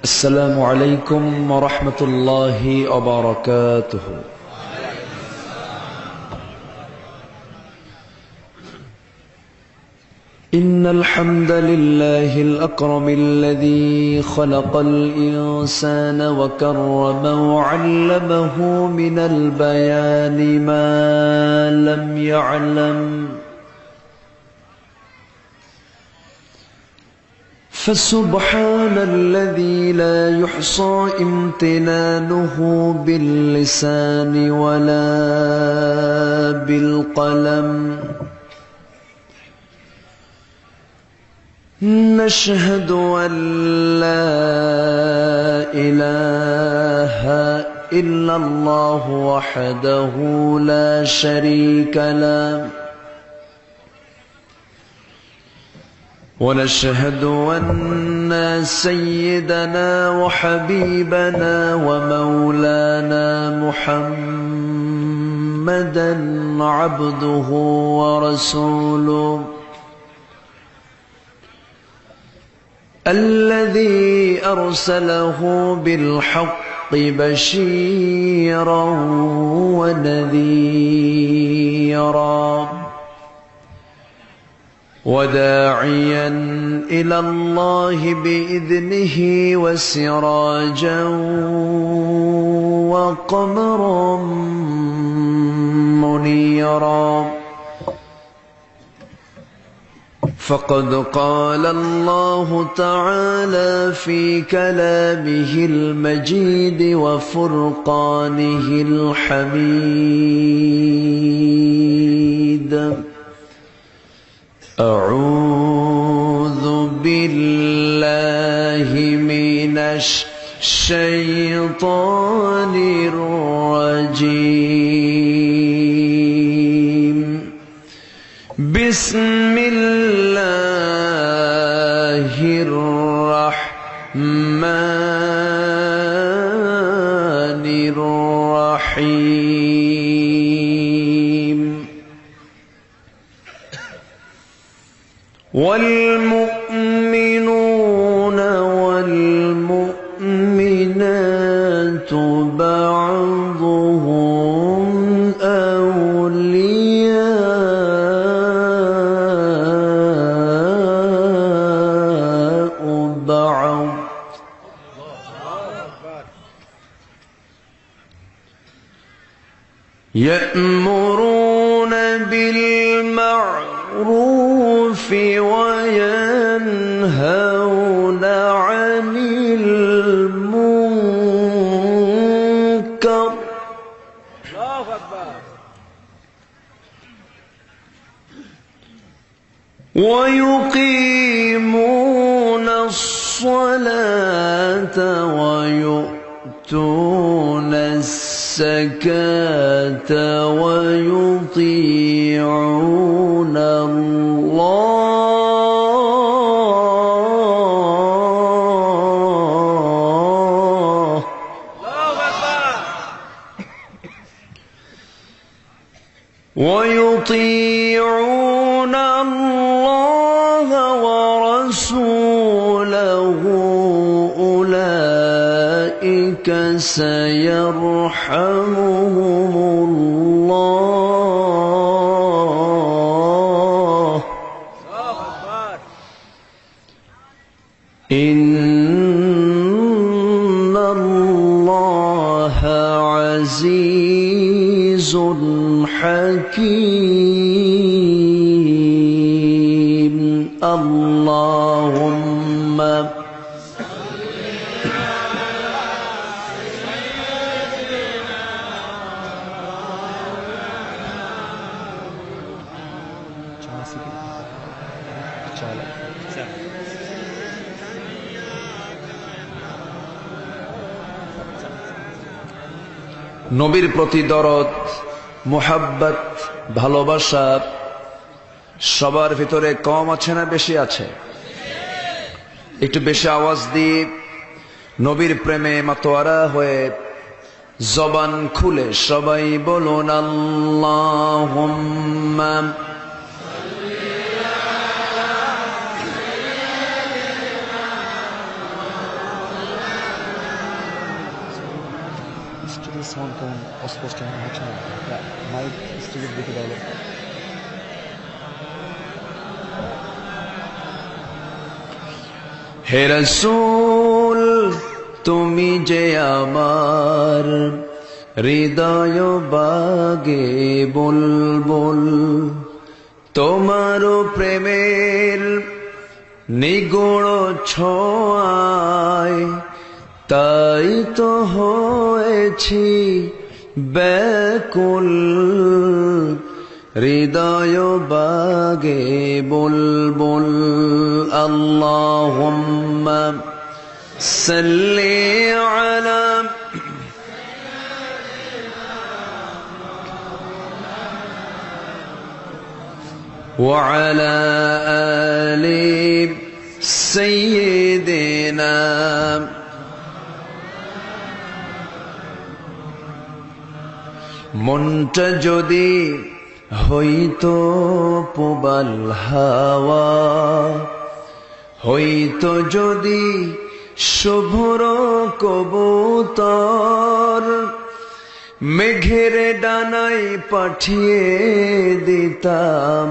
السلام عليكم ورحمة الله وبركاته. إن الحمد لله الأكرم الذي خلق الإنسان وكرمه وعلمه من البيان ما لم يعلم، فسبحان الذي لا يحصى امتنانه باللسان ولا بالقلم. نشهد أن لا إله إلا الله وحده لا شريك له، ونشهد أن سيدنا وحبيبنا ومولانا محمدا عبده ورسوله الذي أرسله بالحق بشيرا ونذيرا وداعيا إلى الله بإذنه وسراجا وقمرا منيرا. فقد قال الله تعالى في كلامه المجيد وفرقانه الحميد: أعوذ بالله من الشيطان الرجيم. بسم الله الرحمن الرحيم. والمؤمنون والمؤمنات بعضهم أولياء بعض يأمرون بالمعروف وينهون عن المنكر ويقيمون الصلاة ويؤتون الزكاة ويطيعون الله ورسوله. أولئك سيرحمهم الله. إن الله عزيز حكيم. اللهم নবীর প্রতি দরদ, মুহাব্বত, ভালোবাসা সবার ভিতরে কম আছে না বেশি আছে? একটু বেশি আওয়াজ দিয়ে নবীর প্রেমে মাতোয়ারা হয়ে জবান খুলে সবাই বলুন আল্লাহুম্মা স্টেজের সাউন্ড কেমন অস্পষ্ট মনে হচ্ছে না? মাইক স্টেজের দিকে ডায়লগ। হে রাসূল তুমি যে আমার হৃদয় বাগে বুলবুল, তোমার প্রেমের নিগুড় ছোঁয়ায় তাই তো হয়েছি ব্যাকুল, হৃদয় বাগে বুলবুল। আল্লাহুম্মা সাল্লি আলা وعلى آل سيدنا মনটা যদি হইতো প্রবাল হাওয়া, হইতো যদি শুভ্র কবুতর, মেঘের ডানায় পাঠিয়ে দিতাম,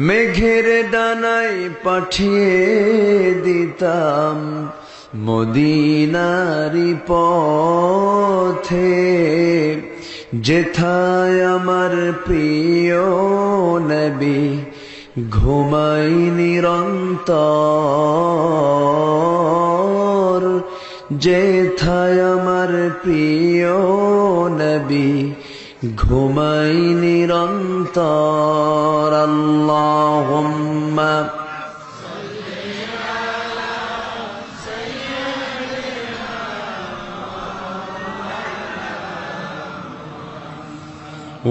মেঘের ডানায় পাঠিয়ে দিতাম মদিনারি পথে, যেথায় আমার প্রিয় নবী ঘুমাই নিরন্তর, যেথায় আমার প্রিয় নবী ঘুমাই নিরন্তর। আল্লাহুম্মা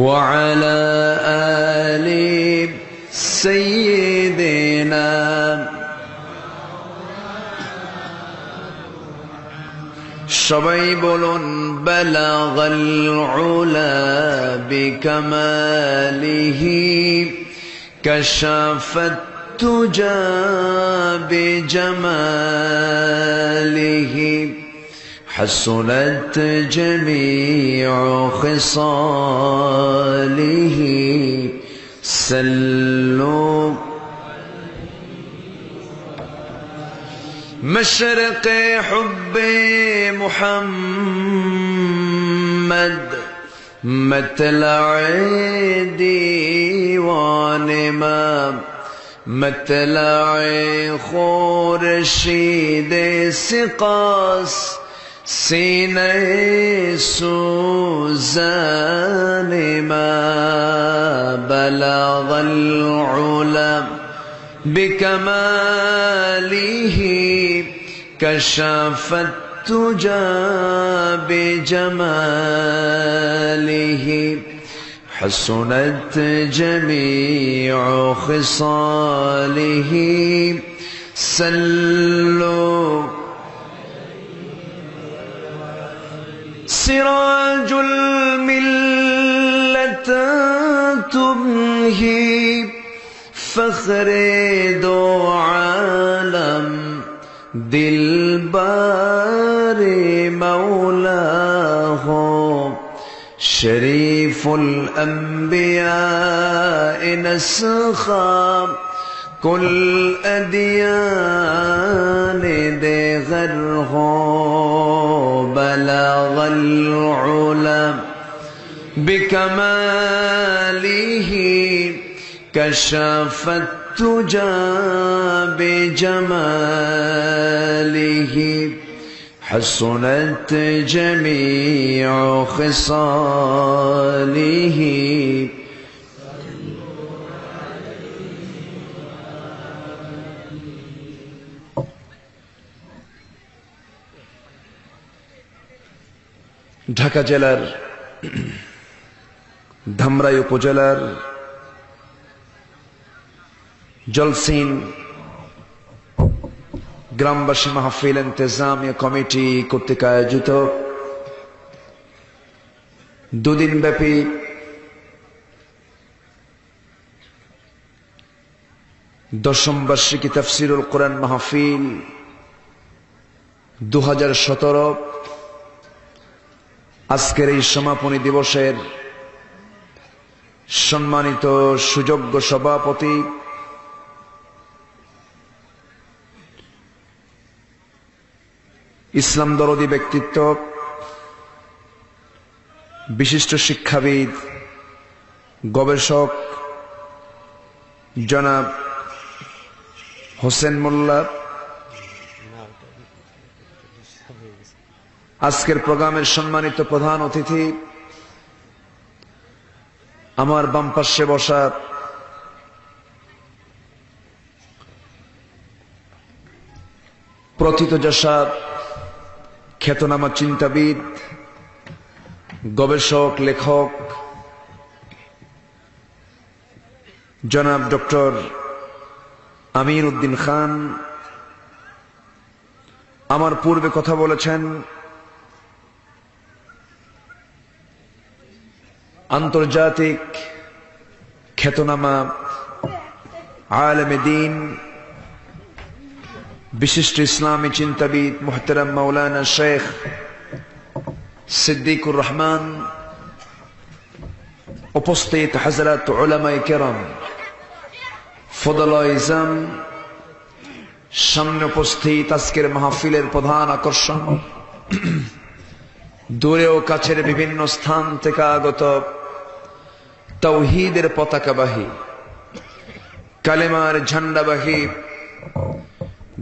وعلى آل سيدنا সবাই বলুন বালাগাল উলা বিকামালিহি কাশাফাত তুজা বিজামালিহি حسنت جميع خصاله صلوا مشرق حب محمد مطلع ديوان ما مطلع خورشید سقاس سینہ سوزان ما بلغ العلا بكماله كشف التجا بجماله حسنت جميع خصاله صلوا سراج الملة تبهي فخر دو عالم دلبار مولاه شريف الأنبياء نسخا كل أديان دغره بلغ العلا بكماله كشف التجا بجماله حسنت جميع خصاله ঢাকা জেলার ধামরাই উপজেলার জলসিন গ্রামবাসী মাহফিল ইন্তেজামিয়া কমিটি কর্তৃক আয়োজিত দুদিন ব্যাপী দশম বার্ষিকী তাফসীরুল কোরআন মাহফিল 2017 আজকের এই সমাপনী দিবসের সম্মানিত সুযোগ্য সভাপতি ইসলাম দরদী ব্যক্তিত্ব, বিশিষ্ট শিক্ষাবিদ, গবেষক জনাব হোসেন মোল্লা, আজকের প্রোগ্রামের সম্মানিত প্রধান অতিথি, আমার বাম পাশে বসা প্রথিতযশা খ্যাতনামা চিন্তাবিদ, গবেষক, লেখক জনাব ডক্টর আমির উদ্দিন খান, আমার পূর্বে কথা বলেছেন আন্তর্জাতিক খ্যাতনামা আলেমে দ্বীন, বিশিষ্ট ইসলামী চিন্তাবিদ মুহতারাম মাওলানা শেখ সিদ্দিকুর রহমান, উপস্থিত হযরত উলামায়ে কেরাম, ফুদালায়ে ইজম, সামনে উপস্থিত আজকের মাহফিলের প্রধান আকর্ষণ, দূরে ও কাছের বিভিন্ন স্থান থেকে আগত তাওহীদের পতাকাবাহী, কালেমার ঝান্ডাবাহী,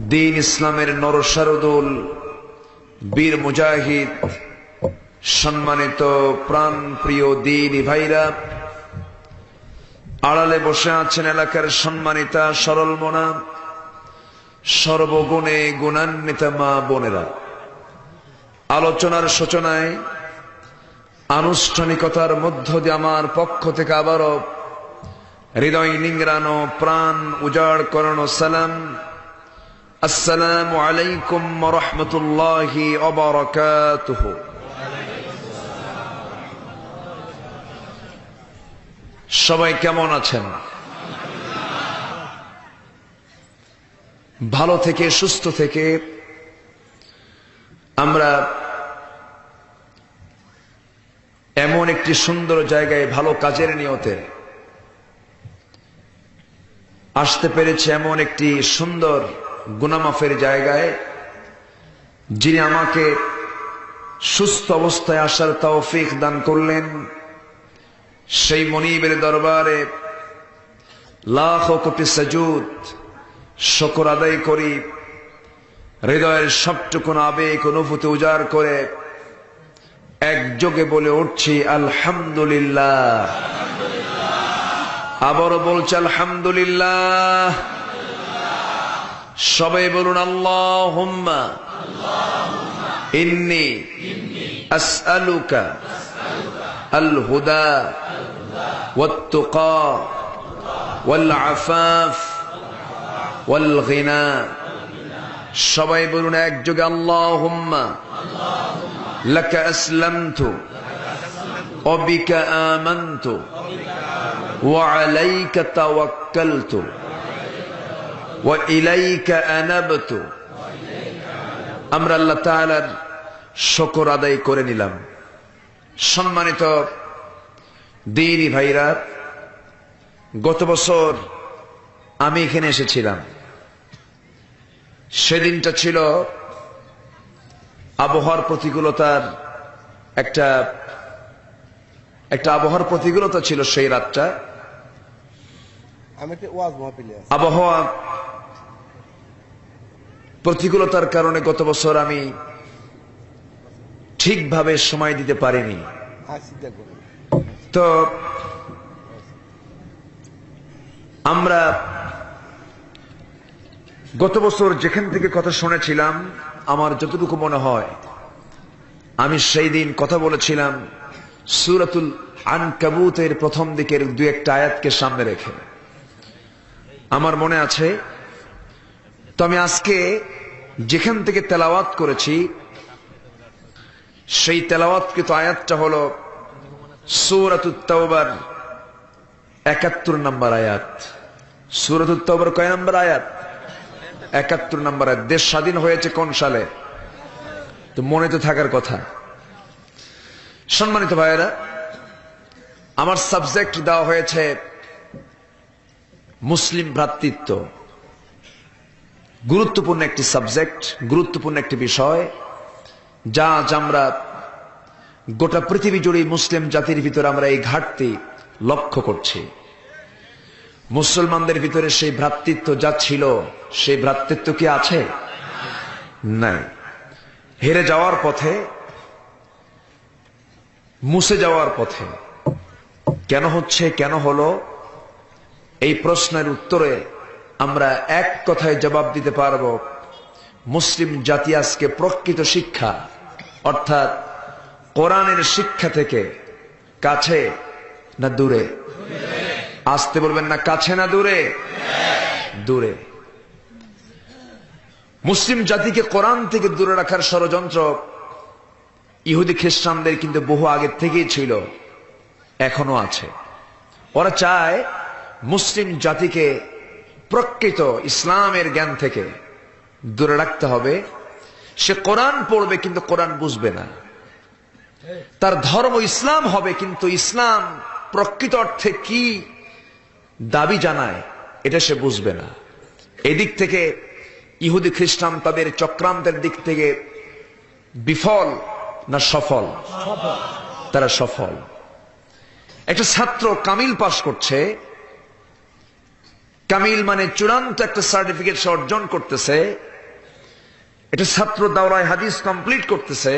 দ্বীন ইসলামের নরসারদুল, বীর মুজাহিদ, সম্মানিত প্রাণ প্রিয় দ্বীনী ভাইরা, আড়ালে বসে আছেন এলাকার সম্মানিতা সরল মনা, সর্বগুণে গুণান্বিতা মা বোনেরা, আলোচনার সূচনায় আনুষ্ঠানিকতার মধ্য দিয়ে আমার পক্ষ থেকে আবারও হৃদয় নিংড়ানো, প্রাণ উজাড় করানো সালাম, আসসালামু আলাইকুম ওয়া রাহমাতুল্লাহি ওয়া বারাকাতুহু। সবাই কেমন আছেন? ভালো থেকে সুস্থ থেকে আমরা এমন একটি সুন্দর জায়গায় ভালো কাজের নিয়তে আসতে পেরেছি, এমন একটি সুন্দর গুনামাফের জায়গায়, যিনি আমাকে সুস্থ অবস্থায় আসার তৌফিক দান করলেন, সেই মনিবের দরবারে লাখ কোটি সাজুদ শুকর আদায় করি, হৃদয়ের সবটুকু আবেগ অনুভূতি উজাড় করে একযোগে বলে উঠছি আলহামদুলিল্লাহ। আবারও বলছি আলহামদুলিল্লাহ। সবাই বলুন আল্লাহুম্মা ইন্নী আসআলুকা আল হুদা ওয়াত তুকা ওয়াল আফাফ ওয়াল গিনা। সবাই বলুন একযোগে আল্লাহুম্মা লাকা আসলামতু ওয়া বিকা আমানতু ওয়া আলাইকা তাওয়াক্কালতু ওয়া ইলাইকা আনাবতু। আমরা আল্লাহ তাআলার শুকর আদায় করে নিলাম। সম্মানিত দ্বীনী ভাইরা, গত বছর আমি এখানে এসেছিলাম। সেদিনটা ছিল আবহাওয়ার প্রতিকূলতার একটা আবহাওয়ার প্রতিকূলতা ছিল। সেই রাতটা আবহাওয়া প্রতিকূলতার কারণে গত বছর আমি ঠিকভাবে সময় দিতে পারিনি। তো আমরা গত বছর যেখান থেকে কথা শুনেছিলাম, আমার যতটুকু মনে হয় আমি সেই দিন কথা বলেছিলাম সূরাতুল আনকাবুতের প্রথম দিকের দু একটা আয়াতকে সামনে রেখে, আমার মনে আছে। তো আমি আজকে যেখান থেকে তেলাওয়াত করেছি, সেই তেলাওয়াতকৃত আয়াতটা হলো সূরাতুত তাওবার ৭১ নম্বর আয়াত। সূরাতুত তাওবার কয় নম্বর আয়াত? ৭১ নম্বর আয়াত। দেশ স্বাধীন হয়েছে কোন সালে? তো মনে তো থাকার কথা। সম্মানিত ভাইয়েরা, আমার সাবজেক্ট দেওয়া হয়েছে মুসলিম ভ্রাতৃত্ব। গুরুত্বপূর্ণ একটি সাবজেক্ট, গুরুত্বপূর্ণ একটি বিষয়, যা আজ আমরা গোটা পৃথিবী জুড়ে মুসলিম জাতির ভিতরে আমরা এই ঘাটতি লক্ষ্য করছি। মুসলমানদের ভিতরে সেই ভ্রাতৃত্ব যা ছিল, সেই ভ্রাতৃত্ব কি আছে? নাই। হেরে যাওয়ার পথে, মুছে যাওয়ার পথে। কেন হচ্ছে, কেন হলো, এই প্রশ্নের উত্তরে আমরা এক কথায় জবাব দিতে পারব, মুসলিম জাতি আজকে প্রকৃত শিক্ষা অর্থাৎ কোরআনের শিক্ষা থেকে কাছে না দূরে? আসতে বলবেন না, কাছে না দূরে? দূরে। মুসলিম জাতিকে কোরআন থেকে দূরে রাখার ষড়যন্ত্র ইহুদি খ্রিস্টানদের কিন্তু বহু আগের থেকেই ছিল, এখনো আছে। ওরা চায় মুসলিম জাতিকে প্রকৃত ইসলামের জ্ঞান থেকে দূরে রাখতে হবে। সে কোরআন পড়বে কিন্তু কোরআন বুঝবে না। তার ধর্ম ইসলাম হবে কিন্তু ইসলাম প্রকৃত অর্থে কি দাবি জানায় এটা সে বুঝবে না। এদিক থেকে ইহুদি খ্রিস্টান তাদের চক্রান্তের দিক থেকে বিফল না সফল? তারা সফল। একটা ছাত্র কামিল পাশ করছে, কামিল মানে চূড়ান্ত একটা সার্টিফিকেট সে অর্জন করতেছে। এটা ছাত্র দাওরায়ে হাদিস কমপ্লিট করতেছে,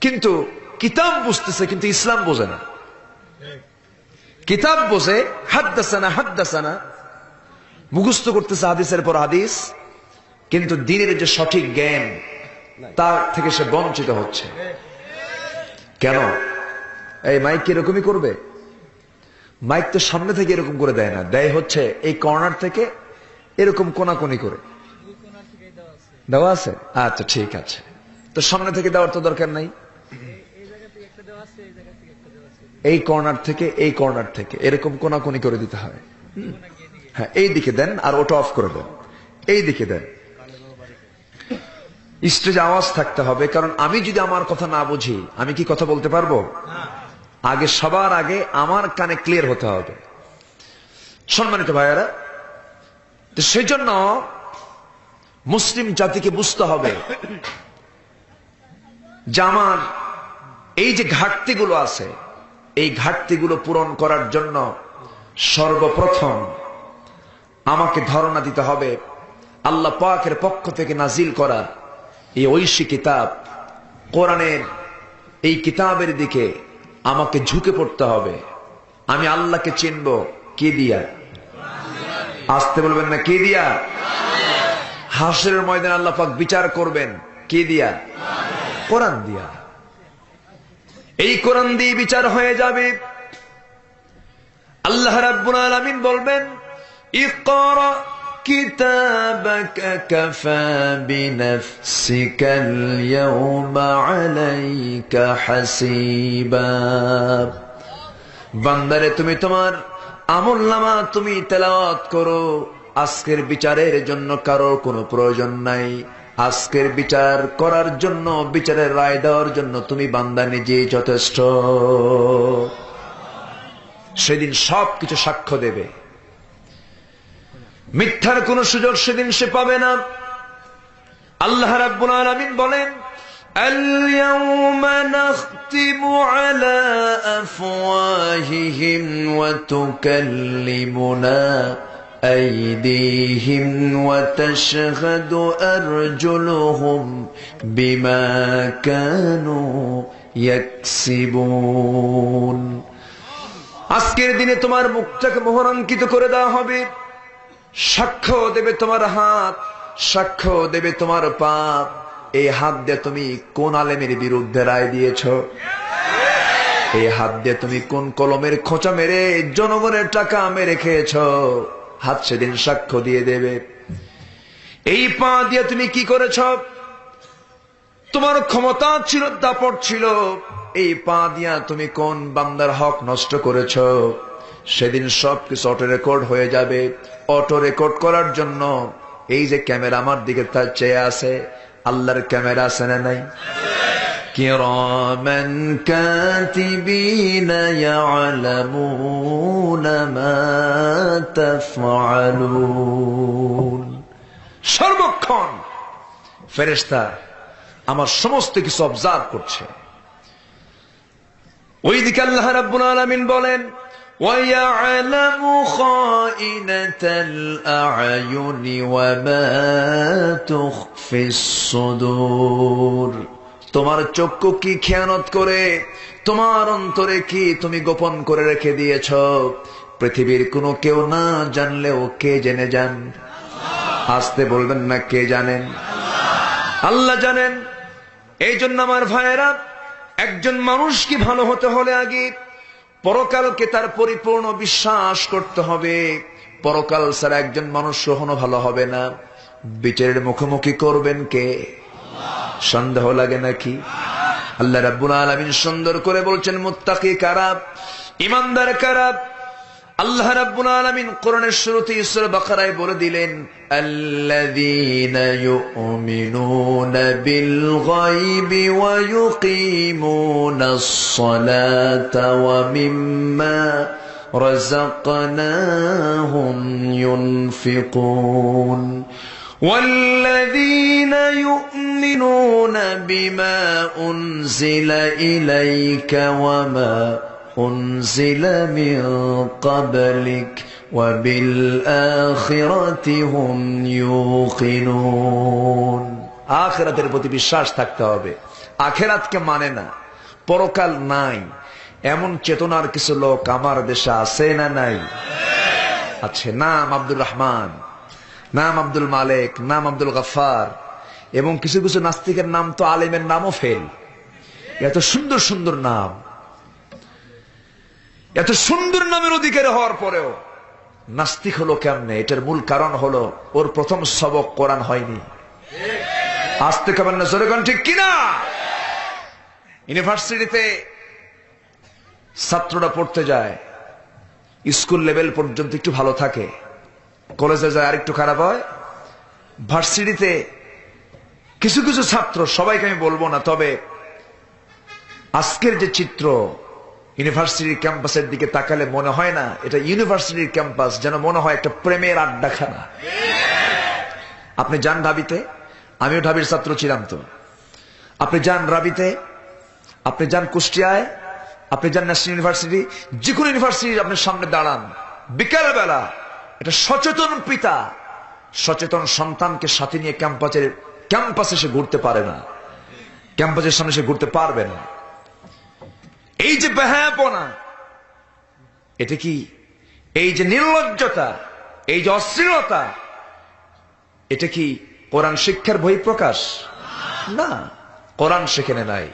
কিন্তু কিতাব বুঝতেছে কিন্তু ইসলাম বোঝে না। কিতাব বোঝে, হাদ্দাসানা হাদ্দাসানা মুখস্থ করতেছে হাদিসের পর হাদিস, কিন্তু দ্বীনের যে সঠিক জ্ঞান তার থেকে সে বঞ্চিত হচ্ছে। কেন? এই মাইক কি এরকমই করবে? মাইক তো সামনে থেকে এরকম করে দেয় না, দেয় হচ্ছে এই কর্নার থেকে এরকম কোনাকুনি করে দেওয়া আছে। আচ্ছা ঠিক আছে, তো সামনে থেকে দেওয়ার তো দরকার নাই। এই কর্নার থেকে এই কর্নার থেকে এরকম কোনাকুনি করে দিতে হয়। হ্যাঁ, এই দিকে দেন আর ওটা অফ করে দেন, এই দিকে দেন। স্টেজে আওয়াজ থাকতে হবে, কারণ আমি যদি আমার কথা না বুঝি আমি কি কথা বলতে পারবো? আগে সবার আগে আমার কানে ক্লিয়ার হতে হবে। সম্মানিত ভাইয়েরা, তো সেই জন্য মুসলিম জাতিকে বুঝতে হবে যে আমার এই যে ঘাটতিগুলো আছে, এই ঘাটতিগুলো পূরণ করার জন্য সর্বপ্রথম আমাকে ধারণা দিতে হবে আল্লাহ পাকের পক্ষ থেকে নাজিল করা এই ঐশী কিতাব কোরআনের, এই কিতাবের দিকে আমাকে ঝুঁকে পড়তে হবে। আমি আল্লাহকে চিনব কি দিয়া? আসতে বলবেন না, কি দিয়া? হাসরের ময়দানে আল্লাহ পাক বিচার করবেন কি দিয়া? কোরআন দিয়া। এই কোরআন দিয়ে বিচার হয়ে যাবে। আল্লাহ রাব্বুল আলামিন বলবেন, ইকরা কিতাবাকা কাফা বিনাফসিকাল ইয়াওমা আলাইকা হাসিবা। বান্দারে, তুমি তোমার আমলনামা তুমি তেলাওয়াত করো। আজকের বিচারের জন্য কারো কোনো প্রয়োজন নাই। আজকের বিচার করার জন্য, বিচারের রায় দেওয়ার জন্য তুমি বান্দা নিজেই যথেষ্ট। সেদিন সবকিছু সাক্ষ্য দেবে, মিথ্যার কোন সুযোগ সেদিন সে পাবে না। আল্লাহ রাব্বুল আলামিন বলেন, আল-ইয়াওমা নাখতিমু আলা আফওয়াহিহিম ওয়া তুকাল্লিমুনা أيديهم وتشهد أرجلهم بما كانوا يكسبون। আজকের দিনে তোমার মুখটাকে মোহরাঙ্কিত করে দেওয়া হবে। সাক্ষ্য দেবে তোমার হাত, সাক্ষ্য দেবে তোমার পা। এই হাত দিয়ে তুমি কোন আলেমের বিরুদ্ধে রায় দিয়েছ? এই হাত দিয়ে তুমি কোন কলমের খোঁচা মেরে জনগণের টাকা মেরে খেয়েছ? হাত সেদিন সাক্ষ্য দিয়ে দেবে। এই পা দিয়ে তুমি কি করেছ? তোমার ক্ষমতা ছিল, দাপট ছিল, এই পা দিয়া তুমি কোন বান্দার হক নষ্ট করেছ? সেদিন সবকিছু অটো রেকর্ড হয়ে যাবে। অটো রেকর্ড করার জন্য এই যে ক্যামেরা আমার দিকে তার চেয়ে আছে, আল্লাহর ক্যামেরা আছে না নাই? كراما كاتبين يعلمون ما تفعلون সর্বক্ষণ ফেরেশতা আমার সমস্ত কিছু অবজার্ভ করছে। ওইদিকে আল্লাহ রাব্বুল আলামিন বলেন وَيَعْلَمُ خَائِنَةَ الْأَعْيُنِ وَمَا تُخْفِي الصُّدُورُ তোমার চক্ষু কি খেয়ানত করে, তোমার অন্তরে কি তুমি গোপন করে রেখে দিয়েছ, পৃথিবীর কোনো কেউ না জানলেও কে জেনে যান? আসতে বলবেন না, কে জানেন? আল্লাহ জানেন। এই জন্য আমার ভাইয়েরা, একজন মানুষ কি ভালো হতে হলে আগে পরকালকে তার পরিপূর্ণ বিশ্বাস করতে হবে। পরকাল ছাড়া একজন মানুষ কখনো ভালো হবে না। বিচারের মুখোমুখি করবেন কে? সন্দেহ লাগে নাকি? আল্লাহ রাব্বুল আলামিন সুন্দর করে বলছেন মুত্তাকি কারা, ইমানদার কারা। আল্লাহ রাব্বুল আলামিন কোরআনের শুরুতে সূরা বাকারায় বলে দিলেন আল্লাযীনা ইউমিনুনা বিল গায়বি ওয়া ইউকিমুনাস সালাতা ওয়া মিম্মা রাযাকনাহুম ইউনফিকুন والذين يؤمنون بما أنزل إليك وما أنزل من قبلك وبالآخرة هم يوقنون আখিরাতের প্রতি বিশ্বাস থাকতে হবে। আখিরাতকে মানে না, পরকাল নাই, এমন চেতনার কিছু লোক আমার দেশে আছে না নাই? আছে। নাম আব্দুর রহমান, নাম আব্দুল মালিক, নাম আব্দুল গফফার, এবং কিছু কিছু নাস্তিকের নাম তো আলেমের নামও ফেল। এত সুন্দর সুন্দর নাম, এত সুন্দর নামের অধিকারী হওয়ার পরেও নাস্তিক হলো কেমনে? এটার মূল কারণ হলো ওর প্রথম সবক কোরআন হয়নি। আসতে কেমন না, জোরে কোন ঠিক কিনা? ইউনিভার্সিটিতে ছাত্ররা পড়তে যায়, স্কুল লেভেল পর্যন্ত একটু ভালো থাকে, কলেজে যায় আরেকটু খারাপ হয়। ভার্সিটিতে কিছু কিছু ছাত্র, সবাইকে আমি বলবো না, তবে আজকের যে চিত্র, ইউনিভার্সিটির ক্যাম্পাসের দিকে তাকালে মনে হয় না এটা ইউনিভার্সিটির ক্যাম্পাস, যেন মনে হয় একটা প্রেমের আড্ডাখানা। আপনি যান ঢাবিতে, আমিও ঢাবির ছাত্র ছিলাম তো, আপনি যান রাবিতে, আপনি যান কুষ্টিয়ায়, আপনি যান ন্যাশনাল ইউনিভার্সিটি, যে কোনো ইউনিভার্সিটির আপনার সামনে দাঁড়ান, বিকাল বেলা এটা সচেতন পিতা সচেতন সন্তানকে সাথে নিয়ে ক্যাম্পাসে সে ঘুরতে পারে না, ক্যাম্পাসের সামনে সে ঘুরতে পারবে না। এই যে বেহায়াপনা, এটা কি, এই যে নির্লজ্জতা, এই যে অশ্লীলতা, এটা কি কোরআন শিক্ষার বহিঃপ্রকাশ? না, কোরআন সেখানে নাই।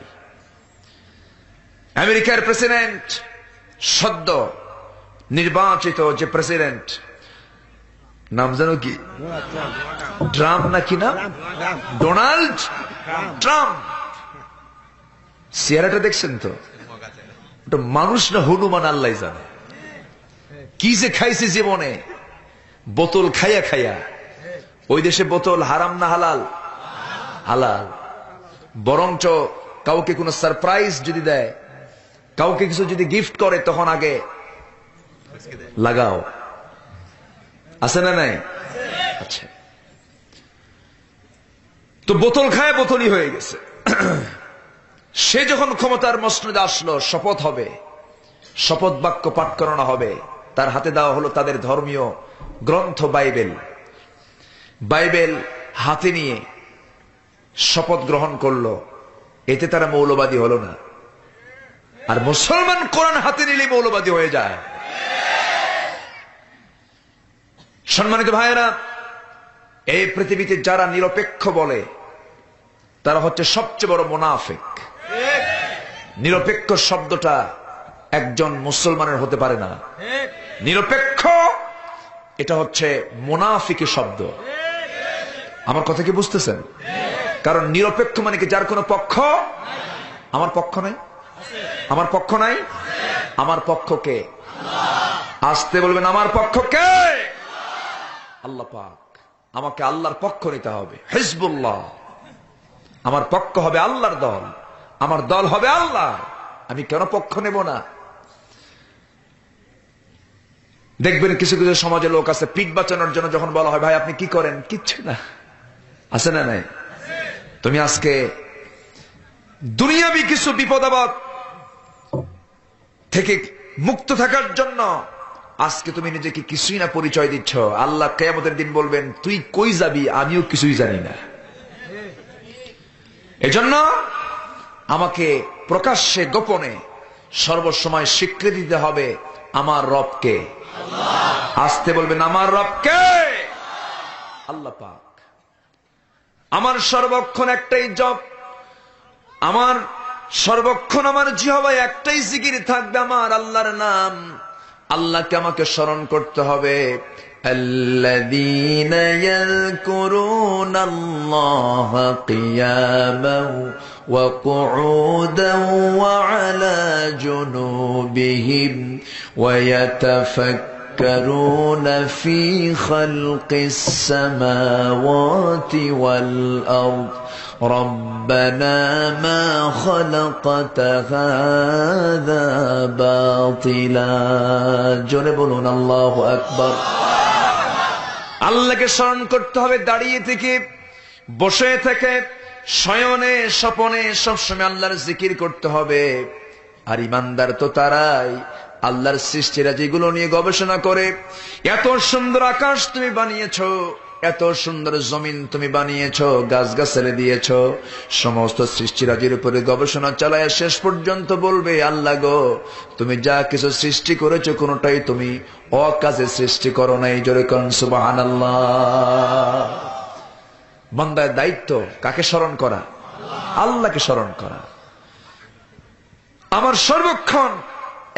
আমেরিকার প্রেসিডেন্ট, সদ্য নির্বাচিত যে প্রেসিডেন্ট, নাম জানো কি? ট্রাম্প নাকি না? Donald Trump. চেহারাটা দেখছেন তো? ওটা মানুষ না হনুমান, আল্লাহ জানে। কি যে খাইছে জীবনে, বোতল খাইয়া খাইয়া। ওই দেশে বোতল হারাম না হালাল? হালাল। বরঞ্চ কাউকে কোনো সারপ্রাইজ যদি দেয়, কাউকে কিছু যদি গিফট করে, তখন আগে লাগাও। আছে না নাই? আচ্ছা, তো বোতল খায় বোতলই হয়ে গেছে। সে যখন ক্ষমতার মসনদে আসলো, শপথ হবে, শপথ বাক্য পাঠ করানো হবে, তার হাতে দেওয়া হলো তাদের ধর্মীয় গ্রন্থ বাইবেল। বাইবেল হাতে নিয়ে শপথ গ্রহণ করলো, এতে তারা মৌলবাদী হলো না। আর মুসলমান কোরআন হাতে নিলে মৌলবাদী হয়ে যায়। সম্মানিত ভাইয়েরা, এই পৃথিবীতে যারা নিরপেক্ষ বলে, তারা হচ্ছে সবচেয়ে বড় মুনাফিক। নিরপেক্ষ শব্দটা একজন মুসলমানের হতে পারে না। নিরপেক্ষ এটা হচ্ছে মুনাফিকের শব্দ। আমার কথা কি বুঝতেছেন? কারণ নিরপেক্ষ মানে কি, যার কোনো পক্ষ, আমার পক্ষ নাই, আমার পক্ষ নাই, আমার পক্ষকে আসতে বলবেন, আমার পক্ষকে আল্লাহ পাক। আমাকে আল্লাহর পক্ষ নিতে হবে, হিজবুল্লাহ। আমার পক্ষ হবে আল্লাহর দল, আমার দল হবে আল্লাহ, আমি কেন পক্ষ নেব না? দেখবেন কিছু কিছু সমাজে লোক আছে, পিঠ বাঁচানোর জন্য যখন বলা হয় ভাই আপনি কি করেন, কিচ্ছু না, আছে না নাই? তুমি আজকে দুনিয়াবি কিছু বিপদ আপদ থেকে মুক্ত থাকার জন্য আজকে তুমি নিজেকে কিছুই না পরিচয় দিচ্ছ। আল্লাহ কিয়ামতের দিন বলবেন তুই কই যাবি, আমিও কিছুই জানি না। এজন্য আমাকে প্রকাশ্যে গোপনে সর্বসময় স্বীকৃতি দিতে হবে আমার রবকে। আসতে বলবেন আমার রবকে, আল্লাহ পাক। আমার সর্বক্ষণ একটাই জপ, আমার সর্বক্ষণ আমার জিহ্বায় একটাই জিকির থাকবে, আমার আল্লাহর নাম। আল্লাহকে আমাকে স্মরণ করতে হবে। আল্লাযীনা ইয়াযকুরুনাল্লাহা কিয়ামান ওয়া কুউদান ওয়া আলা জুনুবিহিম ওয়া ইয়াতাফাক্কারুনা ফী খালকিস সামাওয়াতি ওয়াল আরদ ربنا ما خلقت هذا باطلا জোরে বলুন আল্লাহু আকবার। আল্লাহকে স্মরণ করতে হবে দাঁড়িয়ে থেকে, বসে থেকে, শয়নে স্বপনে সবসময় আল্লাহর জিকির করতে হবে। আর ইমানদার তো তারাই আল্লাহর সৃষ্টিরা যেগুলো নিয়ে গবেষণা করে। এত সুন্দর আকাশ তুমি বানিয়েছো, এত সুন্দর জমিন তুমি বানিয়েছো, গাছগাছালি দিয়েছো, সমস্ত সৃষ্টিরাজির উপরে গবেষণা চালায় শেষ পর্যন্ত বলবে আল্লাহ গো তুমি যা কিছু সৃষ্টি করেছো কোনোটাই তুমি অকাজে সৃষ্টি করো নাই। জোরে কোন সুবহানাল্লাহ। বান্দার দায়িত্ব কাকে স্মরণ করা? আল্লাহকে স্মরণ করা। আমার সর্বক্ষণ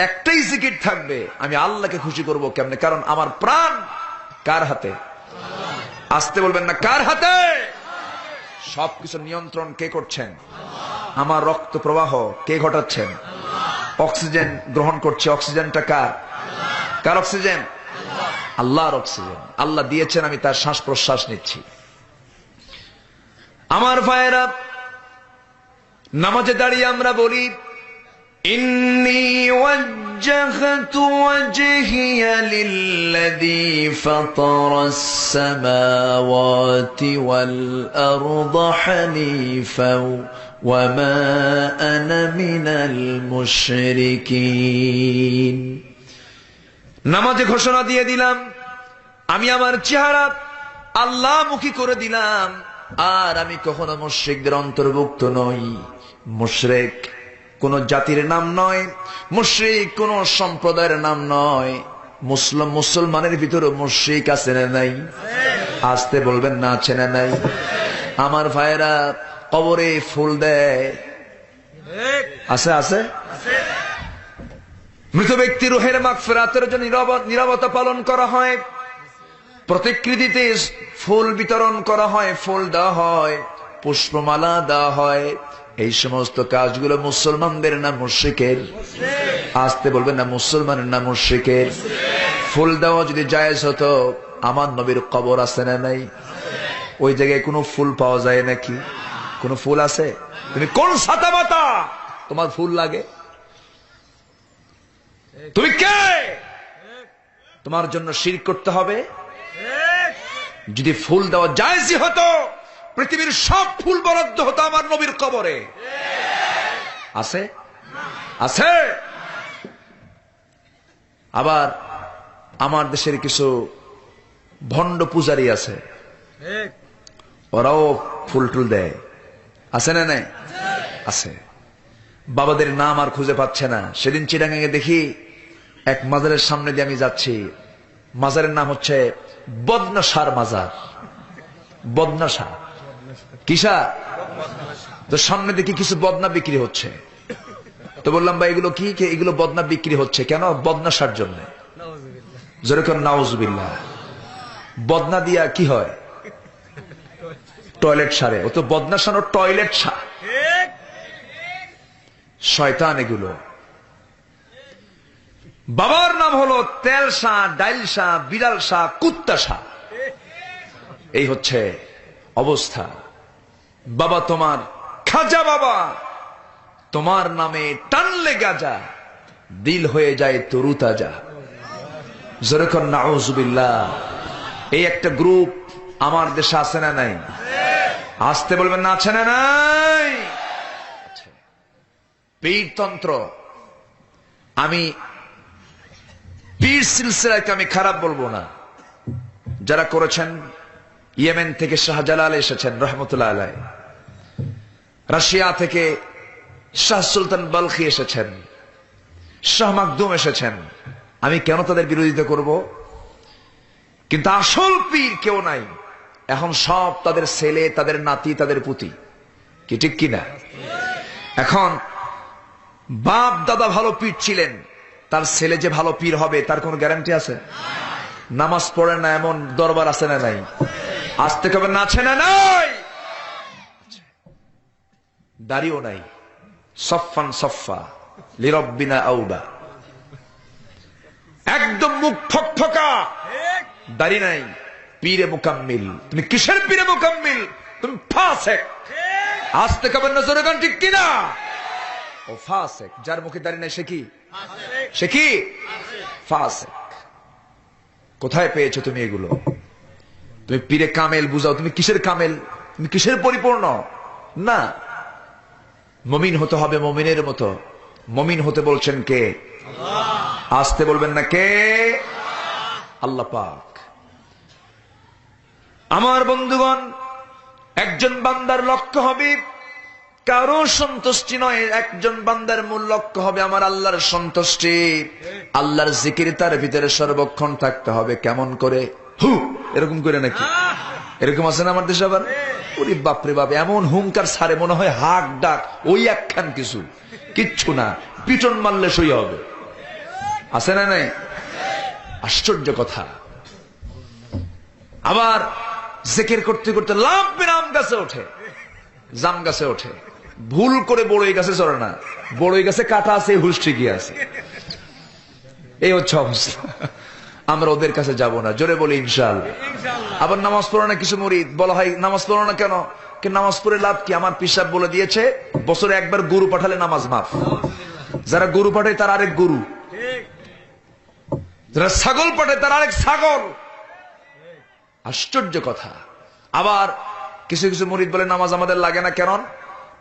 একটাই জিকির থাকবে, আমি আল্লাহকে খুশি করব কেমনে? কারণ আমার প্রাণ কার হাতে? আসতে বলবেন না কার হাতে? সবকিছু নিয়ন্ত্রণ কে করছেন? আমার রক্ত প্রবাহ কে ঘটাচ্ছেন? অক্সিজেন গ্রহণ করছে, অক্সিজেনটা কার? কার অক্সিজেন? আল্লাহর অক্সিজেন। আল্লাহ দিয়েছেন, আমি তার শ্বাস প্রশ্বাস নিচ্ছি। আমার ভাইয়েরা, নামাজে দাঁড়িয়ে আমরা বলি إني وجهت وجهي للذي فطر السماوات والأرض حنيفا وما أنا من المشركين। নামাজে ঘোষণা দিয়ে দিলাম আমি আমার চেহারা আল্লাহমুখী করে দিলাম, আর আমি কখনো মুশরিকদের অন্তর্ভুক্ত নই। মুশরিক কোন জাতির নাম নয়, মুশরিক কোন সম্প্রদায়ের নাম নয়। মুসলমানের ভিতরে মুশরিক আছে না নাই? আসতে বলবেন না আছে না নাই? আমার ভাইয়েরা কবরে ফুল দেয়, আছে আছে। মৃত ব্যক্তি রুহের মাগফিরাতের জন্য নীরবতা পালন করা হয়, প্রতিকৃতিতে ফুল বিতরণ করা হয়, ফুল দেওয়া হয়, পুষ্পমালা দেওয়া হয়। এই সমস্ত কাজগুলো মুসলমানদের না মুশরিকের? আসতে বলবেন না মুসলমানের না মুশরিকের? ফুল দেওয়া যদি জায়েজ হতো, আমার নবীর কবর আছে না নাই? ওই জায়গায় কোনো ফুল পাওয়া যায় নাকি? কোন ফুল আছে? তুমি কোন ছাতা মাতা তোমার ফুল লাগে? তুমি কে? তোমার জন্য শিরক করতে হবে? যদি ফুল দেওয়া জায়েজই হতো, পৃথিবীর সব ফুল বরাদ্দ হতো আমার নবীর কবরে। আছে? আছে। আবার আমার দেশের কিছু ভণ্ড পূজারী আছে, ওরাও ফুল টুল দেয়, আছে না নাই? আছে। বাবাদের নাম আর খুঁজে পাচ্ছে না। সেদিন চিটাগাঙ্গে দেখি এক মাজারের সামনে দিয়ে আমি যাচ্ছি, মাজারের নাম হচ্ছে বদনাসার মাজার। বদনাসা কিসা? তো সামনে দেখি কিছু বদনা বিক্রি হচ্ছে। তো বললাম ভাই এগুলো কি? এগুলো বদনা বিক্রি হচ্ছে। কেন? বদনাসার জন্য। যেরকম নাউজুবিল্লাহ। বদনা দিয়া কি হয়? টয়লেট সারে। ও তো বদনা সানো টয়লেট সার। শয়তান এগুলো। বাবার নাম হলো তেল শাহ, ডাইল শাহ, বিড়াল শাহ, কুত্তা শাহ। এই হচ্ছে অবস্থা। বাবা তোমার খাজা বাবা, তোমার নামে টানলে গাজা দিল হয়ে যায় তরু তাজা। যেরকম নাউজুবিল্লাহ। এই একটা গ্রুপ আমার দেশে আছে না নাই? আসতে বলবেন না, আছে না নাই? পীরতন্ত্র, আমি পীর সিলসিলাকে আমি খারাপ বলবো না। যারা করেছেন, ইয়েমেন থেকে শাহজালাল এসেছেন রহমতুল্লাহ আলাই, রাশিয়া থেকে শাহ সুলতান বালখি এসেছেন, শাহ মাকদুম এসেছেন। আমি কেন তাদের বিরোধিতা করব? কিন্তু আসল পীর কেউ নাই এখন, সব তাদের ছেলে, তাদের নাতি, তাদের পুতি। কি ঠিক কিনা? এখন বাপ দাদা ভালো পীর ছিলেন, তার ছেলে যে ভালো পীর হবে তার কোন গ্যারান্টি আছে? নামাজ পড়ে না এমন দরবার আছে না নাই? আসতে কবে না, আছে না নাই? দাড়িও নাই, সফান সফা লিরব্বিনা আউবা, একদম মুখ ফকফকা, দাড়ি নাই, পীরে মুকাম্মিল। তুমি কিসের পীরে মুকাম্মিল? তুমি ফাসেক। আসতে কবে নজরে গান ঠিক কিনা? ও ফাসেক। যার মুখে দাড়ি নাই সে কি? সে কি? ফাসেক। কোথায় পেয়েছো তুমি এগুলো? তুমি পীরে কামেল বুঝাও, তুমি কিসের কামেল? তুমি কিসের পরিপূর্ণ? না, মুমিন হতে হবে মুমিনের মতো। মুমিন হতে বলছেন কে? আসতে বলবেন না, কে? আল্লাহ পাক। আমার বন্ধুগণ, একজন বান্দার লক্ষ্য হবে কারো সন্তুষ্টি নয়, একজন বান্দার মূল লক্ষ্য হবে আমার আল্লাহর সন্তুষ্টি। আল্লাহর জিকির তার ভিতরে সর্বক্ষণ থাকতে হবে। কেমন করে? হু এরকম করে নাকি? এরকম আছে না আমার দেশে? আবার ওরে বাপরে বাপ, এমন হুঙ্কার ছাড়ে মনে হয় হাক ডাক ওই একখান কিছু, কিচ্ছু না, পিটন মারলে সই হবে। আছে না নাই? আশ্চর্য কথা। আবার জিকির করতে করতে লাভ আম গাছে ওঠে, জাম গাছে ওঠে, ভুল করে বড়ই গাছে চড়ে না। বড়ই গাছে কাটা আছে, হুশ ঠিকই আছে। এই হচ্ছে অবস্থা। আমরা ওদের কাছে যাব না, জোরে বলি ইনশাআল্লাহ। আবার নামাজ পড়ো না কিছু মুরিদ, বলা হয় নামাজ পড়ো না কেন? নামাজ পড়ে লাভ কি? আমার পিসাব বলে দিয়েছে বছরে একবার গরু পাঠালে নামাজ মাফ। যারা গরু পাঠায় তার আরেক গরু, যারা ছাগল পাঠায় তার আরেক ছাগল। আশ্চর্য কথা। আবার কিছু কিছু মুরিদ বলে নামাজ আমাদের লাগে না কেন?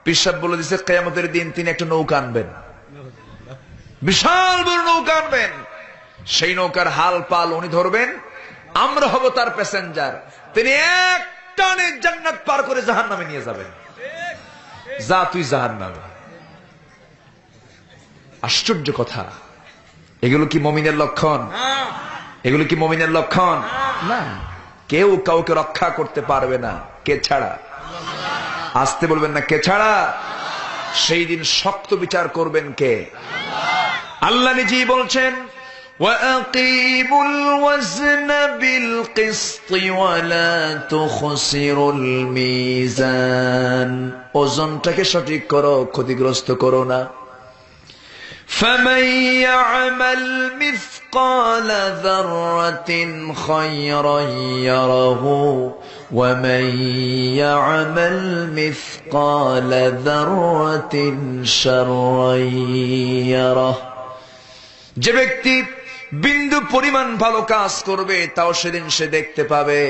পিসাব বলে দিচ্ছে কিয়ামতের দিন তিনি একটা নৌকা আনবেন, বিশাল বড় নৌকা আনবেন, সেই নৌকার হাল পাল উনি ধরবেন, আমরা হব তার প্যাসেঞ্জার। তিনি এক টানে জান্নাত পার করে জাহান্নামে নিয়ে যাবেন। যা তুই জাহান্নামে। আশ্চর্য কথা। এগুলো কি মুমিনের লক্ষণ? এগুলো কি মুমিনের লক্ষণ? না। কেউ কাউকে রক্ষা করতে পারবে না, কে ছাড়া? আসতে বলবেন না, কে ছাড়া? সেই দিন শক্ত বিচার করবেন কে? আল্লাহ নিজেই বলছেন, وَأَقِيمُوا الْوَزْنَ بِالْقِسْطِ وَلَا تُخْسِرُوا الْمِيزَانَ। ওজনটাকে সঠিক করো, ক্ষতিগ্রস্ত করো না। فَمَن يَعْمَلْ مِثْقَالَ ذَرَّةٍ خَيْرًا يَرَهُ وَمَن يَعْمَلْ مِثْقَالَ ذَرَّةٍ شَرًّا يَرَهُ। যে ব্যক্তি বিন্দু পরিমাণ ভালো কাজ করবে তাও সেদিন সে দেখতে পাবে,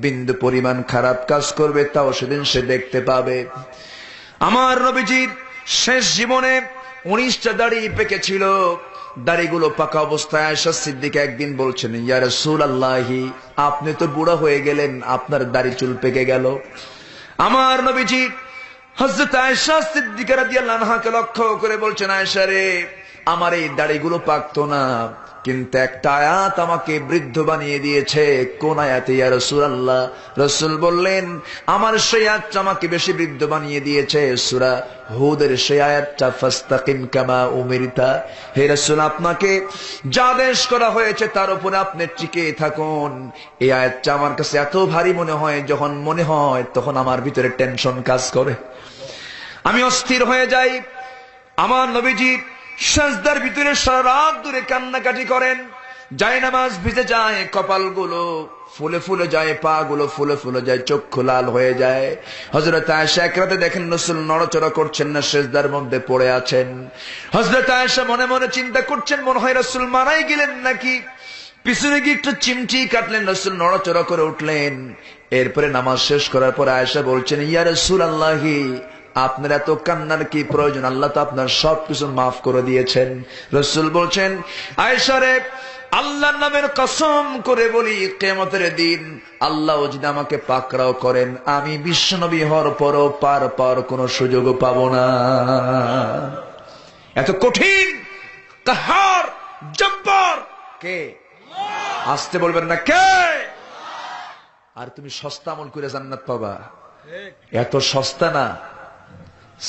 বিন্দু পরিমাণ খারাপ কাজ করবে তাও সেদিন সে দেখতে পাবে। আমার নবীজির শেষ জীবনে 19টা দাড়ি পেকেছিল। দাড়িগুলো পাকা অবস্থায় আয়েশা সিদ্দিকা একদিন বলছেন, ইয়া রাসূলুল্লাহ, আপনি তো বুড়া হয়ে গেলেন, আপনার দাড়ি চুল পেকে গেল। আমার নবীজি হযরত আয়েশা সিদ্দিকা রাদিয়াল্লাহু আনহাকে লক্ষ্য করে বলছেন, আয়েশা রে, আমার এই দাড়িগুলো পাকতো না, কিন্তু একটা আয়াত আমাকে বৃদ্ধ বানিয়ে দিয়েছে। কোন আয়াতে ইয়া রাসূলুল্লাহ? রাসূল বললেন, আমার সেই আয়াতটা আমাকে বেশি বৃদ্ধ বানিয়ে দিয়েছে, সূরা হুদের সেই আয়াতটা, ফাস্তাকিম কামা উমিরতা। হে রাসূল, আপনাকে যা আদেশ করা হয়েছে তার উপরে আপনি টিকে থাকুন। এই আয়াতটা আমার কাছে এত ভারী মনে হয়, যখন মনে হয় তখন আমার ভিতরে টেনশন কাজ করে, আমি অস্থির হয়ে যাই। আমার নবীজি সাজদার ভিতরে সারা রাত ধরে কান্নাকাটি করেন, জায়নামাজ ভিজে যায়, কপালগুলো ফুলে ফুলে যায়, পা গুলো ফুলে ফুলে যায়, চক্ষু লাল হয়ে যায়। হযরত আয়েশা এক রাতে দেখেন রাসূল নড়াচড়া করছেন না, সিজদার মধ্যে পড়ে আছেন। হযরত আয়েশা মনে মনে চিন্তা করছেন, মনে হয় রাসূল মারাই গেলেন নাকি। পিছনে গিয়ে একটু চিমটি কাটলেন, রাসূল নড়াচড়া করে উঠলেন। এরপরে নামাজ শেষ করার পর আয়েশা বলছেন, ইয়া রাসূলুল্লাহি, আপনার এত কান্নার কি প্রয়োজন? আল্লাহ তো আপনার সবকিছু মাফ করে দিয়েছেন। রাসূল বলছেন, আয়েশা রে, আল্লাহর নামের কসম করে বলি, কিয়ামতের দিন আল্লাহ যদি আমাকে পাকড়াও করেন, আমি বিশ্বনবী হওয়ার পরও পার পাওয়ার কোনো সুযোগ পাবো না। এত কঠিন, কাহার, জব্বার কে? আসতে বলবেন না কে? আর তুমি সস্তা আমল করে জান্নাত পাবা, এত সস্তা না।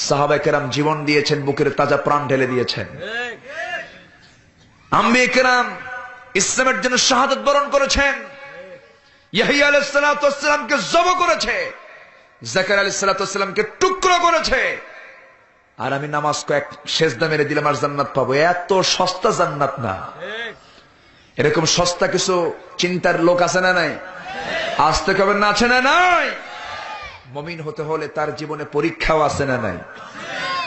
সাহাবায়ে কেরাম জীবন দিয়েছেন, বুকের তাজা প্রাণ ঢেলে দিয়েছেন। আম্বিয়ে কেরাম ইসলামের জন্য শাহাদাত বরণ করেছেন। ইয়াহইয়া আলাইহিস সালাতু ওয়াস সালামকে জব করেছে, যাকারিয়া আলাইহিস সালাতু ওয়াস সালামকে টুকরো করেছে। আর আমি নামাজ কয়েক সেজদা মেরে দিলাম আর জান্নাত পাবো। এত সস্তা জান্নাত না। এরকম সস্তা কিছু চিন্তার লোক আছে না নাই? আসতে কবেন না, আছে না নাই? মুমিন হতে হলে তার জীবনে পরীক্ষাও আছে না নাই?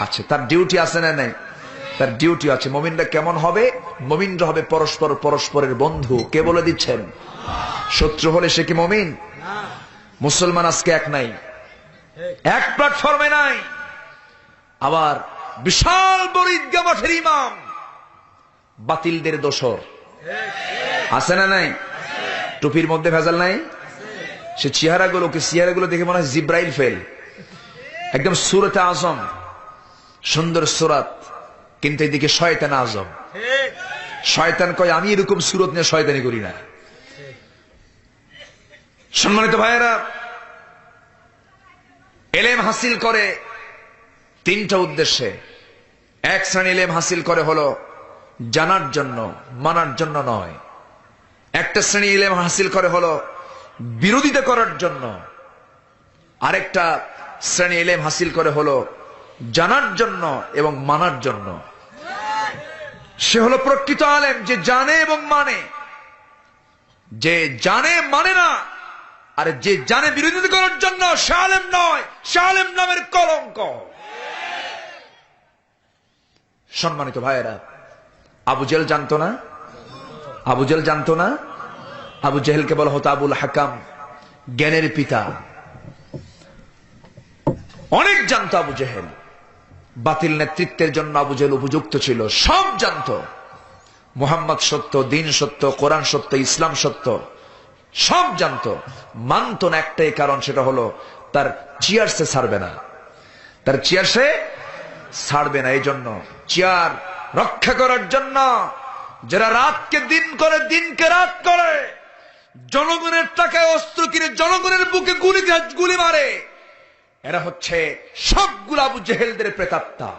আছে। তার ডিউটি আছে না নাই? তার ডিউটি আছে। মুমিনরা কেমন হবে? মুমিনরা হবে পরস্পর পরস্পরের বন্ধু। কে বলে দিচ্ছেন? শত্রু হলে সে কি মুমিন? মুসলমান আজকে এক নাই, এক প্ল্যাটফর্মে নাই। আবার বিশাল বড় ঈদগাহ মাঠের ইমাম বাতিলদের দোসর আছে না নাই? টুপির মধ্যে ভেজাল নাই? সে চেহারাগুলো দেখে মনে হয় জিব্রাইল ফেল, একদম সূরাতে আজম, সুন্দর সূরাত, কিন্তু এদিকে শয়তান আজম। শয়তান কয়, আমি এরকম সূরত নিয়ে শয়তানি করি না। সম্মানিত ভাইয়েরা, ইলম হাসিল করে তিনটা উদ্দেশ্যে। এক শ্রেণী ইলম হাসিল করে হলো জানার জন্য, মানার জন্য নয়। একটা শ্রেণী ইলম হাসিল করে হলো বিরোধিতা করার জন্য। আরেকটা শ্রেণী ইলম হাসিল করে হলো জানার জন্য এবং মানার জন্য। সে হলো প্রকৃত আলেম, যে জানে এবং মানে। যে জানে মানে না, আর যে জানে বিরোধিতা করার জন্য, সে আলেম নয়, সে আলেম নামের কলঙ্ক। সম্মানিত ভাইয়েরা, আবু জেহেল জানতো না? আবু জেহেল জানতো না? আবু জেহেলকে বলা হতো আবুল হাকাম, জ্ঞানের পিতা। অনেক জানতো আবু জেহেল। বাতিল নেতৃত্বের জন্য আবু জেহেল উপযুক্ত ছিল, সব জানতো। মুহাম্মদ সত্য, দিন সত্য, কোরআন সত্য, ইসলাম সত্য, সব জানতো। মানতো না একটাই কারণ, সেটা হলো তার চেয়ারসে ছাড়বে না, তার চেয়ারসে ছাড়বে না। এই জন্য চেয়ার রক্ষা করার জন্য যারা রাতকে দিন করে, দিনকে রাত করে, জনগণের টাকায় অস্ত্র কিনে জনগণের বুকে গুলি মারে, এরা হচ্ছে সবগুলো আবু জেহেলদের প্রেতাত্মা।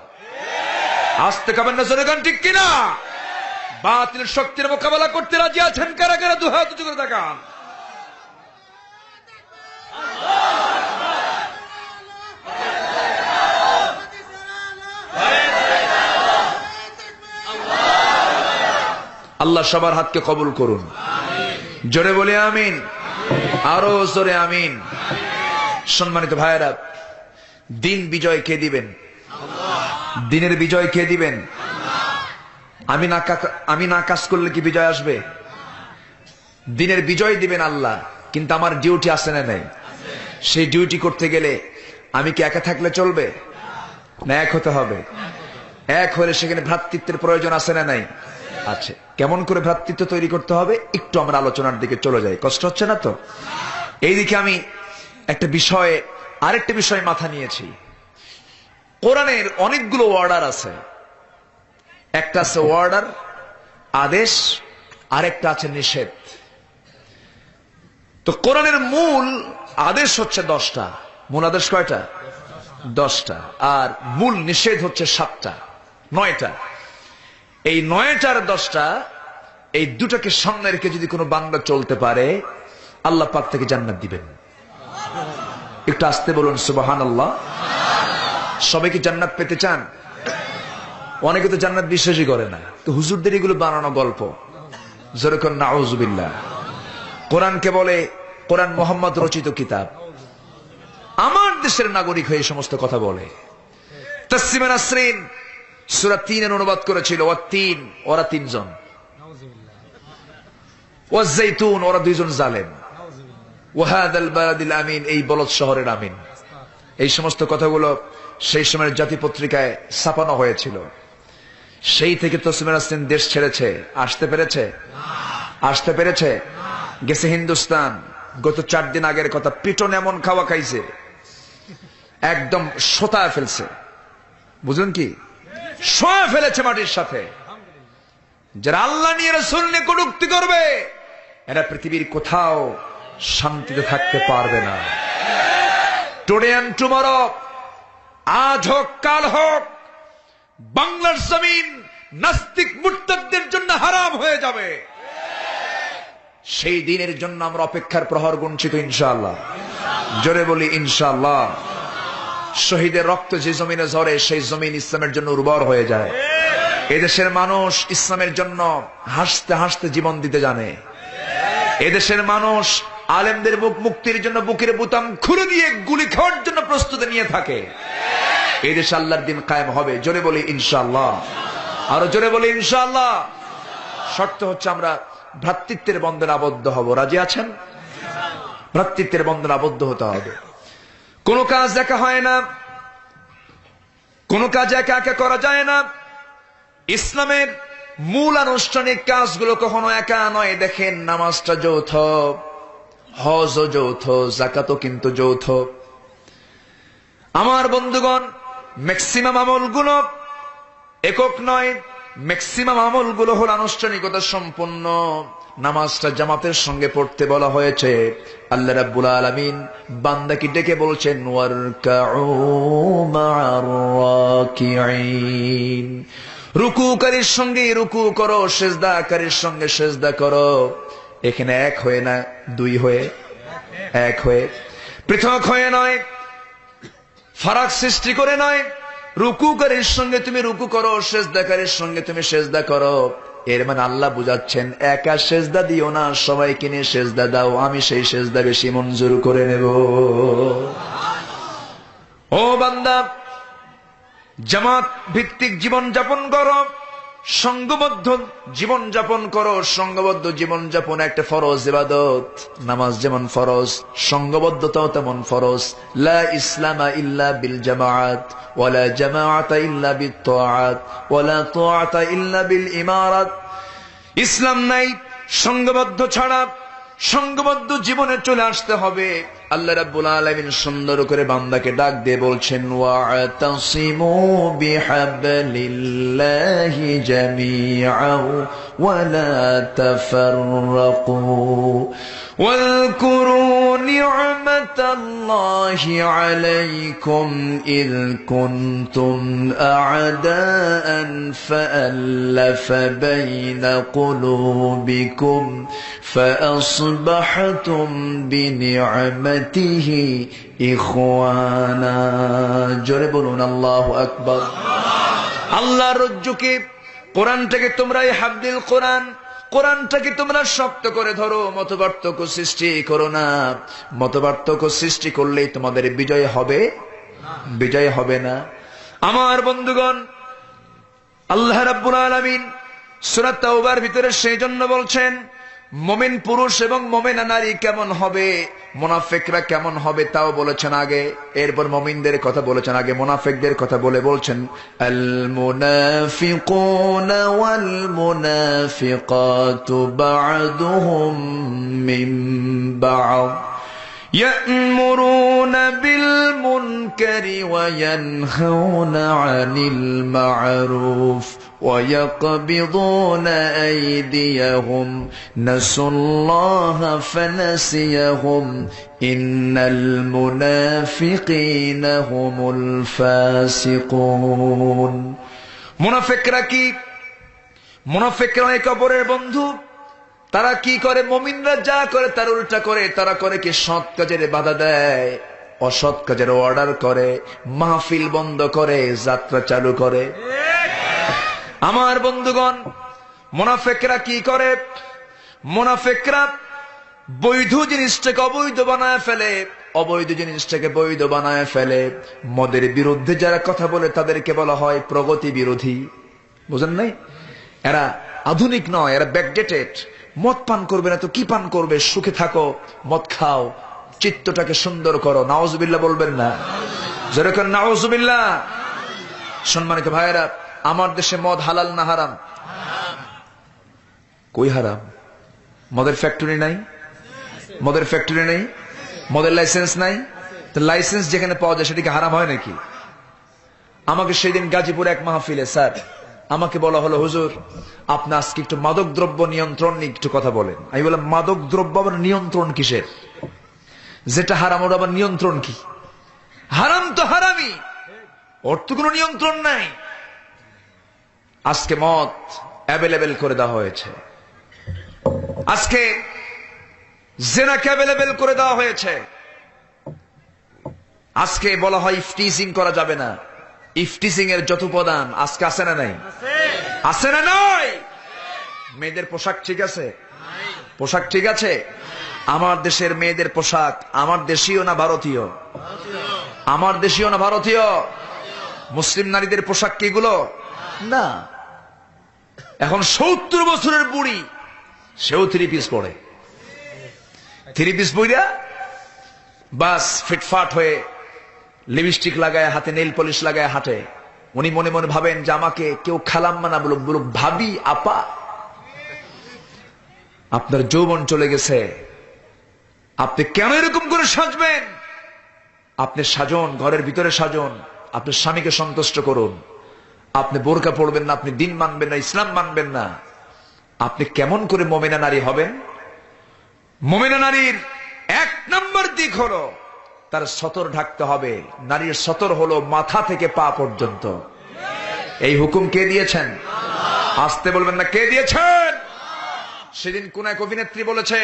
আসতে কাবেন না জনগণ, ঠিক কিনা? বাতিল শক্তির মোকাবেলা করতে রাজি আছেন কারা কারা? দু হাত উঁচু করে দেখান। আল্লাহ সবার হাতকে কবুল করুন। জোরে বলে আমিন, আরো জোরে আমিন। সম্মানিত ভাইয়েরা, দিন বিজয় কে দিবেন? দিনের বিজয় কে দিবেন? আমি না কাজ করলে কি বিজয় আসবে? দিনের বিজয় দিবেন আল্লাহ, কিন্তু আমার ডিউটি আছে না নাই? সেই ডিউটি করতে গেলে আমি কি একা থাকলে চলবে না? এক হতে হবে। এক হলে সেখানে ভ্রাতৃত্বের প্রয়োজন আছে না নাই? আছে। কেমন করে ভ্রাতৃত্ব তৈরি করতে হবে একটু আমরা আলোচনার দিকে চলে যাই। কষ্ট হচ্ছে না তো? এইদিকে আমি আরেকটা বিষয়ে মাথা নিয়েছি। কোরআনের অনেকগুলো অর্ডার আছে। একটা আছে অর্ডার, আদেশ, আরেকটা আছে নিষেধ। তো কোরআনের মূল আদেশ হচ্ছে 10টা। মূল আদেশ কয়টা? 10টা। আর মূল নিষেধ হচ্ছে 7টা, 9টা। এই 9টার 10টা, এই দুটাকে সামনে রেখে যদি কোনো বান্দা চলতে পারে, আল্লাহ পাক থেকে জান্নাত দিবেন। একটু আসতে বলুন সুবহানাল্লাহ। সবাই কি জান্নাত পেতে চান? অনেকে তো জান্নাত বিশ্বাসই করে না। তো হুজুরদের এগুলো বানানো গল্প। যেরকম নাউজুবিল্লাহ। কোরআনকে বলে কোরআন মোহাম্মদ রচিত কিতাব। আমার দেশের নাগরিক হয়ে এই সমস্ত কথা বলে। তাসলিমা নাসরিন সূরা ৩ এর অনুবাদ করেছিল, ওয়াত-তিন, ওরা ৩ জন, ওয়াজ-জাইতুন, ওরা 2 জন জালেম, ওয়াহাদাল বালাদিল আমিন, এই বলদ শহরের আমিন। এই সমস্ত কথাগুলো সেই সময়ের জাতি পত্রিকায় ছাপানো হয়েছিল। সেই থেকে তাসলিমা নাসরিন দেশ ছেড়েছে। আসতে পেরেছে? গেছে হিন্দুস্তান। গত 4 দিন আগের কথা, পিটন এমন খাওয়া খাইছে, একদম শোতায় ফেলছে। বুঝলেন কি? শোয়া ফেলেছে মাটির সাথে। যারা আল্লাহ নিয়ে রাসূল নিয়ে কটূক্তি করবে, এরা পৃথিবীর কোথাও শান্তিতে থাকতে পারবে না। টুডে এন্ড টুমরো, আজ হোক কাল হোক, বাংলার জমিন নাস্তিক মুরতাদদের জন্য হারাম হয়ে যাবে। সেই দিনের জন্য আমরা অপেক্ষার প্রহর গুনছি তো ইনশাআল্লাহ। জোরে বলি ইনশাআল্লাহ। শহীদের রক্ত যে জমিনে ঝরে, সেই জমিন ইসলামের জন্য উর্বর হয়ে যায়। এদেশের মানুষ ইসলামের জন্য হাসতে হাসতে জীবন দিতে জানে। এদেশের মানুষ আলেমদের মুক্তির জন্য বুকের বুতাম খুলে দিয়ে গুলি খাওয়ার জন্য প্রস্তুতি নিয়ে থাকে। এদেশে আল্লাহর দিন কায়েম হবে। জোরে বলি ইনশাআল্লাহ। আরো জোরে বলি ইনশাআল্লাহ। শর্ত হচ্ছে আমরা ভ্রাতৃত্বের বন্ধনে আবদ্ধ হব। রাজি আছেন? ভ্রাতৃত্বের বন্ধনে আবদ্ধ হতে হবে। কোন কাজ একা হয় না, কোন কাজ একা একা করা যায় না। ইসলামের মূল আনুষ্ঠানিক কাজগুলো কখনো একা নয়। দেখেন, নামাজটা যৌথ, হজও যৌথ, যাকাতও কিন্তু যৌথ। আমার বন্ধুগণ, ম্যাক্সিমাম আমলগুলো একক নয়, ম্যাক্সিমাম আমলগুলো হল আনুষ্ঠানিকতা সম্পন্ন। নামাজটা জামাতের সঙ্গে পড়তে বলা হয়েছে। আল্লাহ রাব্বুল আলামিন বান্দাকে ডেকে বলছেন, ওয়ারকাউ মা'আর রাকিঈন, রুকুকারীর সঙ্গে রুকু করো, সিজদাকারীর সঙ্গে সিজদা করো। এখানে এক হয়ে না, দুই হয়ে, এক হয়ে, পৃথক হয়ে নয়, ফারাক সৃষ্টি করে নয়। রুকুকারীর সঙ্গে তুমি রুকু করো, সিজদাকারীর সঙ্গে তুমি সিজদা করো। এর মানে আল্লাহ বুঝাচ্ছেন, একা সিজদা দিও না, সবাইকে নিয়ে সিজদা দাও, আমি সেই সিজদা বেশি মঞ্জুর করে নেব। ও বান্দা, জামাত ভিত্তিক জীবন যাপন করো, সংঘবদ্ধ জীবন যাপন করো। সংঘবদ্ধ জীবন যাপন একটা ফরজ ইবাদত। নামাজ যেমন ফরজ, সংঘবদ্ধতাও তেমন ফরজ। লা ইসলামা ইল্লা বিল জামাআত, ওয়ালা জামাআতা ইল্লা বিত তাআত, ওয়ালা তাআতা ইল্লা বিল ইমারাত। ইসলাম নাই সংঘবদ্ধ ছাড়া। সংঘবদ্ধ জীবনে চলে আসতে হবে। আল্লাহ রাব্বুল আলামিন সুন্দর করে বান্দাকে ডাক দিয়ে বলছেন, ওয়াতাসিমু বিহাবলিল্লাহি জামিআন ওয়া লা তাফাররাকু ওয়াযকুরু নি'মাতাল্লাহি আলাইকুম ইয কুনতুম আ'দাআন ফাআল্লাফা বাইনা কুলুবিকুম ফাআসবাহতুম বিনি'মাতিহি ইখওয়ানা। জোরে বলুন আল্লাহু আকবার। আল্লাহর রজ্জুকে, কোরআনটাকে তোমরা এই হাবলিল কোরআন, কোরআনটাকে তোমরা শক্ত করে ধরো। মতপার্থক্য সৃষ্টি করো না। মতপার্থক্য সৃষ্টি করলেই তোমাদের বিজয় হবে, বিজয় হবে না। আমার বন্ধুগণ, আল্লাহ রাব্বুল আলামিন সূরা তাওবার ভিতরে সেই জন্য বলছেন, মুমিন পুরুষ এবং মুমিনা নারী কেমন হবে, মুনাফিকরা কেমন হবে তাও বলেছেন আগে। এরপর মুমিনদের কথা বলেছেন আগে, মুনাফিকদের কথা বলে বলছেন, আল মুনাফিকুনা ওয়াল মুনাফিকাতু বা'দুহুম মিন বা'দ ইয়া'মুরুনা বিল মুনকারি ওয়া ইয়ানহাউনা আনিল মা'রুফ وَيَقْبِضُونَ أَيْدِيَهُمْ نَسُوا اللَّهَ فَنَسِيَهُمْ إِنَّ الْمُنَافِقِينَ هُمُ الْفَاسِقُونَ। মুনাফিকরা কি? মুনাফিকরা এক অপরের বন্ধু। তারা কি করে? মুমিনরা যা করে তার উল্টা করে। তারা করে কি? সৎ কাজের বাধা দেয়, অসৎ কাজের অর্ডার করে, মাহফিল বন্ধ করে, যাত্রা চালু করে। আমার বন্ধুগণ, মুনাফিকরা কি করে? মুনাফিকরা বৈধ জিনিসটাকে অবৈধ বানায় ফেলে, অবৈধ জিনিসটাকে বৈধ বানায় ফেলে। মদের বিরুদ্ধে যারা কথা বলে তাদেরকে বলা হয় প্রগতি বিরোধী। বুঝেন নাই? এরা আধুনিক নয়, এরা ব্যাকডেটেড। মদ পান করবে না তো কি পান করবে? সুখে থাকো, মদ খাও, চিত্তটাকে সুন্দর করো। নাউজুবিল্লাহ বলবেন না? যেরকম নাউজুবিল্লাহ। সম্মানিত ভাইয়েরা, আমার দেশে মদ হালাল না হারাম? কই হারাম? মদের ফ্যাক্টরি নাই? মদের ফ্যাক্টরি নেই? মদের লাইসেন্স নাই? তো লাইসেন্স যেখানে পাওয়া যায় সেটাকে হারাম হয় নাকি? আমাকে সেই দিন গাজীপুরে এক মাহফিলে স্যার আমাকে বলা হলো, হুজুর আপনি আজকে একটু মাদক দ্রব্য নিয়ন্ত্রণ নিয়ে একটু কথা বলেন। আমি বললাম, মাদক দ্রব্য আবার নিয়ন্ত্রণ কিসের? যেটা হারাম ওর আবার নিয়ন্ত্রণ কি? হারাম তো হারামই, ওর তো কোনো নিয়ন্ত্রণ নাই। আজকে মদ অ্যাভেলেবেল করে দেওয়া হয়েছে, আজকে জেনাকে অ্যাভেলেবেল করে দেওয়া হয়েছে। আজকে বলা হয় ইফটিজিং করা যাবে না। ইফটিজিং এর যত উপাদান আজকে আছে না নাই? আছে না নাই? মেয়েদের পোশাক ঠিক আছে? পোশাক ঠিক আছে? আমার দেশের মেয়েদের পোশাক আমার দেশীয় না ভারতীয়? আমার দেশীয় না ভারতীয়? মুসলিম নারীদের পোশাক কি এগুলো? না। এখন 70 বছরের বুড়ি সেও 3 পিস পরে, 3 পিস পইরা বাস ফিটফাট হয়ে লিপস্টিক লাগায়, হাতে নেল পলিশ লাগায় হাঁটে। উনি মনে মনে ভাবেন যে আমাকে কেউ খালাম্মা না বলুক, বলুক ভাবি, আপা। আপনার যৌবন চলে গেছে, আপনি কেন এরকম করে সাজবেন? আপনি সাজন, ঘরের ভিতরে সাজন, আপনার স্বামীকে সন্তুষ্ট করুন। আপনি বোরকা পড়বেন না, আপনি দিন মানবেন না, ইসলাম মানবেন না। আপনি কেমন করে মুমিনা নারী হবেন? মুমিনা নারীর 1 নম্বর দিক হলো তার সতর ঢাকতে হবে। নারীর সতর হলো মাথা থেকে পা পর্যন্ত। এই হুকুম কে দিয়েছেন? আসতে বলবেন না, কে দিয়েছেন? সেদিন কোন এক অভিনেত্রী বলেছে,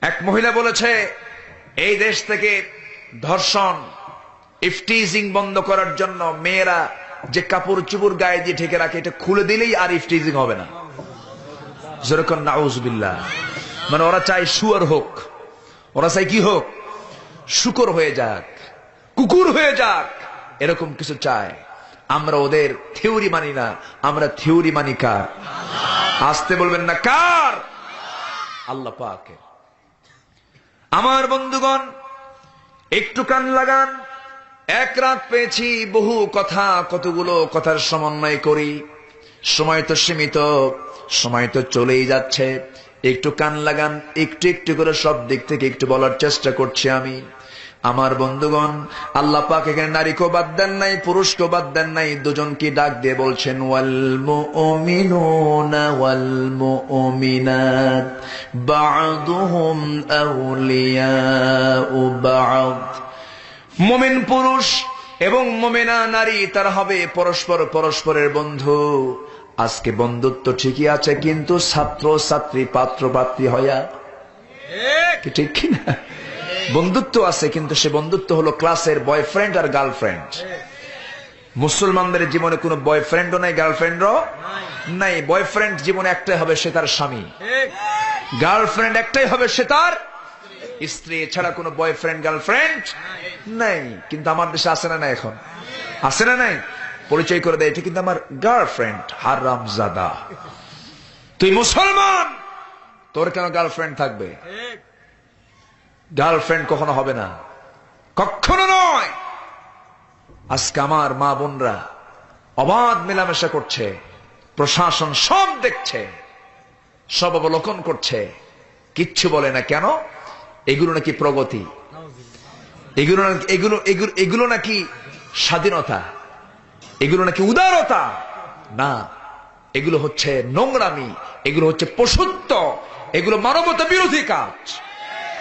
এক মহিলা বলেছে, এই দেশ থেকে ধর্ষণ ইফটিজিং বন্ধ করার জন্য মেয়েরা যে কাপড় চুপড় গায়ে দিয়ে ঢেকে রাখে এটা খুলে দিলেই আর ইফটিজিং হবে না। যেরকম নাউজুবিল্লাহ। মানে ওরা চায় শুয়ার হোক, ওরা চায় কি হোক? শুকর হয়ে যাক, কুকুর হয়ে যাক, এরকম কিছু চায়। আমরা ওদের থিওরি মানি না, আমরা থিওরি মানি কার? আসতে বলবেন না, কার? আল্লাহ পাকের। আমার বন্ধুগণ একটু কান লাগান। এক রাত পেয়েছি, বহু কথা, কতগুলো কথার সমন্বয় করি। সময় তো সীমিত, সময় তো চলেই যাচ্ছে। একটু কান লাগান, একটু একটু করে সব দিক থেকে একটু বলার চেষ্টা করছি আমি। আমার বন্ধুগণ, আল্লাহ পাক এখানে নারীকেও বাদ দেন নাই, পুরুষকেও বাদ দেন নাই, দুজনকে ডাক দিয়ে বলছেন, ওয়াল মুমিনুনা ওয়াল মুমিনাত বা'দুহুম আউলিয়াউ বা'দ। মুমিন পুরুষ এবং মুমিনা নারী তারা হবে পরস্পর পরস্পরের বন্ধু। আজকে বন্ধুত্ব ঠিকই আছে, কিন্তু ছাত্র ছাত্রী পাত্র পাত্রী হইয়া, ঠিক কিনা? বন্ধুত্ব আছে, কিন্তু সে বন্ধুত্ব হলো ক্লাসের বয়ফ্রেন্ড আর গার্লফ্রেন্ড। মুসলমানদের জীবনে কোনো বয়ফ্রেন্ডও নাই, গার্লফ্রেন্ডও নাই। বয়ফ্রেন্ড জীবনে একটাই হবে, সে তার স্বামী। গার্লফ্রেন্ড একটাই হবে, সে তার স্ত্রী। এছাড়া কোনো বয়ফ্রেন্ড গার্লফ্রেন্ড নাই। কিন্তু আমার দেশে আছে না নাই? এখন আছে না নাই? পরিচয় করে দেয়, এটা কিন্তু আমার গার্লফ্রেন্ড। হারামজাদা, তুই মুসলমান, তোর কেন গার্লফ্রেন্ড থাকবে? গার্লফ্রেন্ড কখনো হবে না, কখনো নয়। আজকে আমার মা বোনরা অবাধ মেলামেশা করছে, প্রশাসন সব দেখছে, সব অবলোকন করছে, কিচ্ছু বলে না। কেন? এগুলো নাকি প্রগতি, এগুলো এগুলো এগুলো এগুলো নাকি স্বাধীনতা, এগুলো নাকি উদারতা। না, এগুলো হচ্ছে নোংরামি, এগুলো হচ্ছে পশুত্ব, এগুলো মানবতা বিরোধী কাজ।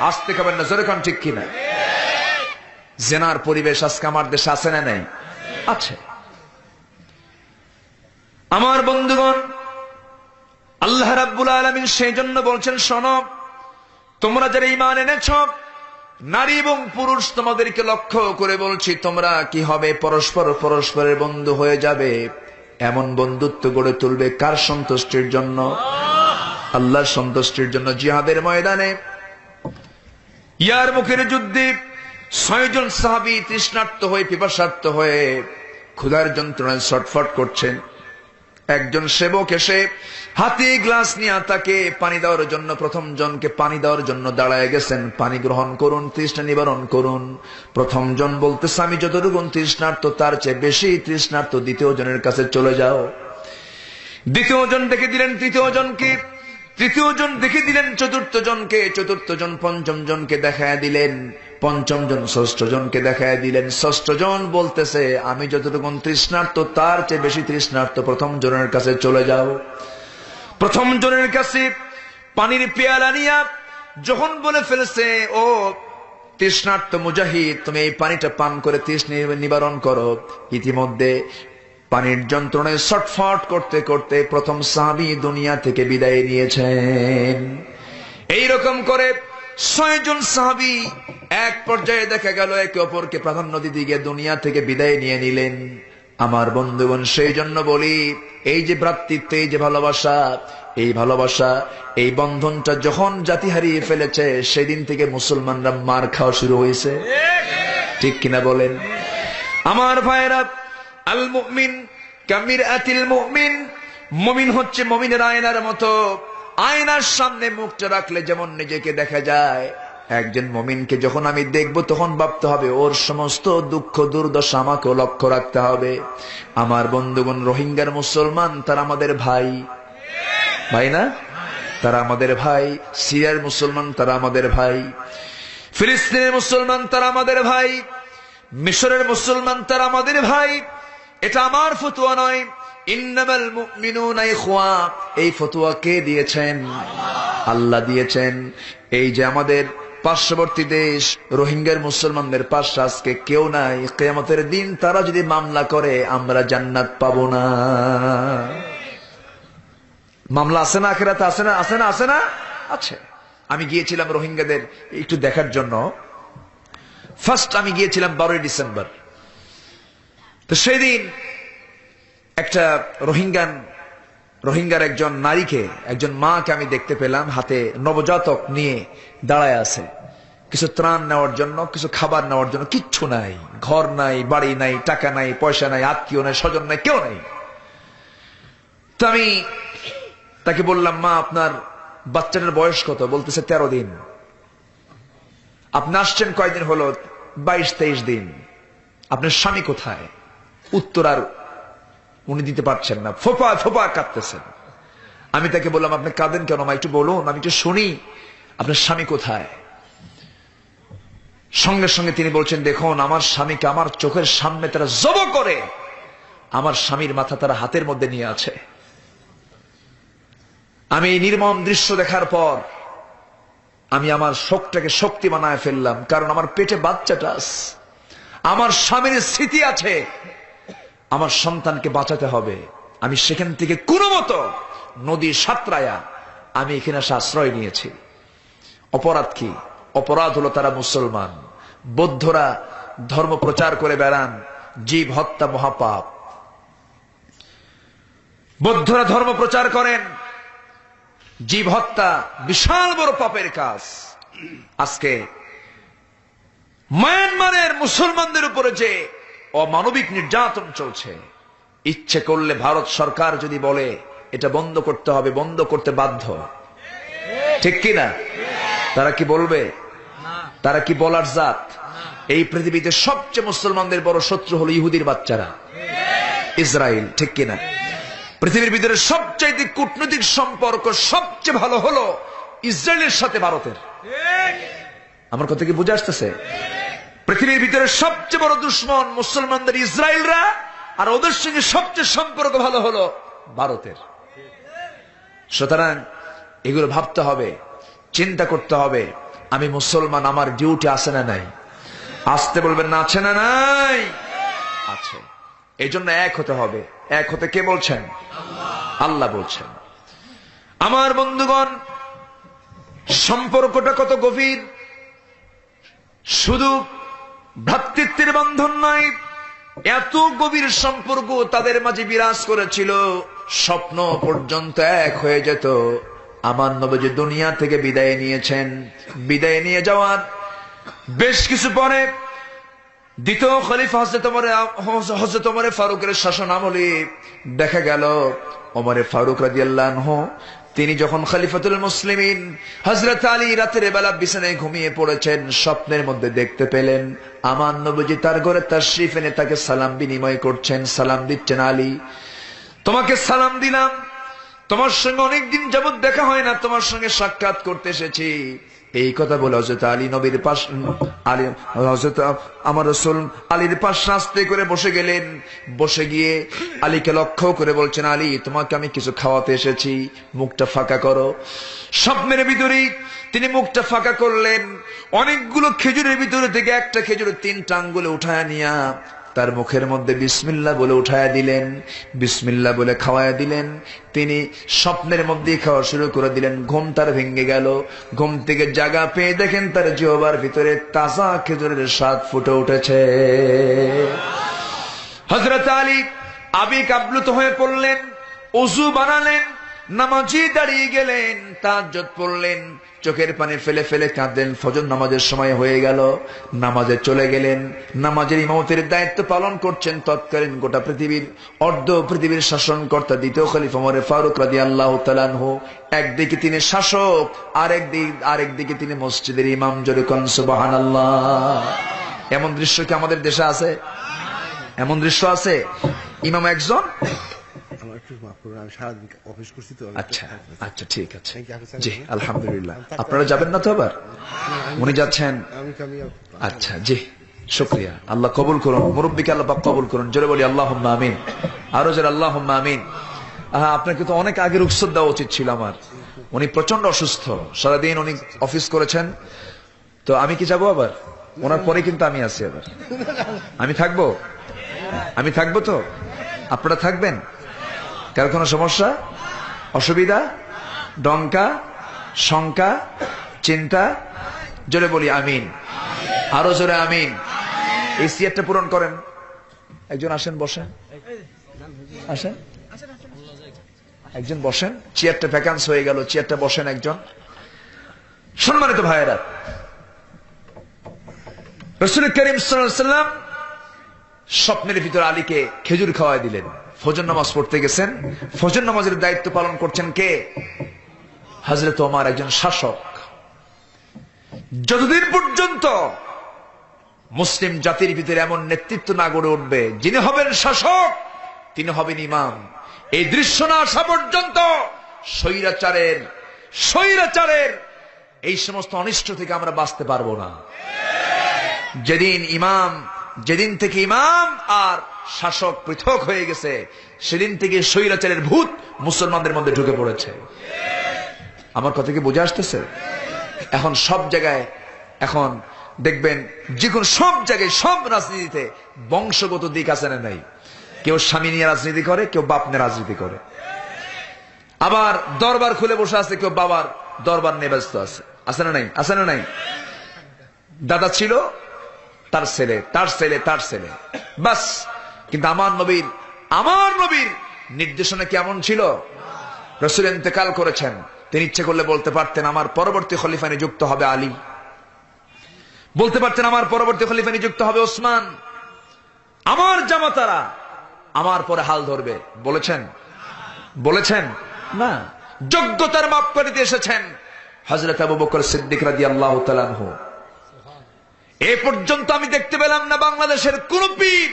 আসতে খাবেন না, যেরকম ঠিক কিনা? জেনার পরিবেশ আজকে আমার দেশে আছে না নাই? আছে। আমার বন্ধুগণ, আল্লাহ রাব্বুল আলামিন সেই জন্য বলছেন, শোনো, তোমরা যারা ঈমান এনেছ, নারী এবং পুরুষ তোমাদেরকে লক্ষ্য করে বলছি, তোমরা কি হবে? পরস্পর পরস্পরের বন্ধু হয়ে যাবে। এমন বন্ধুত্ব গড়ে তুলবে কার সন্তুষ্টির জন্য? আল্লাহর সন্তুষ্টির জন্য জিহাদের ময়দানে ইয়ারমুকের যুদ্ধে 6 জন সাহাবী তৃষ্ণার্ত হয়ে পিপাসার্ত হয়ে ক্ষুধার যন্ত্রণায় ছটফট করছেন। একজন সেবক এসে হাতে গ্লাস নিয়ে তাকে পানি দেওয়ার জন্য, প্রথম জনকে পানি দেওয়ার জন্য দাঁড়ায় গেছেন। পানি গ্রহণ করুন, তৃষ্ণা নিবারণ করুন। প্রথম জন বলতেছে, আমি যতটুকু তৃষ্ণার্ত তার চেয়ে বেশি তৃষ্ণার্ত, দ্বিতীয় জনের কাছে চলে যাও। দ্বিতীয় জন দেখে দিলেন তৃতীয় জনকে, তৃতীয় জন দেখে দিলেন চতুর্থ জনকে, চতুর্থ জন পঞ্চম জনকে দেখায় দিলেন, পঞ্চম জন ষষ্ঠ জনকে দেখায় দিলেন। ষষ্ঠ জন বলতেছে, আমি যতটুকু তৃষ্ণার্ত তার চেয়ে বেশি তৃষ্ণার্ত, প্রথম জনের কাছে চলে যাও। প্রথম জনের কাছে পানির পেয়ালা নিয়া যখন বলে ফেলছে, ও তৃষ্ণার্ত মুজাহিদ, তুমি এই পানিটা পান করে তৃষ্ণা নিবারণ করো। ইতিমধ্যে পানির যন্ত্রণায় ছটফট করতে করতে প্রথম সাহাবী দুনিয়া থেকে বিদায় নিয়েছেন। এইরকম করে 6 জন সাহাবী এক পর্যায়ে দেখা গেল একে অপরকে প্রাধান্য দিতে গিয়ে দুনিয়া থেকে বিদায় নিয়ে নিলেন। আমার বন্ধুগণ, সেই জন্য বলি, এই যে ভ্রাতৃত্ব, এই যে ভালোবাসা, এই ভালোবাসা, এই বন্ধনটা যখন জাতি হারিয়ে ফেলেছে, সেদিন থেকে মুসলমানরা মার খাওয়া শুরু হয়েছে। ঠিক কিনা বলেন? আমার ভাইরা, আল মুমিন কামিরআতিল মুমিন, মুমিন হচ্ছে মুমিনের আয়নার মতো। আয়নার সামনে মুখটা রাখলে যেমন নিজেকে দেখা যায়, একজন মুমিনকে যখন আমি দেখব তখন ভাবতে হবে ওর সমস্ত দুঃখ দুর্দশা আমাকেও লক্ষ্য রাখতে হবে। আমার বন্ধুগণ, রোহিঙ্গার মুসলমান তারা আমাদের ভাই, ভাই না? তারা আমাদের ভাই। সিরিয়ার মুসলমান তারা আমাদের ভাই। ফিলিস্তিনের মুসলমান তারা আমাদের ভাই। মিশরের মুসলমান তারা আমাদের ভাই। এটা আমার ফতোয়া নয়। ইন্নামাল মুমিনুনা ইখওয়া, এই ফতোয়া কে দিয়েছেন? আল্লাহ দিয়েছেন। এই যে আমাদের পার্শ্ববর্তী দেশ রোহিঙ্গার মুসলমানদের পাশে আজকে কেউ নাই, কিয়ামতের দিন তারা যদি মামলা করে আমরা জান্নাত পাবো না। মামলা আছে না? আখিরাতে আছে না? আছে না? আছে না? আছে। আমি গিয়েছিলাম রোহিঙ্গাদের একটু দেখার জন্য। ফার্স্ট আমি গিয়েছিলাম 12 ডিসেম্বর। তো সেই দিন একটা রোহিঙ্গার একজন নারীকে, একজন মাকে আমি দেখতে পেলাম, হাতে নবজাতক নিয়ে দাঁড়ায় আছে। কিছু ত্রাণ নেওয়ার জন্য, কিছু খাবার নেওয়ার জন্য কিচ্ছু নাই, ঘর নাই, বাড়ি নাই, টাকা নাই, পয়সা নাই, আত্মীয় নাই, স্বজন নাই, কেউ নাই। তো আমি তাকে বললাম, মা আপনার বাচ্চাটার বয়স কত? বলতেছে 13 দিন। আপনি আসছেন কয়দিন হলো? 22-23 দিন। আপনার স্বামী কোথায়? উত্তর আর উনি দিতে পারছেন না, ফোপা ফোপা কাঁদতেছেন। আমি তাকে বললাম, আপনি কাঁদেন কেন মা? একটু বলুন, আমি একটু শুনি, আপনার স্বামী কোথায়? সঙ্গে সঙ্গে তিনি বলছেন, দেখুন আমার স্বামীকে আমার চোখের সামনে তারা জব করে, আমার স্বামীর মাথা তারা হাতের মধ্যে নিয়ে আছে। আমি এই নির্মম দৃশ্য দেখার পর আমি আমার শোকটাকে শক্তি বানায় ফেললাম, কারণ আমার পেটে বাচ্চাটা আছে, আমার স্বামীর স্মৃতি আছে, আমার সন্তানকে বাঁচাতে হবে। আমি সেখান থেকে কোনো মতো নদী সাঁতরায়া আমি এখানে এসে আশ্রয় নিয়েছি। অপরাধ কি? অপরাধ হলো তারা মুসলমান। বৌদ্ধরা ধর্ম প্রচার করে বেড়ান, জীব হত্যা মহাপাপ। বৌদ্ধরা ধর্ম প্রচার করেন, জীব হত্যা বিশাল বড় পাপের কাজ। আজকে মায়ানমারের মুসলমানদের উপরে যে অমানবিক নির্যাতন চলছে, ইচ্ছে করলে ভারত সরকার যদি বলে এটা বন্ধ করতে হবে, বন্ধ করতে বাধ্য। ঠিক কিনা? তারা কি বলবে? তারা কি বলার জাত? এই পৃথিবীতে সবচেয়ে মুসলমানদের বড় শত্রু হলো ইহুদির বাচ্চারা, ইসরায়েল। ঠিক কিনা? পৃথিবীর ভিতরে সবচাইতে কূটনৈতিক সম্পর্ক সবচেয়ে ভালো হলো ইসরায়েলের সাথে ভারতের। আমার কথা কি বুঝে আসতেছে? পৃথিবীর ভিতরে সবচেয়ে বড় দুশ্মন মুসলমানদের ইসরায়েলরা, আর ওদের সঙ্গে সবচেয়ে সম্পর্ক ভালো হলো ভারতের। সুতরাং এগুলো ভাবতে হবে, চিন্তা করতে হবে, আমি মুসলমান, আমার ডিউটি আছে না নাই? আসতে বলবেন না, আছে না নাই? আছে। এই জন্য এক হতে হবে। এক হতে কে বলছেন? আল্লাহ বলছেন। আমার বন্ধুগণ, সম্পর্কটা কত গভীর! শুধু ভ্রাতৃত্বের বন্ধন নয়, এত গভীর সম্পর্ক তাদের মাঝে বিরাজ করেছিল, স্বপ্ন পর্যন্ত এক হয়ে যেত। আমার নবীজি দুনিয়া থেকে বিদায় নিয়েছেন। বিদায় নিয়ে যাওয়ার বেশ কিছু পরে দ্বিতীয় খলিফা হযরত ওমর ফারুকের শাসন আমলে দেখা গেল ওমর ফারুক রাদিয়াল্লাহু আনহু তিনি যখন খলিফাতুল মুসলিমিন হযরত আলী রাতের বেলা বিছানায় ঘুমিয়ে পড়েছেন, স্বপ্নের মধ্যে দেখতে পেলেন আমার নবীজি তার ঘরে তাশরীফ এনে তাকে সালাম বিনিময় করছেন। সালাম দিচ্ছেন, আলী তোমাকে সালাম দিলাম, তোমার সঙ্গে অনেকদিন যাবত দেখা হয় না, তোমার সঙ্গে সাক্ষাৎ করতে এসেছি। এই কথা বলে হযরত আলী নবীর পাশ হযরত আমার রাসূল আলীর পাশ আস্তে করে বসে গেলেন। বসে গিয়ে আলীকে লক্ষ্য করে বলছেন, আলী তোমাকে আমি কিছু খাওয়াতে এসেছি, মুখটা ফাঁকা করো। স্বপ্নের ভিতরেই তিনি মুখটা ফাঁকা করলেন। অনেকগুলো খেজুরের ভিতরে থেকে একটা খেজুরের 3টা আঙ্গুলে উঠায় নিয়া তার মুখের মধ্যে বিসমিল্লাহ বলে উঠায়া দিলেন, বিসমিল্লাহ বলে খাওয়ায়া দিলেন। তিনি স্বপ্নের মধ্যে খাওয়া শুরু করে দিলেন। ঘুম তার ভেঙে গেল। ঘুম থেকে জাগা পেয়ে দেখেন তার জিহ্বার ভিতরে তাজা খেজুরের স্বাদ ফুটে উঠেছে। হযরত আলী আবেগ আপ্লুত হয়ে পড়লেন, ওযু বানালেন, নামাজি দাঁড়িয়ে গেলেন, তাহাজ্জুদ পড়লেন, চোখের পানি ফেলে ফেলে কাঁদলেন। ফজর নামাজের সময় হয়ে গেল, নামাজে চলে গেলেন। নামাজের ইমামতের দায়িত্ব পালন করছেন তৎকালীন গোটা পৃথিবীর অর্ধ পৃথিবীর শাসনকর্তা দ্বিতীয় খলিফা ওমর ফারুক রাদিয়াল্লাহু তাআলা আনহু। একদিকে তিনি শাসক, আরেকদিকে তিনি মসজিদের ইমাম। জোরে কোন সুবহানাল্লাহ। এমন দৃশ্য কি আমাদের দেশে আছে? এমন দৃশ্য আছে? ইমাম একজন। আচ্ছা আচ্ছা, ঠিক আছে, জি আলহামদুলিল্লাহ। আপনারা যাবেন না তো আবার? উনি যাচ্ছেন? আচ্ছা, জি শুকরিয়া। আল্লাহ কবুল করুন, মুরব্বীকে আল্লাহ পাক কবুল করুন। জোরে বলি আল্লাহুম্মা আমিন। আরো জোরে আল্লাহুম্মা আমিন। আপনাকে তো অনেক আগে রুখসত দেওয়া উচিত ছিল আমার। উনি প্রচন্ড অসুস্থ, সারাদিন উনি অফিস করেছেন। তো আমি কি যাবো আবার? ওনার পরে কিন্তু আমি আছি আবার। আমি থাকবো তো? আপনারা থাকবেন? কার কোনো সমস্যা, অসুবিধা, ডঙ্কা, শঙ্কা, চিন্তা? জোরে বলি আমিন। আরো জোরে আমিন। এই সিয়ারটা পূরণ করেন। একজন আসেন, বসেন, আসেন, একজন বসেন। চেয়ারটা ভ্যাকান্স হয়ে গেল, চেয়ারটা বসেন একজন। সম্মানিত ভাইয়েরা, রাসূল করিম সাল্লাল্লাহু আলাইহি ওয়াসাল্লাম স্বপ্নের ভিতর আলীকে খেজুর খাওয়াই দিলেন। ফজর নামাজ পড়তে গেছেন। ফজর নামাজের দায়িত্ব পালন করছেন কে? হযরত ওমর, একজন শাসক। যতদিন পর্যন্ত মুসলিম জাতির ভিতরে এমন নেতৃত্ব না গড়ে উঠবে যিনি হবেন শাসক, তিনি হবেন ইমাম, এই দৃশ্য না আসা পর্যন্ত স্বৈরাচারের এই সমস্ত অনিষ্ট থেকে আমরা বাঁচতে পারবো না। যেদিন থেকে ইমাম আর শাসক পৃথক হয়ে গেছে, সেদিন থেকে স্বৈরাচারের ভূত মুসলমানদের মধ্যে ঢুকে পড়েছে। আমার কথা কি বুঝে আসতেছে? এখন সব জায়গায়, এখন দেখবেন যে কোনো সব জায়গায়, সব রাজনীতিতে বংশগত দিক আছে না নাই? কেউ স্বামী নিয়ে রাজনীতি করে, কেউ বাপ নিয়ে রাজনীতি করে। আবার দরবার খুলে বসে আছে, কেউ বাবার দরবার নিয়ে ব্যস্ত আছে। আছে না নাই? আছে না নাই? দাদা ছিল, তার ছেলে, তার ছেলে, তার ছেলে, বাস। কিন্তু আমার নবীর নির্দেশনা কেমন ছিল? রাসূল ইন্তেকাল করেছেন, তিনি ইচ্ছে করলে বলতে পারতেন আমার পরবর্তী খলিফা নিযুক্ত হবে আলী, বলতে পারতেন আমার পরবর্তী খলিফা নিযুক্ত হবে ওসমান, আমার জামাতারা আমার পরে হাল ধরবে। বলেছেন না। যোগ্যতার মাপকাঠিতে এসেছেন হযরত আবু বকর সিদ্দিক রাদিয়াল্লাহু তাআলা আনহু। এ পর্যন্ত আমি দেখতে পেলাম না বাংলাদেশের কোন পীর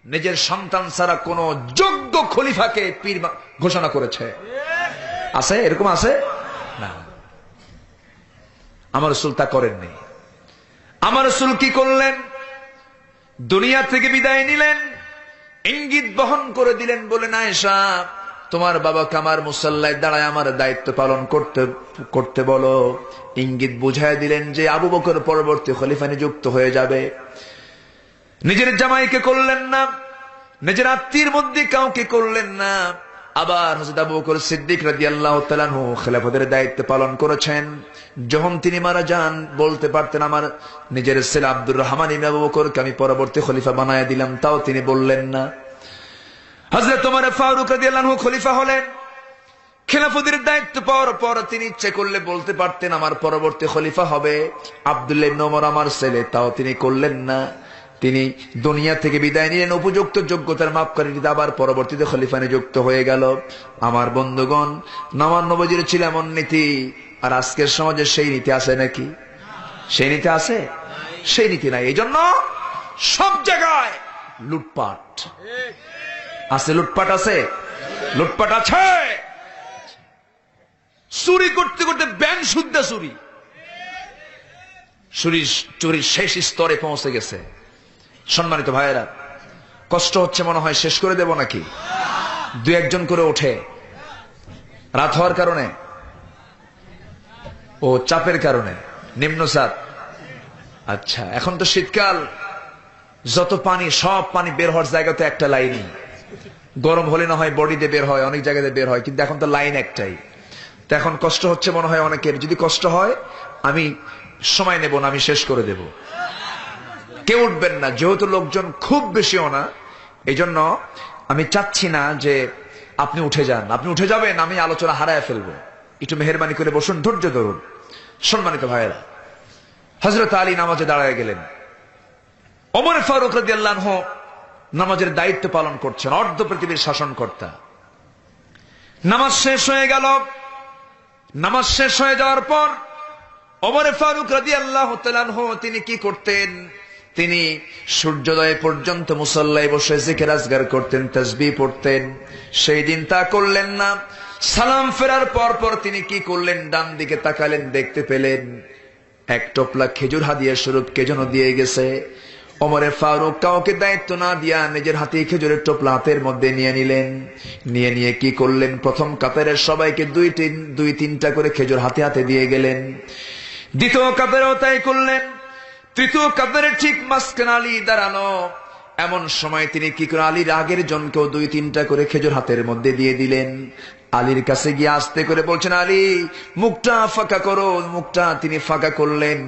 নিজের সন্তান ছাড়া কোন যোগ্য খলিফাকে পীর ঘোষণা করেছে। আছে? এরকম আছে না। আমার রাসূল তা করেননি। আমার রাসূল কি করলেন? দুনিয়া থেকে বিদায় নিলেন, ইঙ্গিত বহন করে দিলেন, বলেন আয়েশা তোমার বাবাকে আমার মুসাল্লায় দাঁড়ায় আমার দায়িত্ব পালন করতে বলো। ইঙ্গিত বুঝায় দিলেন যে আবু বকর পরবর্তী খলিফা নিযুক্ত হয়ে যাবে। নিজের জামাইকে করলেন না, নিজের আত্মীয়ের মধ্যে কাউকে করলেন না। আবার হযরত আবু বকর সিদ্দিক রাদিয়াল্লাহু তাআলা আনহু খেলাফতের দায়িত্ব পালন করেছেন। যখন তিনি মারা যান, বলতে পারতেন আমার নিজের ছেলে আব্দুর রহমান ইবনে আবু বকরকে আমি পরবর্তী খলিফা বানায় দিলাম, তাও তিনি বললেন না। হযরত ওমর ফারুক রাদিয়াল্লাহু আনহু খলিফা হলেন। খেলাফতের দায়িত্ব পাওয়ার পর তিনি ইচ্ছে করলে বলতে পারতেন আমার পরবর্তী খলিফা হবে আব্দুল্লাহ ইবনে ওমর আমার ছেলে, তাও তিনি করলেন না। তিনি দুনিয়া থেকে বিদায় নিলেন, উপযুক্ত যোগ্যতার মাপকাঠি আবার পরবর্তীতে খলিফা নিযুক্ত হয়ে গেল। আমার বন্ধুগণ, আমার নবীজির ছিল এমন নীতি, আর আজকের সমাজে সেই নীতি আছে নাকি? সেই নীতি আছে? সেই নীতি নাই। এই জন্য সব জায়গায় লুটপাট আছে। লুটপাট আছে, লুটপাট আছে। চুরি করতে করতে ব্যাংক সুদ্ধা চুরি, চুরির শেষ স্তরে পৌঁছে গেছে। সম্মানিত ভাইয়েরা, কষ্ট হচ্ছে মনে হয় শেষ করে দেব নাকি? দু একজন করে ওঠে রাত হওয়ার কারণে, ও চাপের কারণে, নিম্নচাপ। আচ্ছা, এখন তো শীতকাল, যত পানি সব পানি বের হওয়ার জায়গাতে একটা লাইনই। গরম হলে না হয় বডিতে বের হয়, অনেক জায়গাতে বের হয়, কিন্তু এখন তো লাইন একটাই। তো এখন কষ্ট হচ্ছে মনে হয় অনেকের। যদি কষ্ট হয় আমি সময় নেব না, আমি শেষ করে দেব। কেউ উঠবেন না, যেহেতু লোকজন খুব বেশিও না, এই জন্য আমি চাচ্ছি না যে আপনি উঠে যান। আপনি উঠে যাবেন, আমি আলোচনা হারায় ফেলবো। একটু মেহেরবানি করে বসুন, ধৈর্য ধরুন। সম্মানিত ভাইয়েরা, হযরত আলী নামাজে দাঁড়ায় গেলেন। ওমর ফারুক রাদিয়াল্লাহু আনহু নামাজের দায়িত্ব পালন করছেন, অর্ধ পৃথিবীর শাসনকর্তা। নামাজ শেষ হয়ে গেল। নামাজ শেষ হয়ে যাওয়ার পর ওমর ফারুক রাদিয়াল্লাহু তাআলা আনহু তিনি কি করতেন? তিনি সূর্যোদয় পর্যন্ত মুসাল্লায় বসে জিকির আজগার করতেন, তাসবিহ পড়তেন। সেই দিন তা করলেন না। সালাম ফেরার পর পর তিনি কি করলেন? ডান দিকে তাকালেন, দেখতে পেলেন এক টোপলা খেজুর হাদিয়া স্বরূপ কে যেন দিয়ে গেছে। ওমরে ফারুক কাউকে দায়িত্ব না দিয়া নিজের হাতে খেজুরের টোপলা হাতের মধ্যে নিয়ে নিলেন। নিয়ে কি করলেন? প্রথম কাতারের সবাইকে দুই তিনটা করে খেজুর হাতে হাতে দিয়ে গেলেন। দ্বিতীয় কাতারেও তাই করলেন। তৃতীয় কাতারের ঠিক মাঝখানে আলী দাঁড়ানো। এমন সময় তিনি কি করে আলীর আগের জনকেও দুই তিনটা করে খেজুর হাতের মধ্যে দিয়ে দিলেন। আলীর কাছে গিয়ে আস্তে করে বলছেন, আলী মুখটা ফাঁকা করো। মুখটা তিনি ফাঁকা করলেন।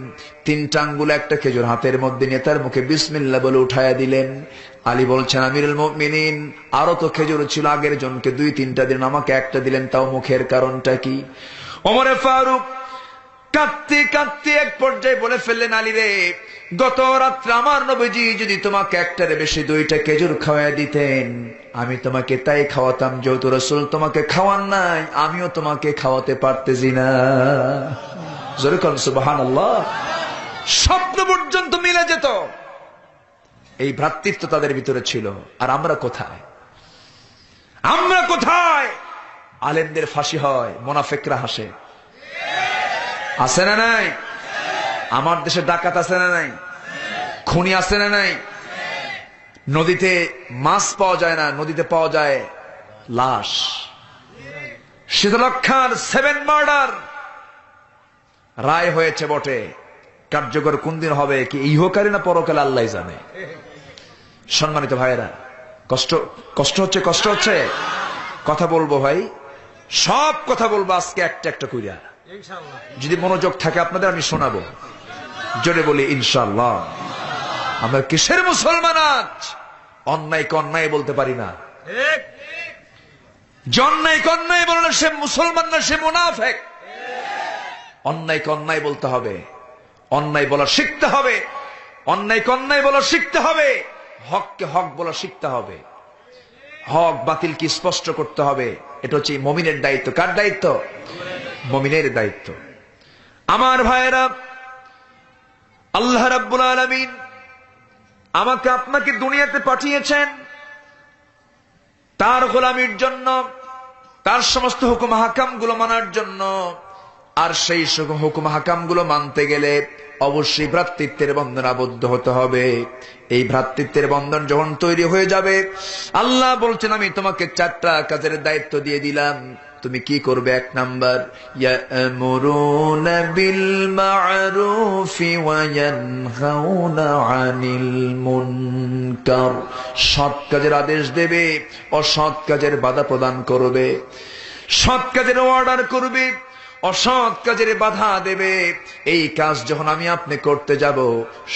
তিনটা আঙ্গুল একটা খেজুর হাতের মধ্যে নিয়ে তার মুখে বিসমিল্লাহ বলে উঠায়া দিলেন। আলী বলছেন, আমিরুল মুমিনিন, আরো তো খেজুর ছিল, আগের জনকে দুই তিনটা দিলেন, আমাকে একটা দিলেন, তাও মুখের কারণটা কি? ওমরে ফারুক কাঁদতে কাঁদতে এক পর্যায়ে বলে ফেললেন, আলী রে, গত রাত্রে আমার নবীজি যদি তোমাকে একটারে বেশি দুইটা খেজুর খাওয়াই দিতেন, আমি তোমাকে তাই খাওয়াতাম। যেহেতু রাসূল তোমাকে খাওয়ান নাই, আমিও তোমাকে খাওয়াতে পারতেছি না। জোরে কোন সুবহানাল্লাহ। স্বপ্ন পর্যন্ত মিলে যেত। এই ভ্রাতৃত্ব তাদের ভিতরে ছিল। আর আমরা কোথায়? আমরা কোথায়? আলেমদের ফাঁসি হয়, মুনাফিকরা হাসে। আছে না নাই? আমার দেশে ডাকাত আছে না নাই? খুনি আছে না নাই? নদীতে মাছ পাওয়া যায় না, নদীতে পাওয়া যায় লাশ। শীতলক্ষার 7 মার্ডার রায় হয়েছে বটে, কার্যকর কোন দিন হবে, কি ইহকালে না পরকালে আল্লাহ জানে। সম্মানিত ভাইয়েরা, কষ্ট হচ্ছে। কথা বলবো ভাই, সব কথা বলবো আজকে একটা একটা কইরা। যদি মনোযোগ থাকে আপনাদের আমি শোনাবো। জোরে বলি ইনশাআল্লাহ। আমরা কিসের মুসলমান আজ? অন্যায়কে অন্যায় বলতে পারি না। অন্যায়কে অন্যায় বলে না সে মুসলমান না, সে মুনাফিক। অন্যায়কে অন্যায় বলতে হবে, অন্যায় বলা শিখতে হবে, অন্যায়কে অন্যায় বলা শিখতে হবে, হককে হক বলা শিখতে হবে, হক বাতিল কি স্পষ্ট করতে হবে। এটা হচ্ছে মুমিনের দায়িত্ব। কার দায়িত্ব? মুমিনের দায়িত্ব। আমার ভাইয়েরা, আল্লাহ রাব্বুল আলামিন আমাকে আপনাকে দুনিয়াতে পাঠিয়েছেন তার গোলামির জন্য, তার সমস্ত হুকুম হাকাম গুলো মানার জন্য। আর সেই হুকুম হাকাম গুলো মানতে গেলে অবশ্যই ভ্রাতৃত্বের বন্ধন আবদ্ধ হতে হবে। এই ভ্রাতৃত্বের বন্ধন যখন তৈরি হয়ে যাবে, আল্লাহ বলছেন আমি তোমাকে 4টা কাজের দায়িত্ব দিয়ে দিলাম। তুমি কি করবে? 1 নাম্বার, ইয়ামুরুনা বিল মা'রুফি ওয়া ইয়ানহাউনা আনিল মুনকার। সৎ কাজের আদেশ দেবে, অসৎ কাজের বাধা প্রদান করবে। সৎ কাজের অর্ডার করবে, অসৎ কাজের বাধা দেবে। এই কাজ যখন আমি আপনি করতে যাব,